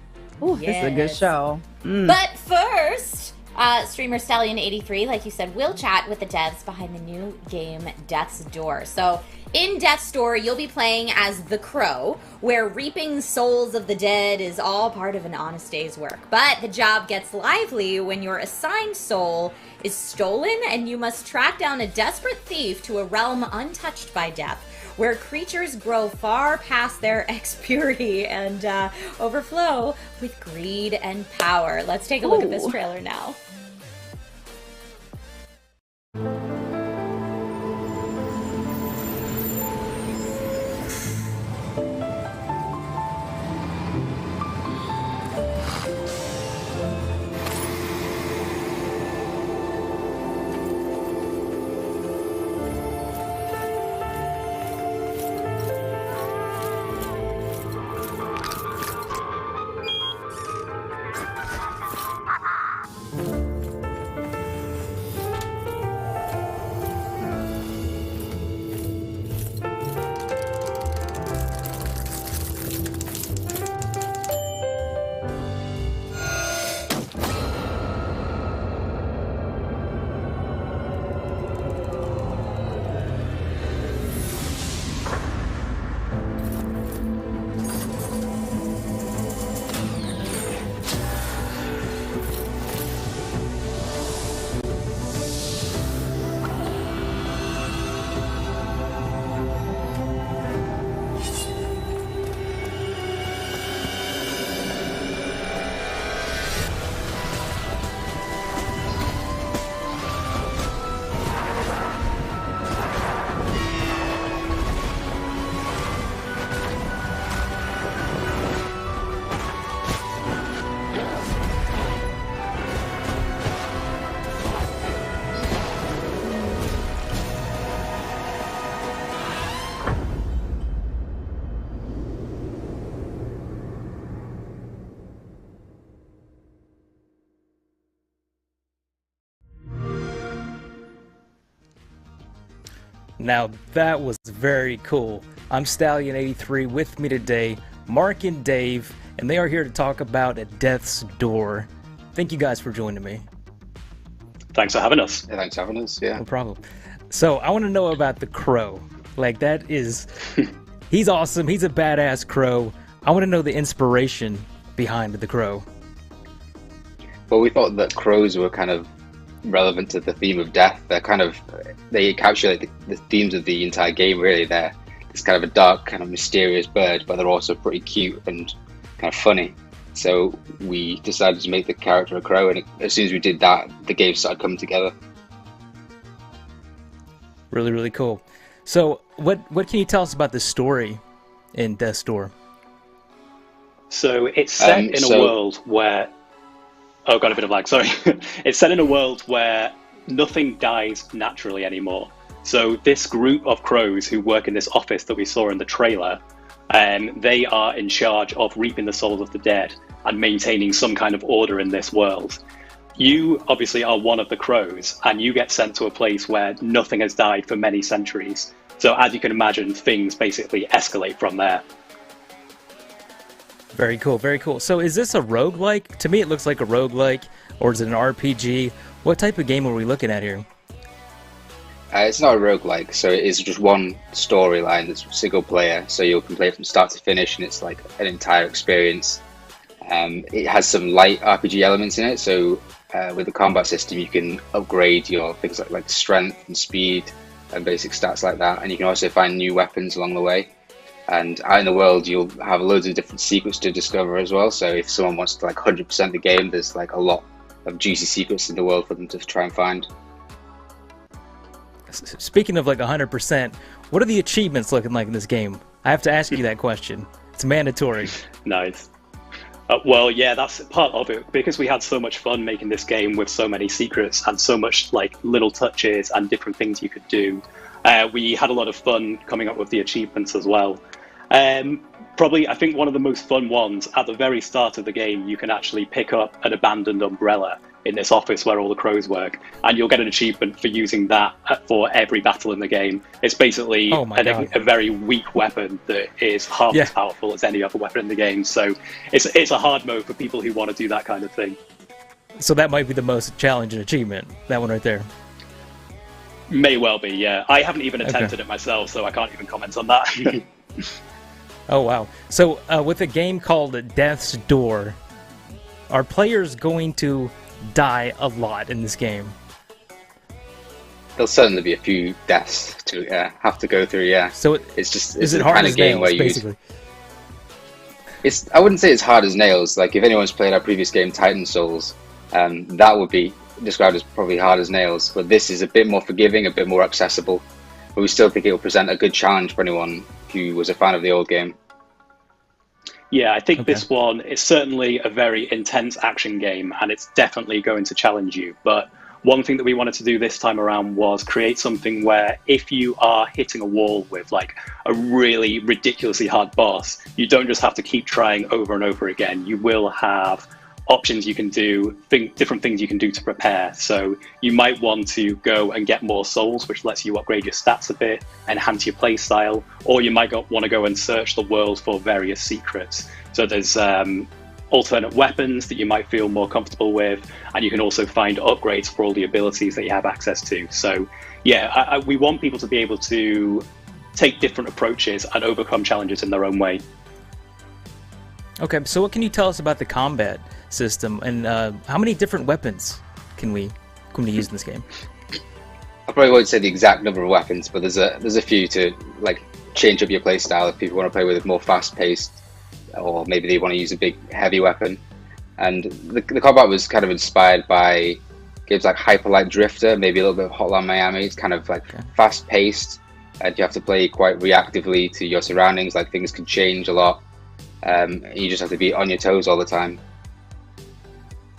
Ooh, this is a good show. But first, streamer Stallion83, like you said, will chat with the devs behind the new game Death's Door. So in Death's Door, you'll be playing as the Crow, where reaping souls of the dead is all part of an honest day's work. But the job gets lively when your assigned soul is stolen and you must track down a desperate thief to a realm untouched by death, where creatures grow far past their ex-purity and overflow with greed and power. Let's take a look at this trailer now. Now that was very cool. I'm Stallion83. With me today, Mark and Dave, and they are here to talk about Death's Door. Thank you guys for joining me. Thanks for having us. Yeah, thanks for having us. Yeah. No problem. So I want to know about the crow. Like, that is, he's awesome. He's a badass crow. I want to know the inspiration behind the crow. Well, we thought that crows were kind of relevant to the theme of death. They encapsulate the themes of the entire game, really. They're this kind of a dark, kind of mysterious bird, but they're also pretty cute and kind of funny. So we decided to make the character a crow, and as soon as we did that, the game started coming together. Really, really cool. So what can you tell us about the story in Death's Door? So it's set in a world where... Oh, got a bit of lag, sorry. It's set in a world where nothing dies naturally anymore. So this group of crows who work in this office that we saw in the trailer, they are in charge of reaping the souls of the dead and maintaining some kind of order in this world. You obviously are one of the crows, and you get sent to a place where nothing has died for many centuries. So as you can imagine, things basically escalate from there. Very cool, very cool. So is this a roguelike? To me it looks like a roguelike, or is it an RPG? What type of game are we looking at here? It's not a roguelike, so it is just one storyline that's single player, so you can play from start to finish, and it's like an entire experience. It has some light RPG elements in it, so with the combat system you can upgrade your things like strength and speed and basic stats like that, and you can also find new weapons along the way. And out in the world you'll have loads of different secrets to discover as well, so if someone wants to 100% the game, there's a lot of juicy secrets in the world for them to try and find. Speaking of 100%, what are the achievements looking like in this game? I have to ask you that question. It's mandatory. Nice. Well, yeah, that's part of it, because we had so much fun making this game with so many secrets and so much little touches and different things you could do. We had a lot of fun coming up with the achievements as well. Probably, I think one of the most fun ones, at the very start of the game, you can actually pick up an abandoned umbrella in this office where all the crows work, and you'll get an achievement for using that for every battle in the game. It's basically a very weak weapon that is half as powerful as any other weapon in the game, so it's a hard mode for people who want to do that kind of thing. So that might be the most challenging achievement, that one right there. May well be, yeah. I haven't even attempted it myself, so I can't even comment on that. Oh, wow. So with a game called Death's Door, are players going to die a lot in this game? There'll certainly be a few deaths to have to go through, yeah. So it's a kind of game where you... I wouldn't say it's hard as nails. If anyone's played our previous game, Titan Souls, that would be described as probably hard as nails, but this is a bit more forgiving, a bit more accessible, but we still think it will present a good challenge for anyone who was a fan of the old game. Yeah, I think this one is certainly a very intense action game, and it's definitely going to challenge you. But one thing that we wanted to do this time around was create something where if you are hitting a wall with a really ridiculously hard boss, you don't just have to keep trying over and over again. You will have options you can do, different things you can do to prepare. So you might want to go and get more souls, which lets you upgrade your stats a bit, enhance your play style, or you might want to go and search the world for various secrets. So there's alternate weapons that you might feel more comfortable with, and you can also find upgrades for all the abilities that you have access to. So yeah, we want people to be able to take different approaches and overcome challenges in their own way. Okay, so what can you tell us about the combat system, and how many different weapons can we use in this game? I probably won't say the exact number of weapons, but there's a few to change up your play style if people want to play with a more fast-paced, or maybe they want to use a big heavy weapon. And the combat was kind of inspired by games like Hyper Light Drifter, maybe a little bit of Hotline Miami. It's kind of fast-paced, and you have to play quite reactively to your surroundings. Things can change a lot. You just have to be on your toes all the time.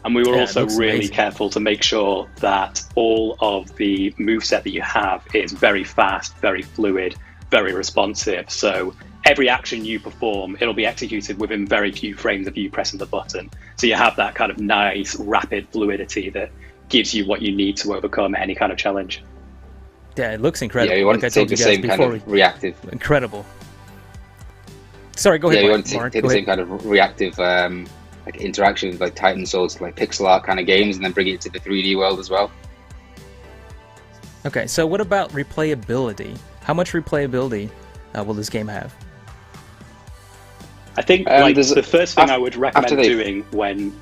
And we were also really careful to make sure that all of the moveset that you have is very fast, very fluid, very responsive. So every action you perform, it'll be executed within very few frames of you pressing the button. So you have that kind of nice, rapid fluidity that gives you what you need to overcome any kind of challenge. Yeah, it looks incredible. Yeah, you want like to I take told the you guys same kind before. of reactive. Incredible. Sorry, go ahead. Yeah, you Mark. want to Mark, take go the same ahead. kind of reactive like interaction with like Titan Souls, like pixel art kind of games, and then bring it to the 3D world as well. Okay, so what about replayability? How much replayability will this game have? I think like the first thing I would recommend doing when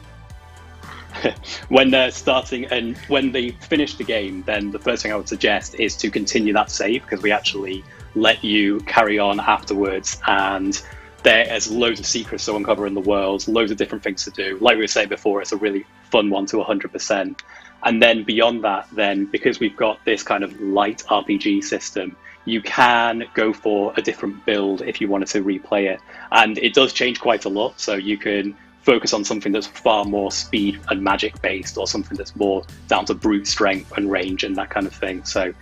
they're starting and when they finish the game, then the first thing I would suggest is to continue that save, because we actually let you carry on afterwards, and there's loads of secrets to uncover in the world, loads of different things to do. Like we were saying before, it's a really fun one to 100%. And then beyond that, then because we've got this kind of light RPG system, you can go for a different build if you wanted to replay it. And it does change quite a lot, so you can focus on something that's far more speed and magic based, or something that's more down to brute strength and range and that kind of thing. So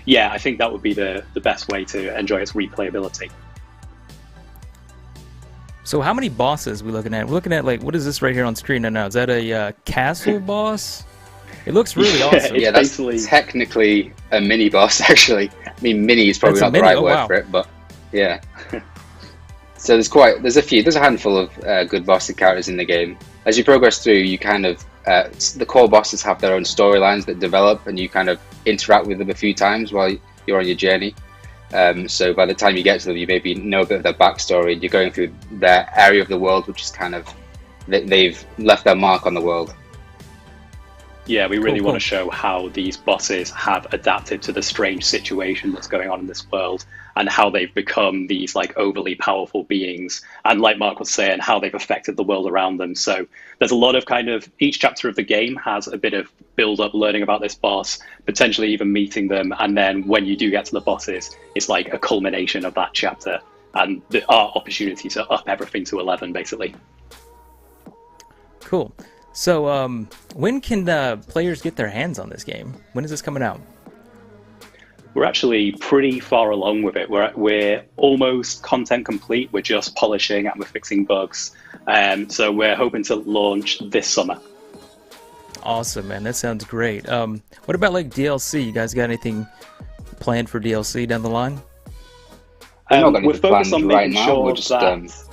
yeah, I think that would be the best way to enjoy its replayability. So how many bosses are we looking at? We're looking at, like, what is this right here on screen right now? Is that a castle boss? It looks really awesome. Yeah, that's technically a mini boss, actually. I mean, mini is probably not the right word for it, but yeah. So there's a handful of good boss characters in the game. As you progress through, you kind of the core bosses have their own storylines that develop, and you kind of interact with them a few times while you're on your journey. So by the time you get to them, you maybe know a bit of their backstory, and you're going through their area of the world, which is kind of they've left their mark on the world. Yeah, we really want to show how these bosses have adapted to the strange situation that's going on in this world, and how they've become these like overly powerful beings, and like Mark was saying, how they've affected the world around them. So there's a lot of kind of, each chapter of the game has a bit of build up, learning about this boss, potentially even meeting them, and then when you do get to the bosses, it's like a culmination of that chapter, and our opportunity to up everything to 11 basically. Cool. So, when can players get their hands on this game? When is this coming out? We're actually pretty far along with it. We're almost content complete. We're just polishing and we're fixing bugs. So we're hoping to launch this summer. Awesome, man. That sounds great. What about like DLC? You guys got anything planned for DLC down the line? We're focused on making sure that...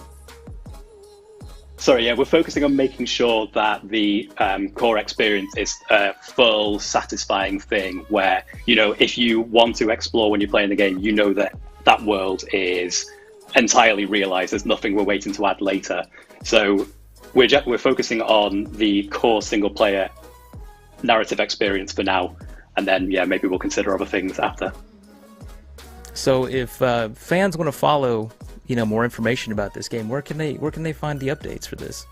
Sorry, yeah, we're focusing on making sure that the core experience is a full, satisfying thing where, you know, if you want to explore when you're playing the game, you know that that world is entirely realized. There's nothing we're waiting to add later. So we're focusing on the core single-player narrative experience for now, and then, yeah, maybe we'll consider other things after. So if fans want to follow, you know, more information about this game, where can they find the updates for this?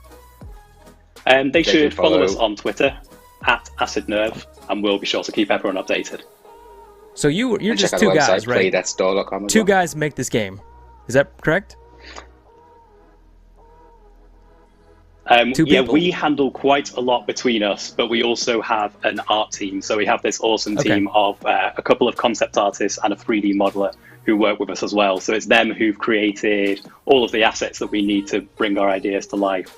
They should follow us on Twitter @AcidNerve, and we'll be sure to keep everyone updated. So you're just two guys, right? PlayThatStore.com as two well. guys make this game. Is that correct? Yeah, we handle quite a lot between us, but we also have an art team. So we have this awesome team of a couple of concept artists and a 3D modeler who work with us as well. So it's them who've created all of the assets that we need to bring our ideas to life.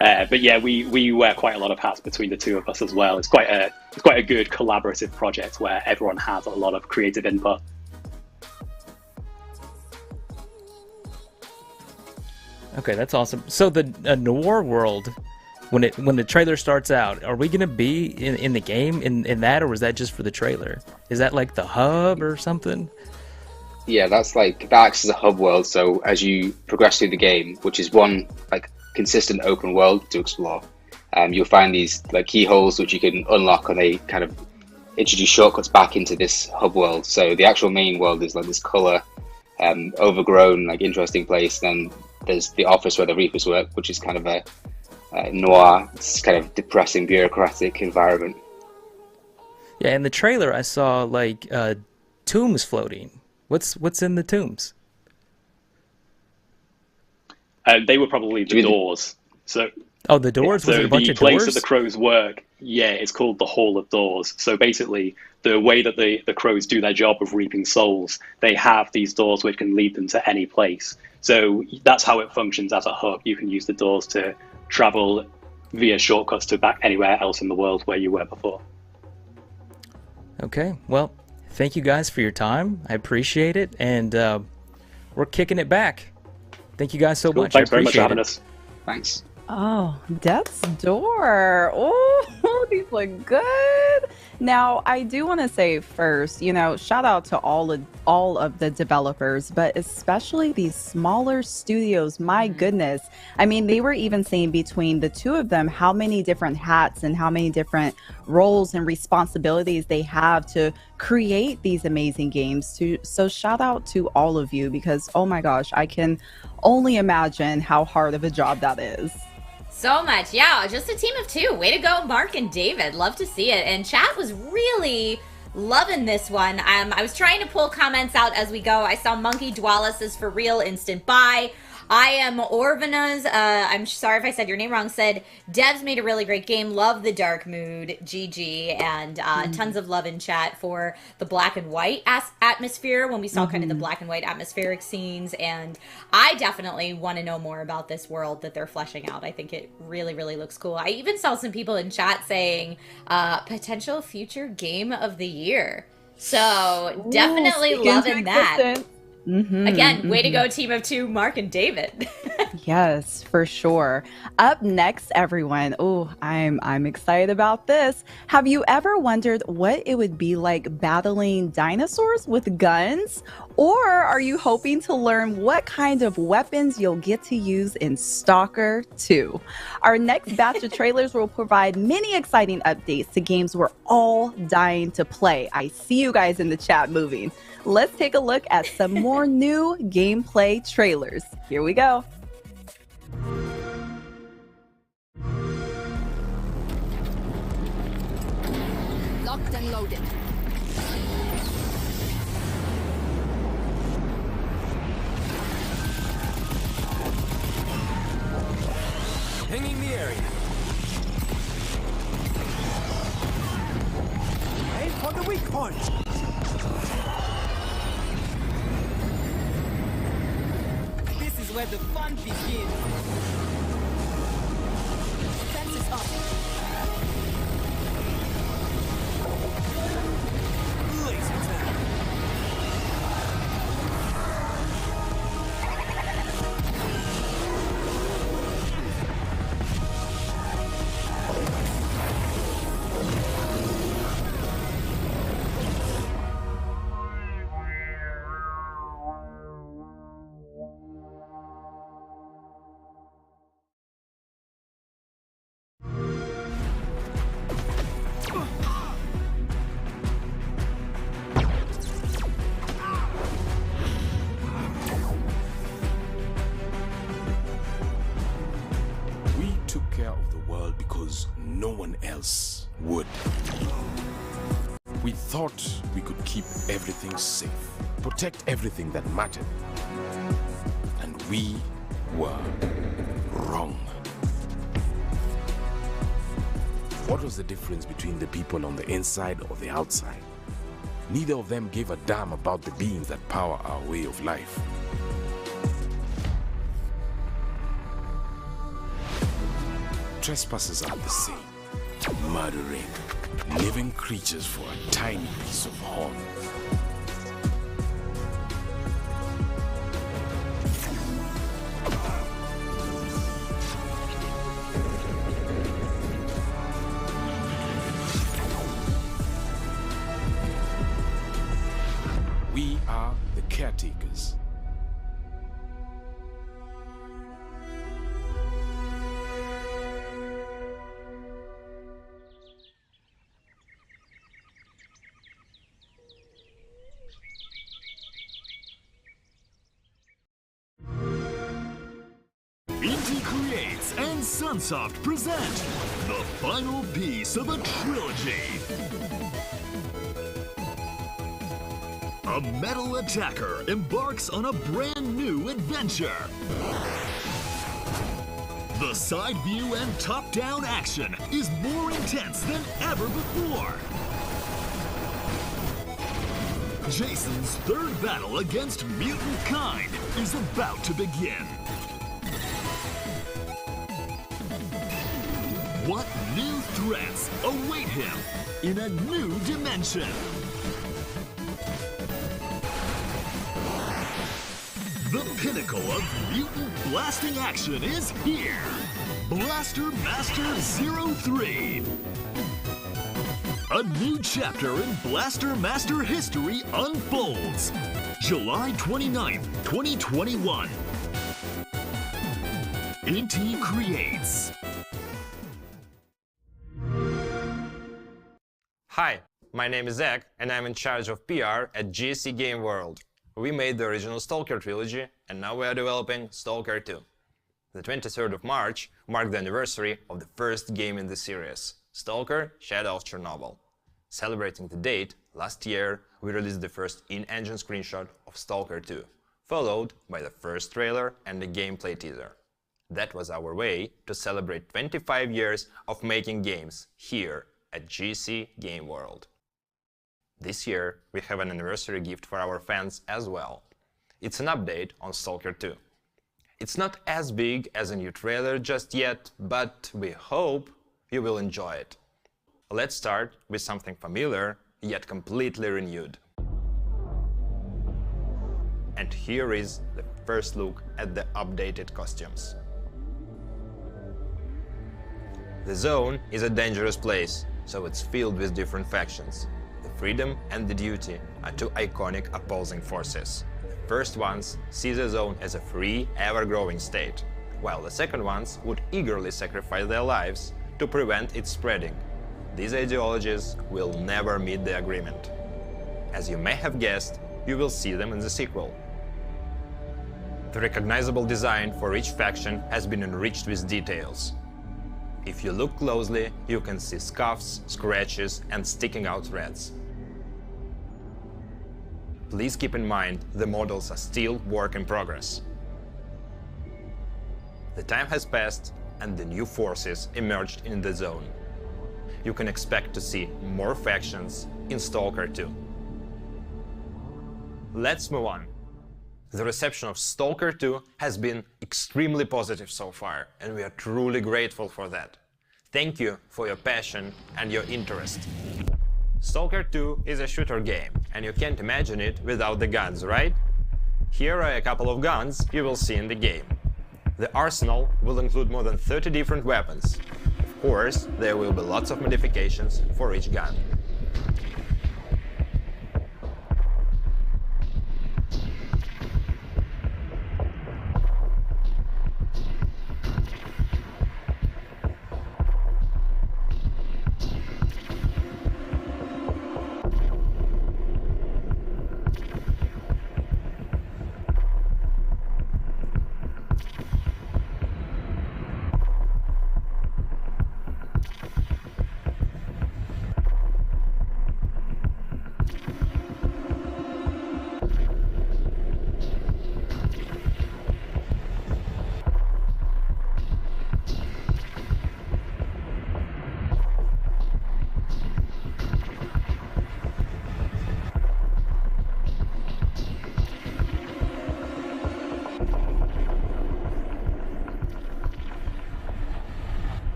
But yeah, we wear quite a lot of hats between the two of us as well. It's quite a good collaborative project where everyone has a lot of creative input. Okay, that's awesome. So the noir world, when the trailer starts out, are we gonna be in the game in that, or was that just for the trailer? Is that like the hub or something? Yeah, that acts as a hub world. So as you progress through the game, which is one like consistent open world to explore, you'll find these like keyholes which you can unlock, and they kind of introduce shortcuts back into this hub world. So the actual main world is like this color, overgrown, like interesting place. Then there's the office where the Reapers work, which is kind of a noir, it's kind of depressing, bureaucratic environment. Yeah, in the trailer I saw like tombs floating. What's in the tombs? They were probably the doors. So the doors. Was it a bunch of doors? The place that the crows work, yeah, it's called the Hall of Doors. So basically, the way that the crows do their job of reaping souls, they have these doors which can lead them to any place. So that's how it functions as a hub. You can use the doors to travel via shortcuts to back anywhere else in the world where you were before. Okay, well, thank you guys for your time. I appreciate it, and we're kicking it back. Thank you guys so much. Thanks very much for I having appreciate us. Thanks. Oh, Death's Door. Oh, these look good. Now, I do want to say first, shout out to all of the developers, but especially these smaller studios. My goodness. I mean, they were even saying between the two of them how many different hats and how many different roles and responsibilities they have to create these amazing games. So shout out to all of you, because, oh my gosh, I can only imagine how hard of a job that is. So much. Yeah, just a team of two. Way to go, Mark and David. Love to see it. And chat was really loving this one. I was trying to pull comments out as we go. I saw Monkey Dwalis is for real, instant buy. I am Orvana's, I'm sorry if I said your name wrong, said, devs made a really great game, love the dark mood, GG, and tons of love in chat for the black and white atmosphere when we saw kind of the black and white atmospheric scenes, and I definitely want to know more about this world that they're fleshing out. I think it really, really looks cool. I even saw some people in chat saying, potential future game of the year. So definitely loving that. Again, way to go, team of two, Mark and David. Yes, for sure. Up next, everyone. Oh, I'm excited about this. Have you ever wondered what it would be like battling dinosaurs with guns? Or are you hoping to learn what kind of weapons you'll get to use in S.T.A.L.K.E.R 2? Our next batch of trailers will provide many exciting updates to games we're all dying to play. I see you guys in the chat moving. Let's take a look at some more new gameplay trailers. Here we go. Locked and loaded. Hanging the area. Aim for the weak point. This is where the fun begins. Fences up. Laser tag. No one else would. We thought we could keep everything safe, protect everything that mattered. And we were wrong. What was the difference between the people on the inside or the outside? Neither of them gave a damn about the beings that power our way of life. Trespassers are the same, murdering living creatures for a tiny piece of horn. We are the caretakers. Indie Creates and Sunsoft present the final piece of a trilogy. A metal attacker embarks on a brand new adventure. The side view and top-down action is more intense than ever before. Jason's third battle against mutant kind is about to begin. What new threats await him in a new dimension? The pinnacle of mutant blasting action is here! Blaster Master 03! A new chapter in Blaster Master history unfolds! July 29th, 2021. Inti creates. Hi, my name is Zach, and I'm in charge of PR at GSC Game World. We made the original S.T.A.L.K.E.R trilogy, and now we are developing S.T.A.L.K.E.R 2. The 23rd of March marked the anniversary of the first game in the series, S.T.A.L.K.E.R Shadow of Chernobyl. Celebrating the date, last year we released the first in-engine screenshot of S.T.A.L.K.E.R 2, followed by the first trailer and the gameplay teaser. That was our way to celebrate 25 years of making games here at GSC Game World. This year we have an anniversary gift for our fans as well. It's an update on S.T.A.L.K.E.R 2. It's not as big as a new trailer just yet, but we hope you will enjoy it. Let's start with something familiar, yet completely renewed. And here is the first look at the updated costumes. The zone is a dangerous place, so it's filled with different factions. The Freedom and the Duty are two iconic opposing forces. The first ones see the zone as a free, ever-growing state, while the second ones would eagerly sacrifice their lives to prevent its spreading. These ideologies will never meet the agreement. As you may have guessed, you will see them in the sequel. The recognizable design for each faction has been enriched with details. If you look closely, you can see scuffs, scratches, and sticking out threads. Please keep in mind the models are still work in progress. The time has passed and the new forces emerged in the zone. You can expect to see more factions in S.T.A.L.K.E.R 2. Let's move on. The reception of S.T.A.L.K.E.R 2 has been extremely positive so far, and we are truly grateful for that. Thank you for your passion and your interest. S.T.A.L.K.E.R 2 is a shooter game, and you can't imagine it without the guns, right? Here are a couple of guns you will see in the game. The arsenal will include more than 30 different weapons. Of course, there will be lots of modifications for each gun.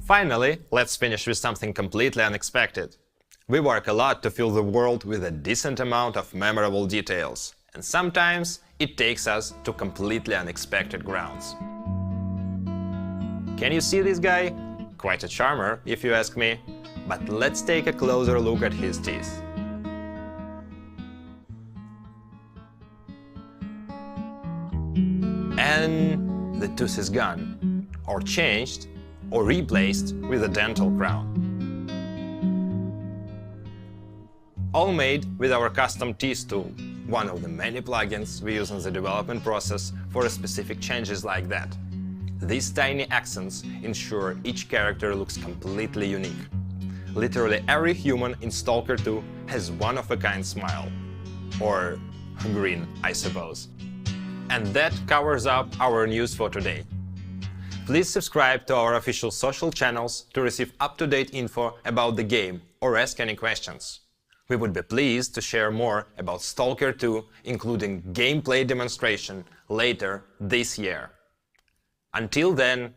Finally, let's finish with something completely unexpected. We work a lot to fill the world with a decent amount of memorable details, and sometimes it takes us to completely unexpected grounds. Can you see this guy? Quite a charmer, if you ask me, but let's take a closer look at his teeth. And the tooth is gone, or changed, or replaced with a dental crown. All made with our custom teeth tool, one of the many plugins we use in the development process for specific changes like that. These tiny accents ensure each character looks completely unique. Literally every human in S.T.A.L.K.E.R 2 has one-of-a-kind smile. Or grin, I suppose. And that covers up our news for today. Please subscribe to our official social channels to receive up-to-date info about the game or ask any questions. We would be pleased to share more about S.T.A.L.K.E.R 2, including gameplay demonstration, later this year. Until then,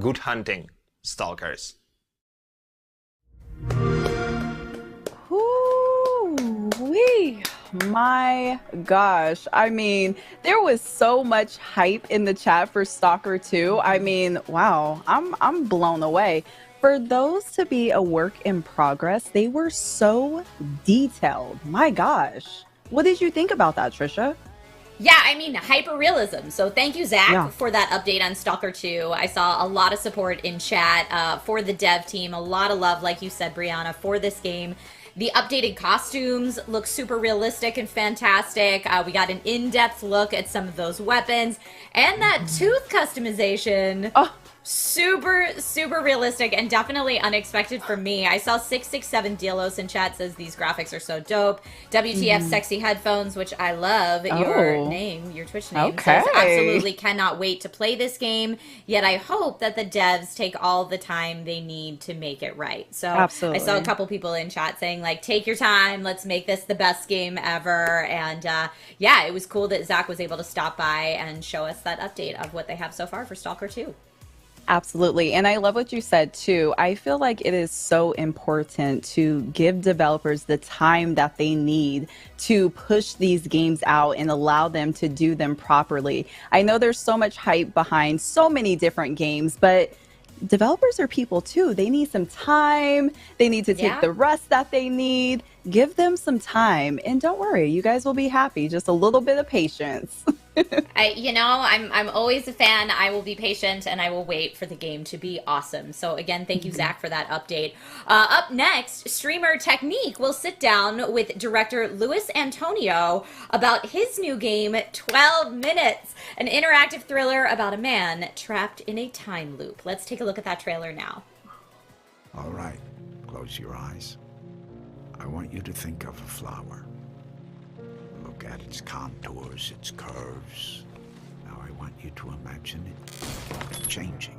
good hunting, Stalkers. Woo-wee. My gosh. I mean, there was so much hype in the chat for S.T.A.L.K.E.R 2. I mean, wow, I'm blown away. For those to be a work in progress, they were so detailed. My gosh. What did you think about that, Trisha? Yeah, I mean, hyper-realism. So thank you, Zach, for that update on S.T.A.L.K.E.R 2. I saw a lot of support in chat for the dev team. A lot of love, like you said, Brianna, for this game. The updated costumes look super realistic and fantastic. We got an in-depth look at some of those weapons. And that tooth customization. Oh. Super, super realistic and definitely unexpected for me. I saw 667 Delos in chat says these graphics are so dope. WTF sexy headphones, which I love. Your name, your Twitch name says absolutely cannot wait to play this game. Yet I hope that the devs take all the time they need to make it right. So I saw a couple people in chat saying like, take your time. Let's make this the best game ever. And yeah, it was cool that Zach was able to stop by and show us that update of what they have so far for S.T.A.L.K.E.R 2. Absolutely. And I love what you said too. I feel like it is so important to give developers the time that they need to push these games out and allow them to do them properly. I know there's so much hype behind so many different games, but developers are people too. They need some time. They need to take the rest that they need. Give them some time. And don't worry, you guys will be happy. Just a little bit of patience. I'm always a fan. I will be patient and I will wait for the game to be awesome. So again, thank you, Zach, for that update. Up next, streamer Technique will sit down with director Luis Antonio about his new game, 12 Minutes, an interactive thriller about a man trapped in a time loop. Let's take a look at that trailer now. All right, close your eyes. I want you to think of a flower. Look at its contours, its curves. Now I want you to imagine it changing,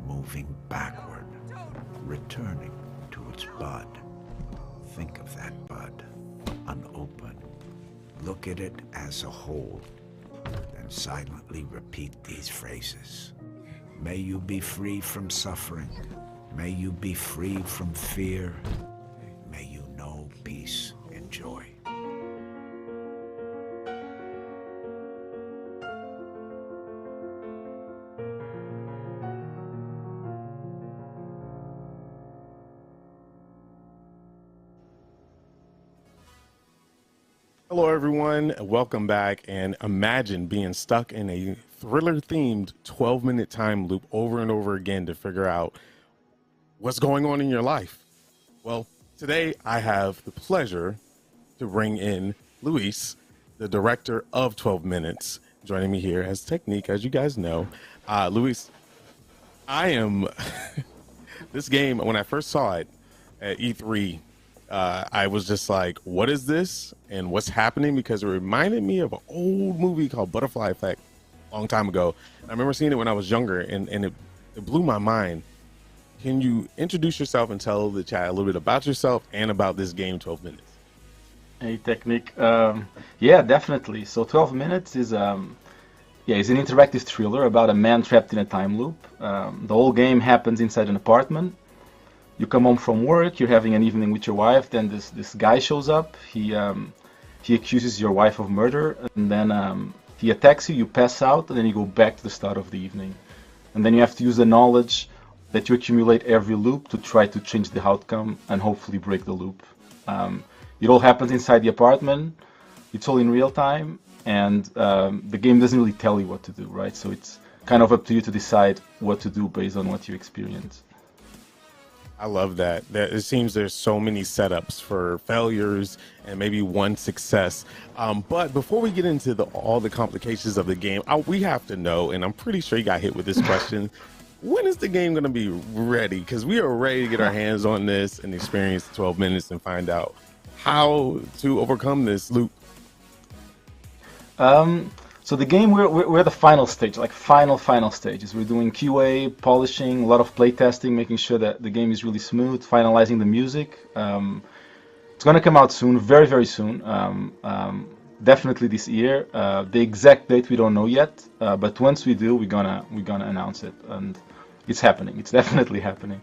moving backward, returning to its bud. Think of that bud, unopened. Look at it as a whole, then silently repeat these phrases. May you be free from suffering. May you be free from fear. May you know peace and joy. Hello everyone, welcome back, and imagine being stuck in a thriller-themed 12-minute time loop over and over again to figure out what's going on in your life. Well, today I have the pleasure to bring in Luis, the director of 12 Minutes, joining me here as Technique, as you guys know. Luis, I am, this game, when I first saw it at E3, I was just like, what is this and what's happening? Because it reminded me of an old movie called Butterfly Effect a long time ago. I remember seeing it when I was younger, and it blew my mind. Can you introduce yourself and tell the chat a little bit about yourself and about this game, 12 Minutes? Hey, Technique. Yeah, definitely. So 12 Minutes is Yeah, it's an interactive thriller about a man trapped in a time loop. The whole game happens inside an apartment. You come home from work, you're having an evening with your wife, then this guy shows up. He accuses your wife of murder, and then he attacks you, you pass out, and then you go back to the start of the evening. And then you have to use the knowledge that you accumulate every loop to try to change the outcome and hopefully break the loop. It all happens inside the apartment, it's all in real time, and the game doesn't really tell you what to do, right? So it's kind of up to you to decide what to do based on what you experience. I love that. It seems there's so many setups for failures and maybe one success. But before we get into all the complications of the game, we have to know, and I'm pretty sure you got hit with this question, when is the game going to be ready? Because we are ready to get our hands on this and experience the 12 minutes and find out how to overcome this loop. So the game, we're at the final stage, like final stages. We're doing QA, polishing, a lot of playtesting, making sure that the game is really smooth, finalizing the music. It's going to come out soon, very, very soon. Definitely this year. The exact date we don't know yet, but once we do, we're gonna announce it, and it's happening. It's definitely happening.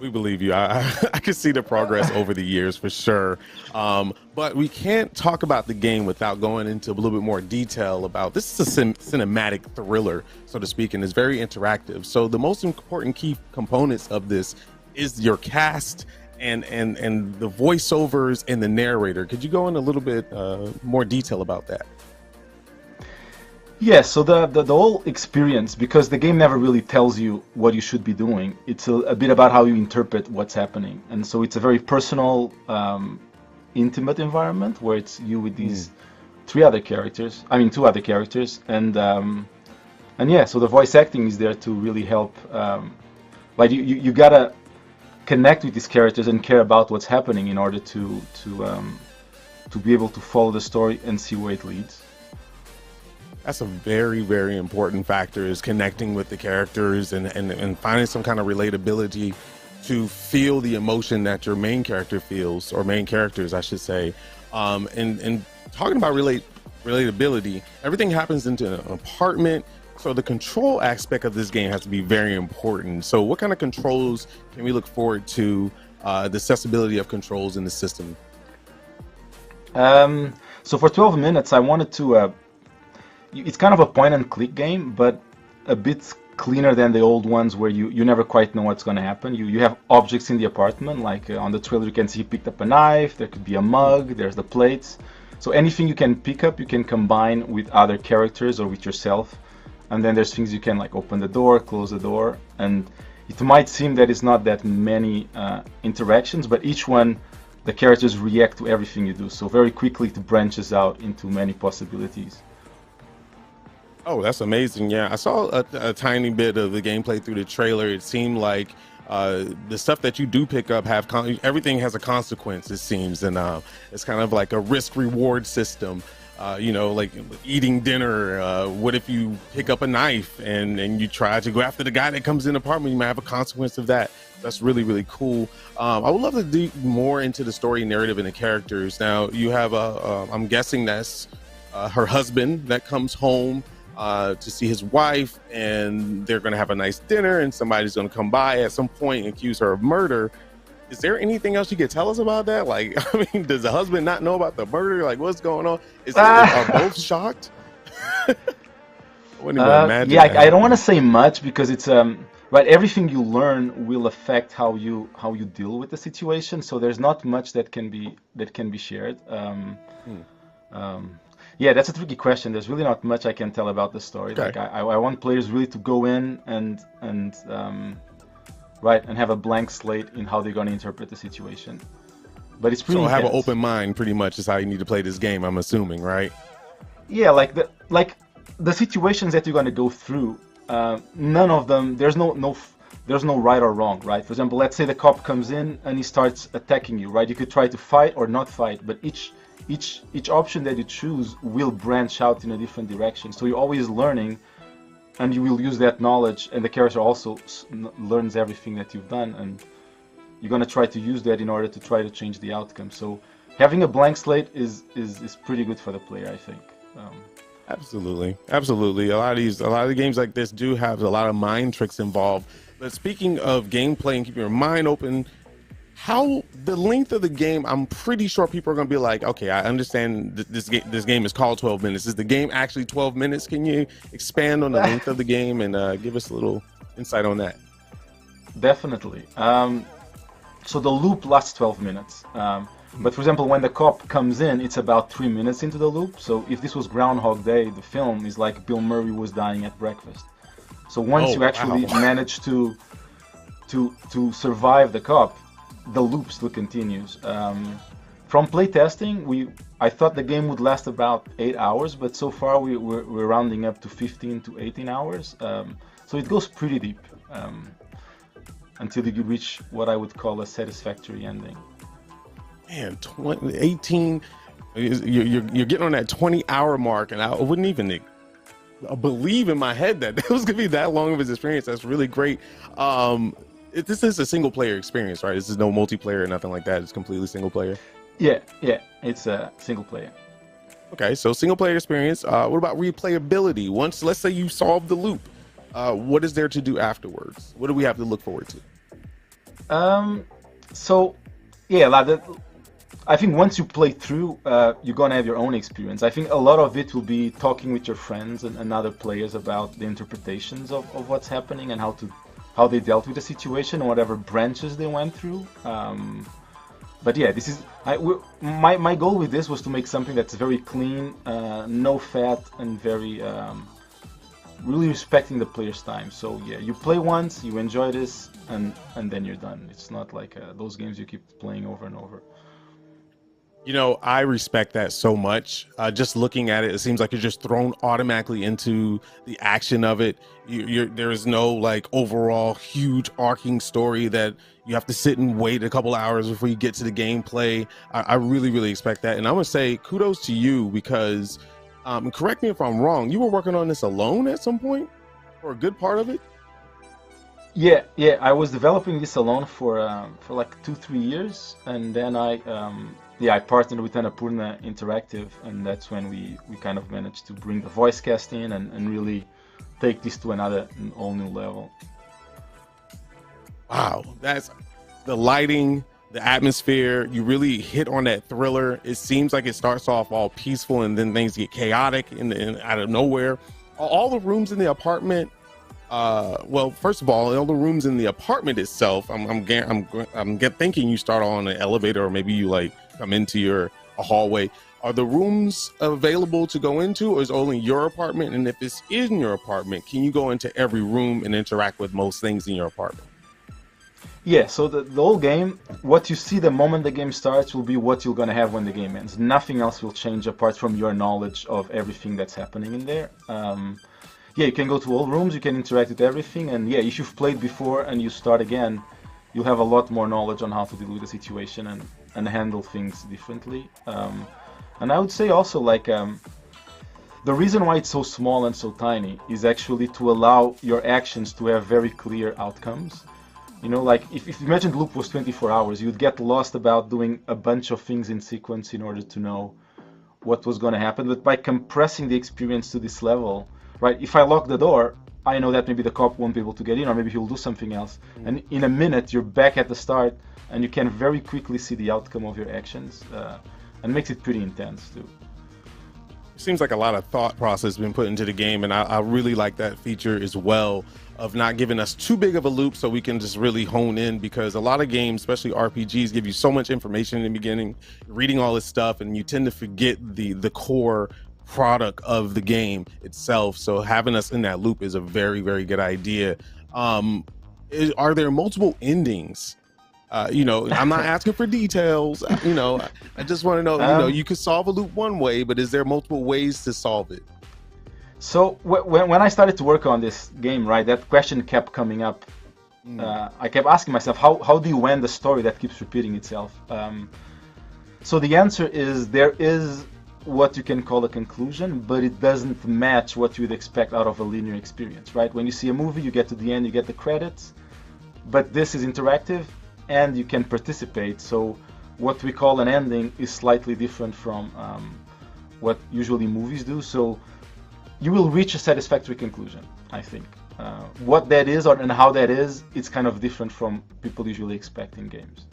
We believe you. I can see the progress over the years for sure. But we can't talk about the game without going into a little bit more detail about this. Is a cinematic thriller, so to speak, and it's very interactive. So the most important key components of this is your cast and the voiceovers and the narrator. Could you go in a little bit more detail about that? Yeah, so the whole experience, because the game never really tells you what you should be doing, it's a bit about how you interpret what's happening. And so it's a very personal, intimate environment where it's you with these two other characters, and yeah, so the voice acting is there to really help. Like you gotta connect with these characters and care about what's happening in order to be able to follow the story and see where it leads. That's a very, very important factor, is connecting with the characters and finding some kind of relatability to feel the emotion that your main character feels, or main characters, I should say. And talking about relatability, everything happens into an apartment, so the control aspect of this game has to be very important. So what kind of controls can we look forward to, the accessibility of controls in the system? So for 12 minutes, I wanted to... it's kind of a point-and-click game, but a bit cleaner than the old ones where you never quite know what's going to happen. You have objects in the apartment, like on the trailer you can see he picked up a knife, there could be a mug, there's the plates. So anything you can pick up, you can combine with other characters or with yourself. And then there's things you can like open the door, close the door, and it might seem that it's not that many interactions, but each one, the characters react to everything you do. So very quickly it branches out into many possibilities. Oh, that's amazing. Yeah, I saw a tiny bit of the gameplay through the trailer. It seemed like the stuff that you do pick up everything has a consequence, it seems, and it's kind of like a risk-reward system. You know, like eating dinner. What if you pick up a knife and you try to go after the guy that comes in the apartment? You might have a consequence of that. That's really, really cool. I would love to dig more into the story, narrative, and the characters. Now, you have I'm guessing that's her husband that comes home to see his wife, and they're going to have a nice dinner, and somebody's going to come by at some point and accuse her of murder. Is there anything else you could tell us about that? Like, I mean, does the husband not know about the murder? Like, what's going on? Are both shocked? I wouldn't even imagine. Yeah, I don't want to say much because it's right. Everything you learn will affect how you deal with the situation. So there's not much that can be shared. Yeah, that's a tricky question. There's really not much I can tell about the story. Okay. Like I want players really to go in and have a blank slate in how they're going to interpret the situation. But it's pretty. So have an intense. open mind, pretty much, is how you need to play this game. I'm assuming, right? Yeah, like the situations that you're going to go through. None of them. There's no right or wrong, right? For example, let's say the cop comes in and he starts attacking you, right? You could try to fight or not fight, but each option that you choose will branch out in a different direction. So you're always learning, and you will use that knowledge, and the character also learns everything that you've done, and you're going to try to use that in order to try to change the outcome. So having a blank slate is pretty good for the player, I think. Absolutely, absolutely. A lot of games like this do have a lot of mind tricks involved. But speaking of gameplay and keeping your mind open, how the length of the game? I'm pretty sure people are going to be like, okay, I understand this game is called 12 minutes. Is the game actually 12 minutes? Can you expand on the length of the game and give us a little insight on that? Definitely. So the loop lasts 12 minutes. But for example, when the cop comes in, it's about 3 minutes into the loop. So if this was Groundhog Day, the film is like Bill Murray was dying at breakfast. So once you actually manage to survive the cop, the loop still continues. From playtesting, I thought the game would last about 8 hours, but so far we're rounding up to 15 to 18 hours. So it goes pretty deep until you reach what I would call a satisfactory ending. Man, 18, you're getting on that 20-hour mark, and I wouldn't even believe in my head that it was going to be that long of an experience. That's really great. This is a single-player experience, right? This is no multiplayer or nothing like that. It's completely single-player. Yeah, it's a single-player. Okay, so single-player experience. What about replayability? Once, let's say you solve the loop, what is there to do afterwards? What do we have to look forward to? So, yeah, I think once you play through, you're gonna have your own experience. I think a lot of it will be talking with your friends and other players about the interpretations of what's happening and how they dealt with the situation and whatever branches they went through. But yeah, this is my goal with this was to make something that's very clean, no fat, and very really respecting the player's time. So yeah, you play once, you enjoy this, and then you're done. It's not like those games you keep playing over and over. You know, I respect that so much. Just looking at it, it seems like you're just thrown automatically into the action of it. There is no like overall huge arcing story that you have to sit and wait a couple hours before you get to the gameplay. I really, really expect that. And I'm gonna say kudos to you because, correct me if I'm wrong, you were working on this alone at some point for a good part of it? Yeah, I was developing this alone for like 2-3 years, and then I partnered with Annapurna Interactive, and that's when we kind of managed to bring the voice cast in and really take this to another all new level. Wow, that's the lighting, the atmosphere. You really hit on that thriller. It seems like it starts off all peaceful and then things get chaotic and out of nowhere. All the rooms in the apartment. Well, first of all the rooms in the apartment itself, I'm thinking you start on an elevator or maybe you like come into a hallway. Are the rooms available to go into, or is only your apartment? And if it's in your apartment, can you go into every room and interact with most things in your apartment? Yeah, so the whole game, what you see the moment the game starts will be what you're gonna have when the game ends. Nothing else will change apart from your knowledge of everything that's happening in there. Yeah, you can go to all rooms, you can interact with everything, and yeah, if you've played before and you start again, you'll have a lot more knowledge on how to deal with the situation and handle things differently. And I would say also, like, the reason why it's so small and so tiny is actually to allow your actions to have very clear outcomes. You know, like, if you imagine the loop was 24 hours, you'd get lost about doing a bunch of things in sequence in order to know what was going to happen. But by compressing the experience to this level, right, if I lock the door, I know that maybe the cop won't be able to get in, or maybe he'll do something else. And in a minute, you're back at the start, and you can very quickly see the outcome of your actions, and makes it pretty intense too. Seems like a lot of thought process has been put into the game, and I really like that feature as well, of not giving us too big of a loop so we can just really hone in, because a lot of games, especially RPGs, give you so much information in the beginning, reading all this stuff, and you tend to forget the core product of the game itself. So having us in that loop is a very, very good idea. Are there multiple endings? You know, I'm not asking for details. You know, I just want to know, you know, you could solve a loop one way, but is there multiple ways to solve it? So when I started to work on this game, right, that question kept coming up. I kept asking myself, how do you end the story that keeps repeating itself? So the answer is there is what you can call a conclusion, but it doesn't match what you would expect out of a linear experience, right? When you see a movie, you get to the end, you get the credits, but this is interactive and you can participate. So what we call an ending is slightly different from what usually movies do. So you will reach a satisfactory conclusion, I think. What that is and how that is, it's kind of different from people usually expect in games.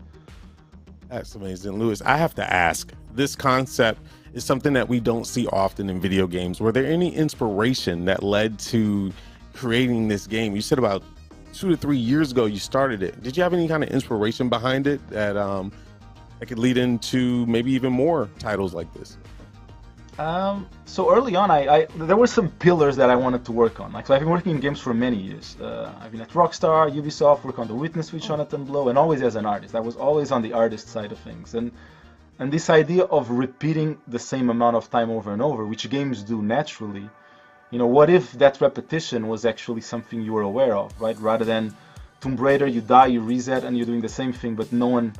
That's amazing. Lewis, I have to ask, this concept is something that we don't see often in video games. Were there any inspiration that led to creating this game? You said about 2 to 3 years ago you started it. Did you have any kind of inspiration behind it that could lead into maybe even more titles like this? So early on, there were some pillars that I wanted to work on. Like, so I've been working in games for many years. I've been at Rockstar, Ubisoft, worked on The Witness with Jonathan Blow, and always as an artist. I was always on the artist side of things. And this idea of repeating the same amount of time over and over, which games do naturally, you know, what if that repetition was actually something you were aware of, right? Rather than Tomb Raider, you die, you reset, and you're doing the same thing, but no one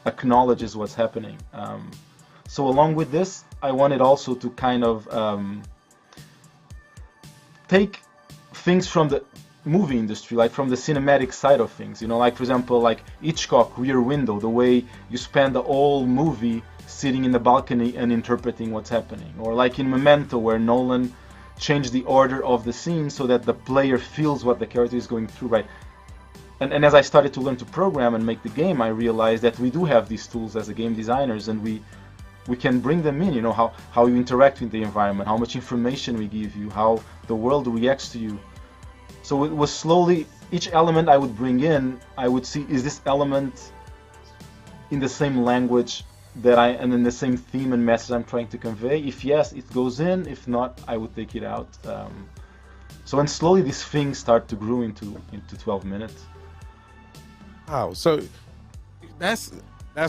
acknowledges what's happening. So along with this, I wanted also to kind of take things from the movie industry, like from the cinematic side of things, you know, like for example, like Hitchcock, Rear Window, the way you spend the whole movie sitting in the balcony and interpreting what's happening, or like in Memento, where Nolan changed the order of the scene so that the player feels what the character is going through, right? And as I started to learn to program and make the game, I realized that we do have these tools as a game designers, and we can bring them in, you know, how you interact with the environment, how much information we give you, how the world reacts to you. So it was slowly, each element I would bring in, I would see, is this element in the same language that and in the same theme and message I'm trying to convey? If yes, it goes in. If not, I would take it out. And slowly these things start to grow into 12 minutes. Wow, so that's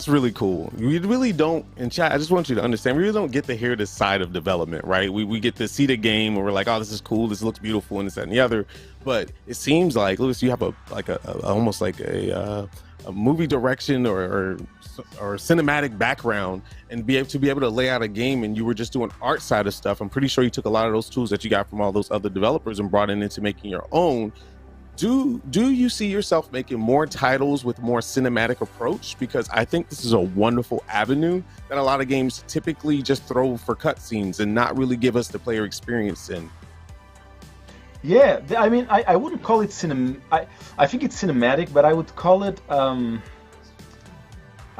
really cool. We really don't, in chat, I just want you to understand, we really don't get to hear this side of development, right? We get to see the game and we're like, oh, this is cool, this looks beautiful, and this, that, and the other. But it seems like, Lewis, you have almost like a movie direction or cinematic background, and be able to lay out a game, and you were just doing art side of stuff. I'm pretty sure you took a lot of those tools that you got from all those other developers and brought it into making your own. Do you see yourself making more titles with more cinematic approach? Because I think this is a wonderful avenue that a lot of games typically just throw for cutscenes and not really give us the player experience in. Yeah, I mean, I wouldn't call it I think it's cinematic, but I would call it, I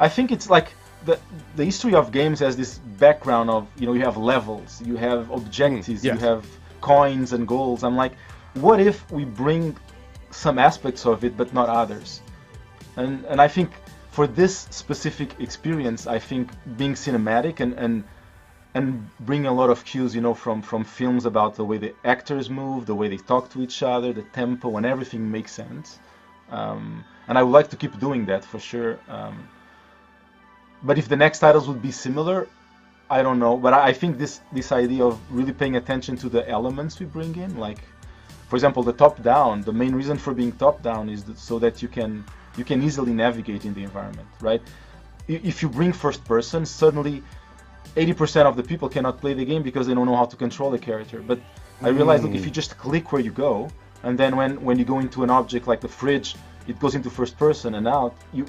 think it's like the history of games has this background of, you know, you have levels, you have objectives, you have coins and goals. I'm like, what if we bring some aspects of it but not others? And I think for this specific experience, I think being cinematic and bring a lot of cues, you know, from films about the way the actors move, the way they talk to each other, the tempo, and everything makes sense. And I would like to keep doing that for sure. But if the next titles would be similar, I don't know. But I think this idea of really paying attention to the elements we bring in, like, for example, the top-down, the main reason for being top-down is so that you can easily navigate in the environment, right? If you bring first-person, suddenly 80% of the people cannot play the game because they don't know how to control the character. But I realized, look, if you just click where you go, and then when you go into an object like the fridge, it goes into first-person and out, you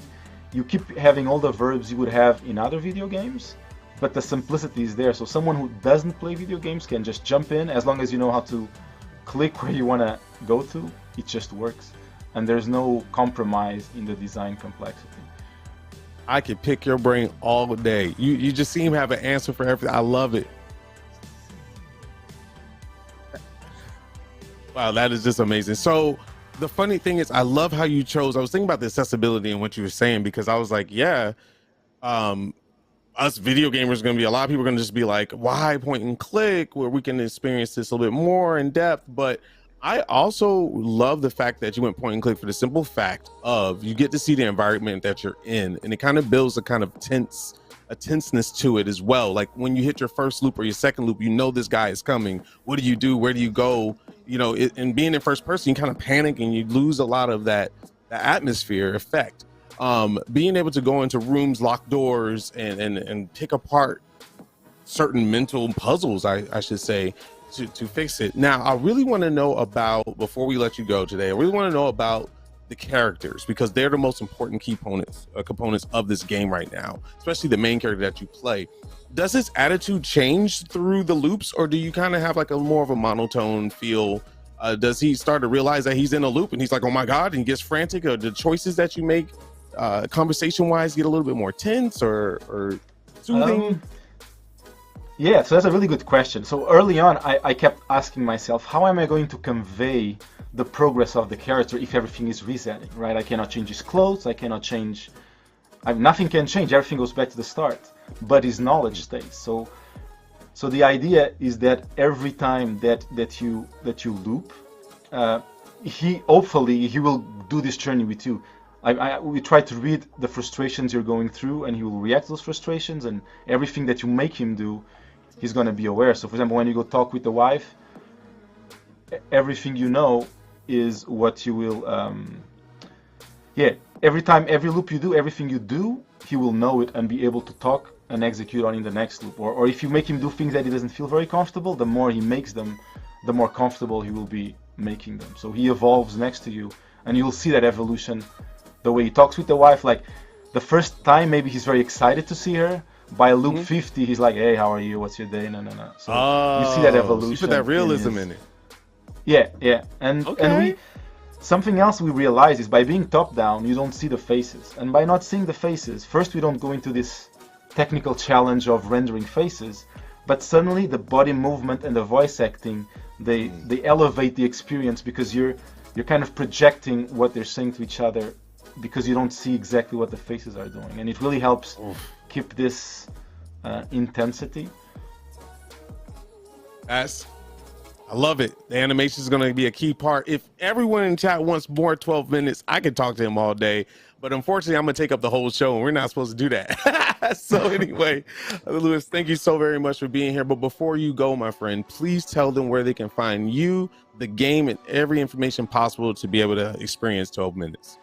keep having all the verbs you would have in other video games, but the simplicity is there. So someone who doesn't play video games can just jump in, as long as you know how to click where you want to go to, it just works. And there's no compromise in the design complexity. I could pick your brain all day. You just seem to have an answer for everything. I love it. Wow, that is just amazing. So the funny thing is, I love how you chose, I was thinking about the accessibility and what you were saying, because I was like, yeah, us video gamers are going to be, a lot of people are going to just be like, why point and click, where we can experience this a little bit more in depth. But I also love the fact that you went point and click for the simple fact of you get to see the environment that you're in, and it kind of builds a kind of tenseness to it as well. Like when you hit your first loop or your second loop, you know this guy is coming. What do you do? Where do you go? You know, and being in first person, you kind of panic and you lose a lot of that atmosphere effect. Being able to go into rooms, lock doors, and pick apart certain mental puzzles, I should say, to fix it. Now, I really want to know about, before we let you go today, I really want to know about the characters, because they're the most important key components of this game right now, especially the main character that you play. Does his attitude change through the loops, or do you kind of have like a more of a monotone feel? Does he start to realize that he's in a loop and he's like, oh my God, and he gets frantic? Or the choices that you make conversation-wise get a little bit more tense or soothing? Yeah, so that's a really good question. So early on, I kept asking myself, how am I going to convey the progress of the character if everything is resetting, right? I cannot change his clothes, I cannot change... nothing can change, everything goes back to the start, but his knowledge stays. So the idea is that every time that you loop, hopefully he will do this journey with you. We try to read the frustrations you're going through, and he will react to those frustrations, and everything that you make him do, he's going to be aware. So for example, when you go talk with the wife, everything you know is what you will, every loop you do, everything you do, he will know it and be able to talk and execute on in the next loop. Or if you make him do things that he doesn't feel very comfortable, the more he makes them, the more comfortable he will be making them. So he evolves next to you, and you'll see that evolution. The way he talks with the wife, like the first time maybe he's very excited to see her. By loop 50, he's like, hey, how are you? What's your day? No. So you see that evolution. You put that realism in it. Yeah. And something else we realize is by being top down, you don't see the faces. And by not seeing the faces, first we don't go into this technical challenge of rendering faces, but suddenly the body movement and the voice acting, they elevate the experience, because you're kind of projecting what they're saying to each other, because you don't see exactly what the faces are doing, and it really helps keep this intensity. I love it. The animation is going to be a key part. If everyone in chat wants more 12 minutes, I could talk to him all day, but unfortunately I'm going to take up the whole show, and we're not supposed to do that. So anyway, Lewis, thank you so very much for being here. But before you go, my friend, please tell them where they can find you, the game, and every information possible to be able to experience 12 minutes.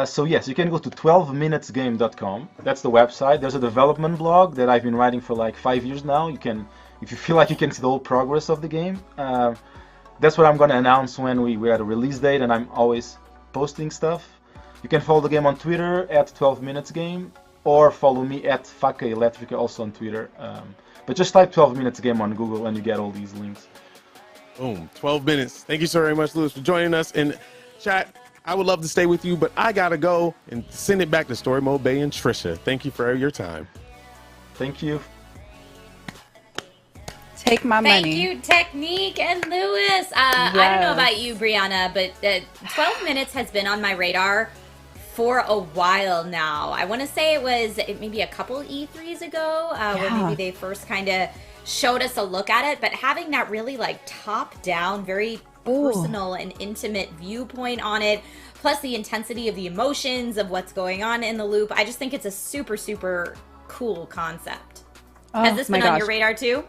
So yes, you can go to 12minutesgame.com. That's the website. There's a development blog that I've been writing for like 5 years now. You can, if you feel like you can see the whole progress of the game. That's what I'm going to announce when we at a release date, and I'm always posting stuff. You can follow the game on Twitter at 12minutesgame, or follow me at Faca Elétrica also on Twitter. But just type 12minutesgame on Google and you get all these links. Boom, 12 minutes. Thank you so very much, Lewis, for joining us. And chat, I would love to stay with you, but I got to go and send it back to Story Mode Bay and Trisha. Thank you for your time. Thank you. Take my money. Thank you, Technique and Lewis. I don't know about you, Brianna, but 12 minutes has been on my radar for a while now. I want to say it was maybe a couple E3s ago where maybe they first kind of showed us a look at it, but having that really like top-down, very personal and intimate viewpoint on it, plus the intensity of the emotions of what's going on in the loop, I just think it's a super, super cool concept. Has this been on your radar too?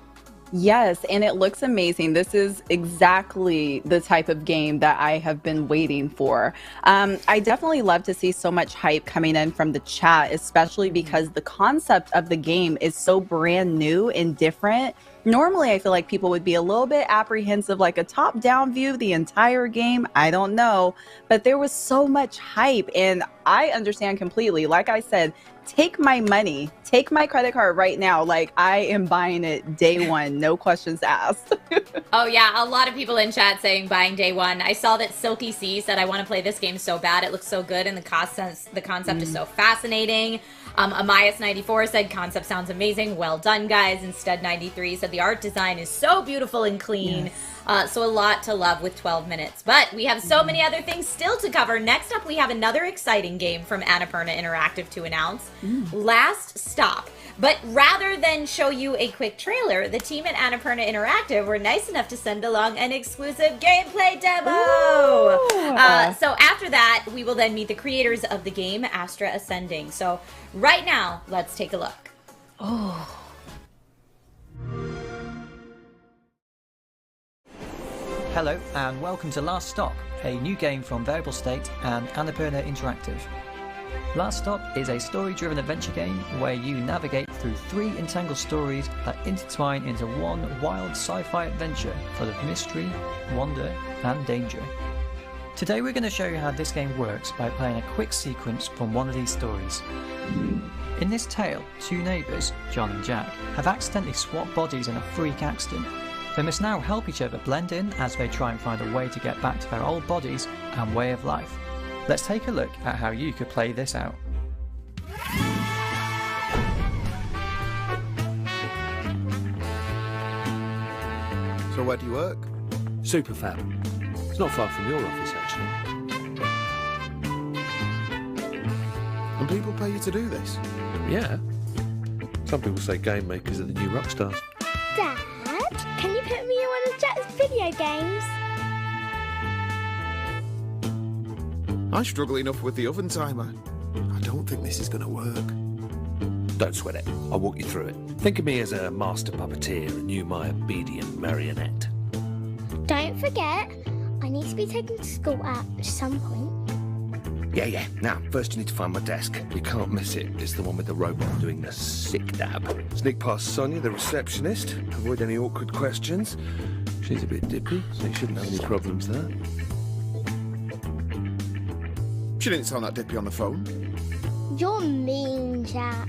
Yes, and it looks amazing. This is exactly the type of game that I have been waiting for. I definitely love to see so much hype coming in from the chat, especially because the concept of the game is so brand new and different. Normally, I feel like people would be a little bit apprehensive, like a top-down view the entire game. I don't know, but there was so much hype, and I understand completely. Like I said, take my money, take my credit card right now. Like, I am buying it day one, no questions asked. Oh yeah, a lot of people in chat saying buying day one. I saw that Silky C said, I want to play this game so bad, it looks so good, and the concept is so fascinating. Amias94 said, concept sounds amazing, well done guys. And Stud93 said, the art design is so beautiful and clean. So a lot to love with 12 minutes. But we have so many other things still to cover. Next up, we have another exciting game from Annapurna Interactive to announce. Last Stop. But rather than show you a quick trailer, the team at Annapurna Interactive were nice enough to send along an exclusive gameplay demo. So after that, we will then meet the creators of the game, Astra Ascending. So right now, let's take a look. Hello and welcome to Last Stop, a new game from Variable State and Annapurna Interactive. Last Stop is a story-driven adventure game where you navigate through 3 entangled stories that intertwine into one wild sci-fi adventure full of mystery, wonder, and danger. Today we're going to show you how this game works by playing a quick sequence from one of these stories. In this tale, two neighbours, John and Jack, have accidentally swapped bodies in a freak accident. They must now help each other blend in as they try and find a way to get back to their old bodies and way of life. Let's take a look at how you could play this out. So where do you work? Superfab. It's not far from your office, actually. And people pay you to do this? Yeah. Some people say game makers are the new rock stars. Dad, can you put me in one of Jack's video games? I struggle enough with the oven timer. I don't think this is going to work. Don't sweat it. I'll walk you through it. Think of me as a master puppeteer and you my obedient marionette. Don't forget, I need to be taken to school at some point. Yeah. Now, first you need to find my desk. You can't miss it. It's the one with the robot doing the sick dab. Sneak past Sonia, the receptionist. Avoid any awkward questions. She's a bit dippy, so you shouldn't have any problems there. She didn't sound that dippy on the phone. You're mean, Jack.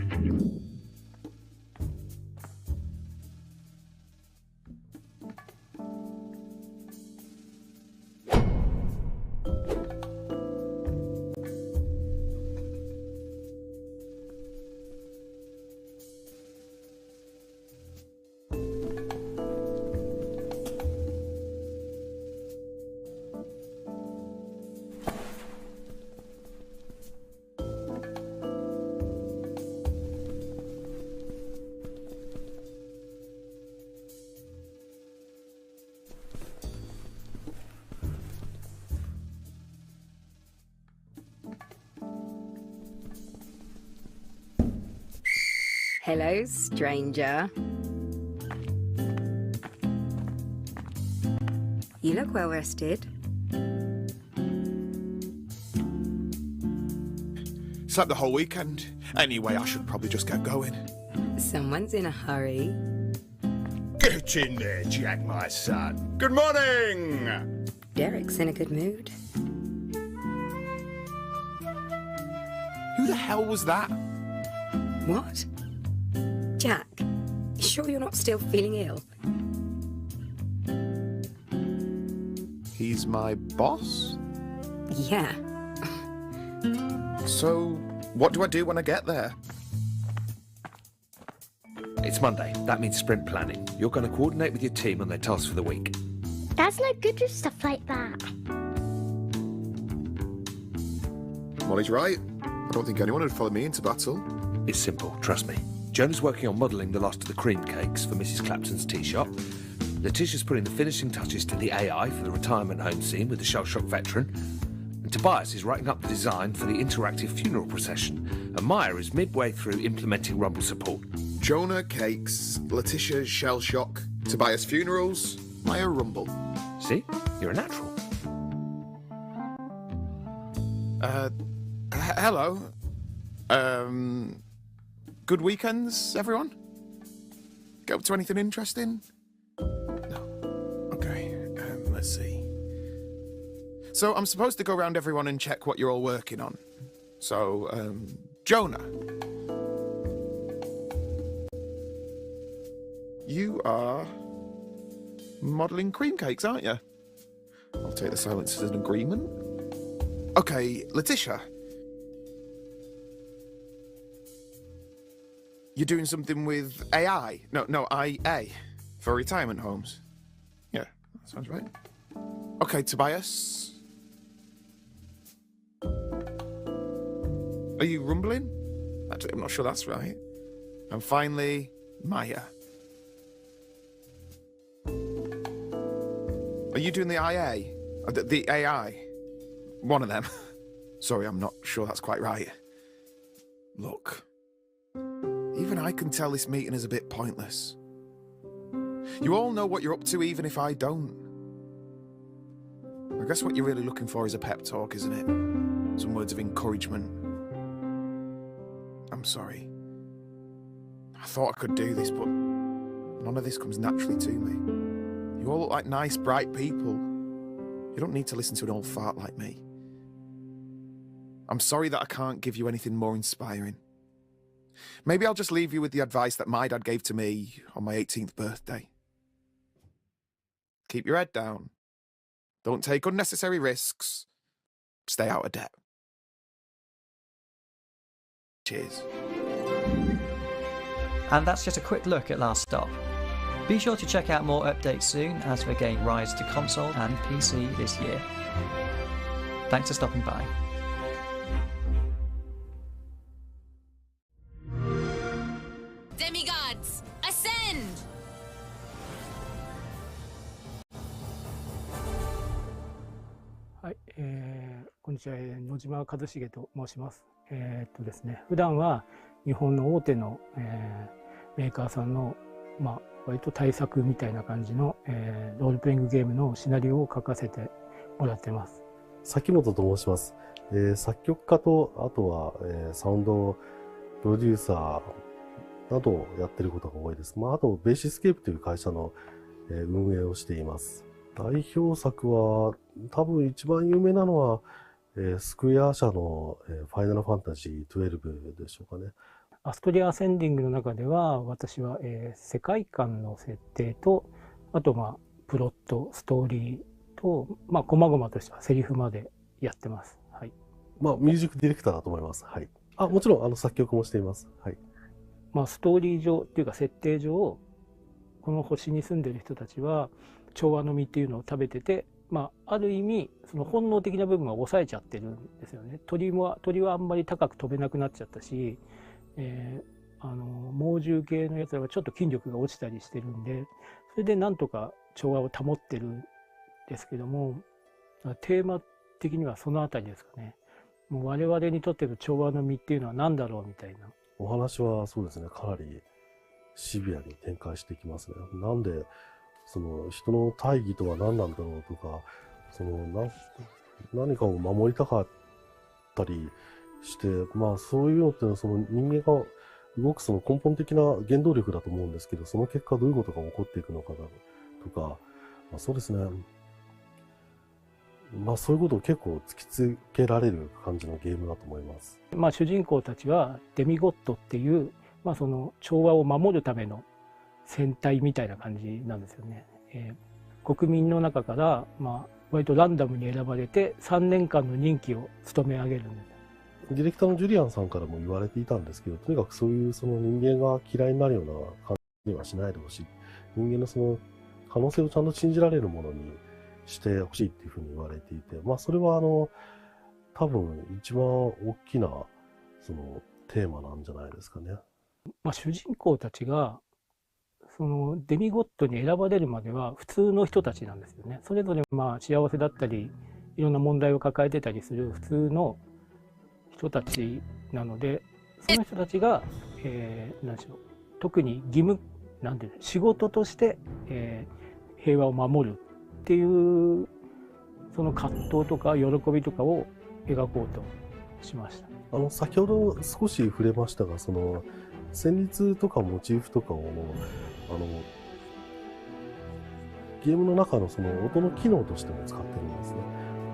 Hello, stranger. You look well rested. Slept the whole weekend. Anyway, I should probably just get going. Someone's in a hurry. Get in there, Jack, my son. Good morning! Derek's in a good mood. Who the hell was that? What? Jack, you sure you're not still feeling ill? He's my boss? Yeah. So, what do I do when I get there? It's Monday. That means sprint planning. You're going to coordinate with your team on their tasks for the week. Dad's no good with stuff like that. Well, he's right. I don't think anyone would follow me into battle. It's simple, trust me. Jonah's working on modelling the last of the cream cakes for Mrs. Clapton's tea shop. Letitia's putting the finishing touches to the AI for the retirement home scene with the shell-shock veteran. And Tobias is writing up the design for the interactive funeral procession. And Maya is midway through implementing Rumble support. Jonah cakes, Letitia shell-shock, Tobias funerals, Maya Rumble. See? You're a natural. Hello. Good weekends, everyone? Get up to anything interesting? No. Okay, let's see. So I'm supposed to go around everyone and check what you're all working on. So, Jonah. You are modelling cream cakes, aren't you? I'll take the silence as an agreement. Okay, Letitia. You're doing something with AI? No, IA. For retirement homes. Yeah, that sounds right. Okay, Tobias. Are you rumbling? Actually, I'm not sure that's right. And finally, Maya. Are you doing the IA? The AI? One of them. Sorry, I'm not sure that's quite right. Look. Even I can tell this meeting is a bit pointless. You all know what you're up to, even if I don't. I guess what you're really looking for is a pep talk, isn't it? Some words of encouragement. I'm sorry. I thought I could do this, but none of this comes naturally to me. You all look like nice, bright people. You don't need to listen to an old fart like me. I'm sorry that I can't give you anything more inspiring. Maybe I'll just leave you with the advice that my dad gave to me on my 18th birthday. Keep your head down. Don't take unnecessary risks. Stay out of debt. Cheers. And that's just a quick look at Last Stop. Be sure to check out more updates soon as the game rises to console and PC this year. Thanks for stopping by. Demigods, ascend! はい、こんにちは、野島和重と申します。ですね、普段は日本の大手の、メーカーさんの、割と対策みたいな感じの、ロールプレイングゲームのシナリオを書かせてもらってます。崎本と申します。作曲家と、あとは、サウンドプロデューサーなどをやってることが多いです。あと、ベーシスケープという会社の、運営をしています。代表作は、多分一番有名なのは、スクエア社の、ファイナルファンタジー12でしょうかね。アストリア・アセンディングの中では、私は、世界観の設定と、あと、プロット、ストーリーと、細々としたセリフまでやってます。はい。ミュージックディレクターだと思います。はい。もちろん、作曲もしています。はい。ストーリー上っていうか設定上、この星に住んでる人たちは、調和の実っていうのを食べてて、ある意味、その本能的な部分は抑えちゃってるんですよね。鳥はあんまり高く飛べなくなっちゃったし、猛獣系のやつらはちょっと筋力が落ちたりしてるんで、それでなんとか調和を保ってるんですけども、テーマ的にはそのあたりですかね。もう我々にとっての調和の実っていうのは何だろうみたいな。お話はそうですね、かなりシビアに展開していきますね。なんで、その人の大義とは何なんだろうとか、何かを守りたかったりして、そういうのっていうのはその人間が動くその根本的な原動力だと思うんですけど、その結果どういうことが起こっていくのかとか、そうですね。そういうことを結構突きつけられる感じのゲームだと思います。主人公たちはデミゴットっていう、その調和を守るための戦隊みたいな感じなんですよね。国民の中から、割とランダムに選ばれて3年間の任期を務め上げるんです。ディレクターのジュリアンさんからも言われていたんですけど、とにかくそういうその人間が嫌いになるような感じにはしないでほしい。人間のその可能性をちゃんと信じられるものにしてほしいっていうふうに言われていて、それは多分一番大きなそのテーマなんじゃないですかね。主人公たちがそのデミゴットに選ばれるまでは普通の人たちなんですよね。それぞれ幸せだったりいろんな問題を抱えてたりする普通の人たちなので、その人たちが、何でしょう、特に仕事として、平和を守るっていうその葛藤とか喜びとかを描こうとしました。先ほど少し触れましたが、その旋律とかモチーフとかをゲームの中のその音の機能としても使ってるんですね。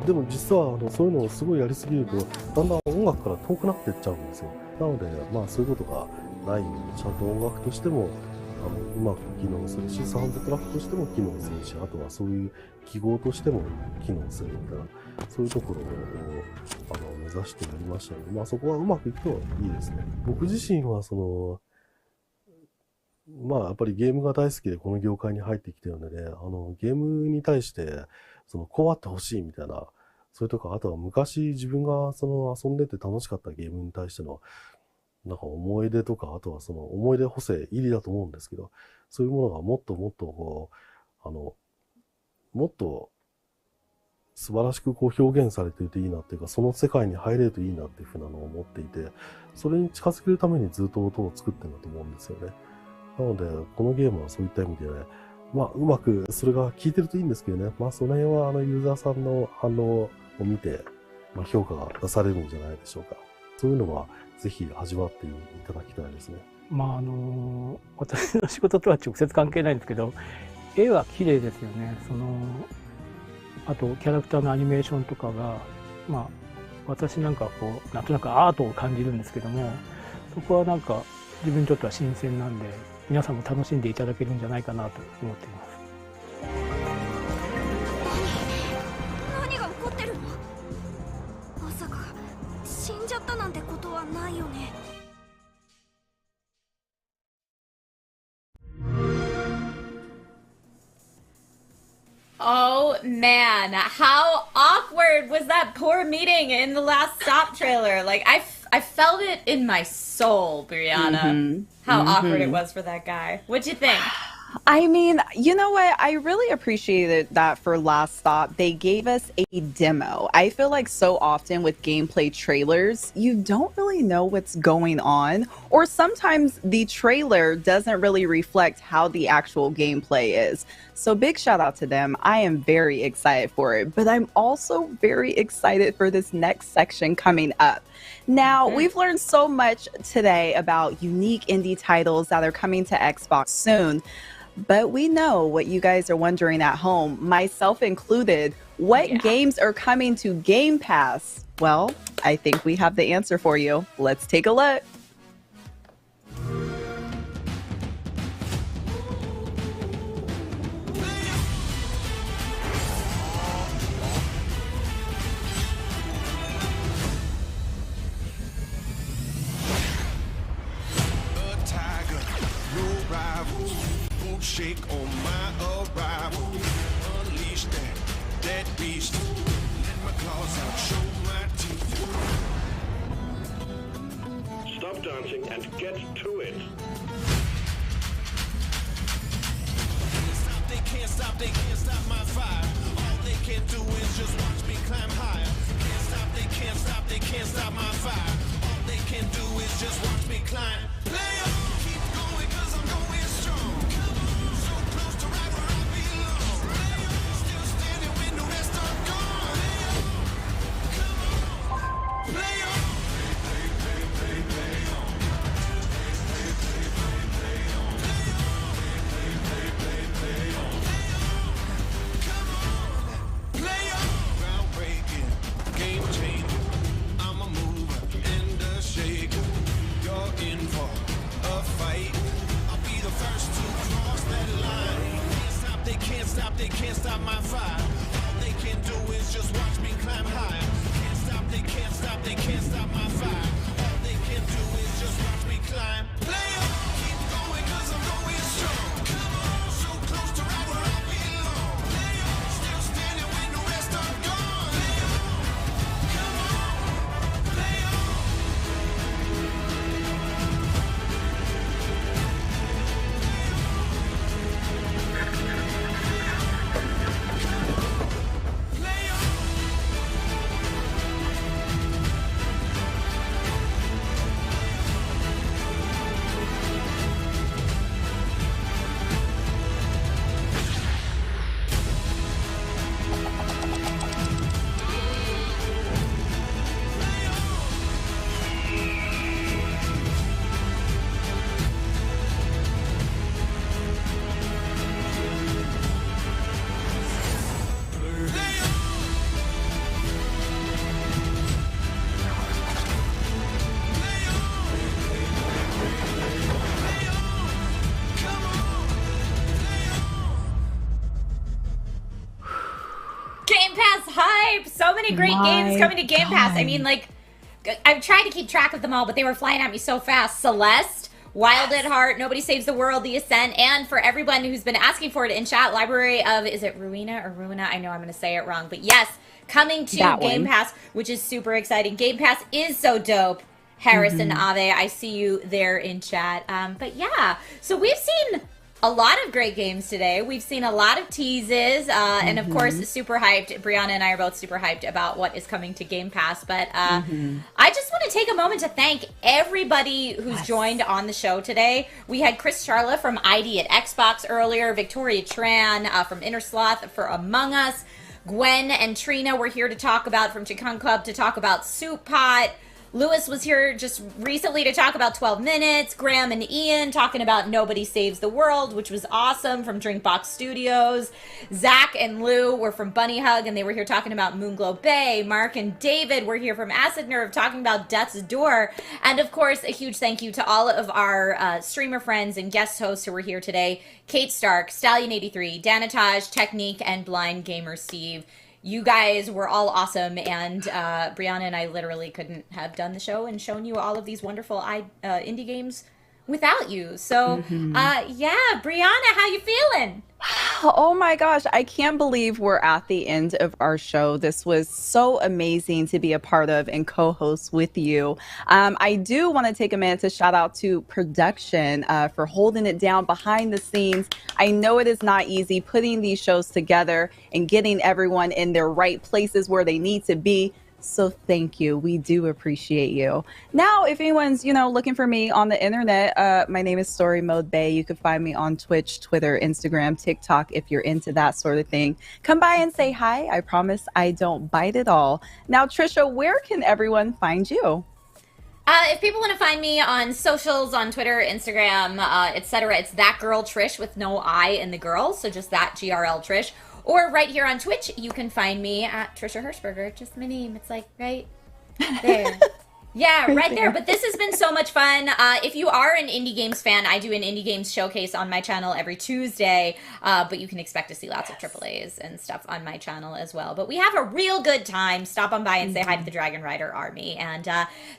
でも実はそういうのをすごいやりすぎるとだんだん音楽から遠くなっていっちゃうんですよ。なのでそういうことがないようにちゃんと音楽としてもうまく機能するし、サウンドトラックとしても機能するし、あとはそういう記号としても機能するみたいな、そういうところを目指してやりましたので、そこはうまくいくといいですね。僕自身はやっぱりゲームが大好きでこの業界に入ってきてるので、ゲームに対してこうあってほしいみたいな、それとか、あとは昔自分が遊んでて楽しかったゲームに対しての思い出とか、あとは思い出補正入りだと思うんですけど、そういうものがもっともっともっと素晴らしく表現されていていいなっていうか、その世界に入れるといいなっていうふうなのを思っていて、それに近づけるためにずっと音を作ってるんだと思うんですよね。なので、このゲームはそういった意味で、うまくそれが効いてるといいんですけどね、その辺はユーザーさんの反応を見て、評価が出されるんじゃないでしょうか。そういうのはぜひ味わっていただきたいですね。私の仕事とは直接関係ないんですけど、絵は綺麗ですよね。あとキャラクターのアニメーションとかが、まあ、私なんかはこうなんとなくアートを感じるんですけども、そこはなんか自分にとっては新鮮なんで、皆さんも楽しんでいただけるんじゃないかなと思っています。何が起こってるの？まさか死んじゃったなんてことはないよね。Oh man, how awkward was that poor meeting in the last Stop trailer? Like, I felt it in my soul, Brianna. How awkward it was for that guy. What'd you think? I mean, you know what? I really appreciated that for Last Stop. They gave us a demo. I feel like so often with gameplay trailers, you don't really know what's going on, or sometimes the trailer doesn't really reflect how the actual gameplay is. So big shout out to them. I am very excited for it, but I'm also very excited for this next section coming up. Now, we've learned so much today about unique indie titles that are coming to Xbox soon. But we know what you guys are wondering at home, myself included. What games are coming to Game Pass? Well, I think we have the answer for you. Let's take a look. Shake on my arrival. Unleash that beast. Let my claws out, show my teeth. Stop dancing and get to it. They can't stop my fire. All they can do is just watch me climb higher. They can't stop my fire. All they can do is just watch me climb. Play on, keep going, cause I'm going strong. They can't stop my fire. All they can do is just watch me climb higher. They can't stop my fire. All they can do is just watch me climb. Play on, keep going, cause I'm going strong. Come on, so close to right where I belong. Play on, still standing when the rest are gone. Play on, come on, play on. So many great games coming to Game Pass. I mean, like, I've tried to keep track of them all, but they were flying at me so fast. Celeste, Wild at Heart, Nobody Saves the World, The Ascent, and for everyone who's been asking for it in chat, Library of, is it Ruina or Ruina? I know I'm going to say it wrong, but yes, coming to Game Pass, which is super exciting. Game Pass is so dope. Harrison Ave, I see you there in chat. But yeah, so we've seen a lot of great games today. We've seen a lot of teases, and of course, super hyped. Brianna and I are both super hyped about what is coming to Game Pass. But I just want to take a moment to thank everybody who's joined on the show today. We had Chris Charla from ID at Xbox earlier, Victoria Tran from Inner Sloth for Among Us, Gwen and Trina were here to talk about from Chikung Club to talk about Soup Pot. Lewis was here just recently to talk about 12 Minutes. Graham and Ian talking about Nobody Saves the World, which was awesome, from DrinkBox Studios. Zach and Lou were from Bunny Hug, and they were here talking about Moonglow Bay. Mark and David were here from Acid Nerve talking about Death's Door. And of course, a huge thank you to all of our streamer friends and guest hosts who were here today. Kate Stark, Stallion83, Danatage, Technique, and Blind Gamer Steve. You guys were all awesome, and Brianna and I literally couldn't have done the show and shown you all of these wonderful indie games without you. So, yeah, Brianna, how you feeling? Oh my gosh, I can't believe we're at the end of our show. This was so amazing to be a part of and co-host with you. I do want to take a minute to shout out to production for holding it down behind the scenes. I know it is not easy putting these shows together and getting everyone in their right places where they need to be. So thank you. We do appreciate you. Now, if anyone's, looking for me on the internet, my name is Story Mode Bay. You can find me on Twitch, Twitter, Instagram, TikTok, if you're into that sort of thing. Come by and say hi. I promise I don't bite at all. Now, Trisha, where can everyone find you? If people want to find me on socials, on Twitter, Instagram, etc., it's that girl Trish with no I in the girl, so just that GRL Trish. Or right here on Twitch, you can find me at Trisha Hirschberger. Just my name. It's like right there. Yeah, right there. But this has been so much fun. If you are an indie games fan, I do an indie games showcase on my channel every Tuesday. But you can expect to see lots of AAAs and stuff on my channel as well. But we have a real good time. Stop on by and say hi to the Dragon Rider Army. And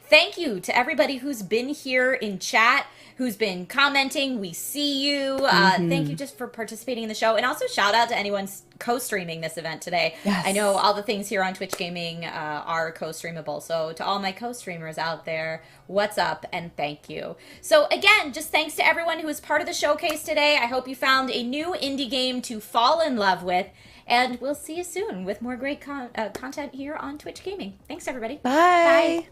thank you to everybody who's been here in chat, who's been commenting. We see you. Thank you just for participating in the show. And also shout out to anyone co-streaming this event today. Yes. I know all the things here on Twitch Gaming are co-streamable. So to all my co-streamers out there, what's up and thank you. So again, just thanks to everyone who was part of the showcase today. I hope you found a new indie game to fall in love with. And we'll see you soon with more great content here on Twitch Gaming. Thanks, everybody. Bye. Bye.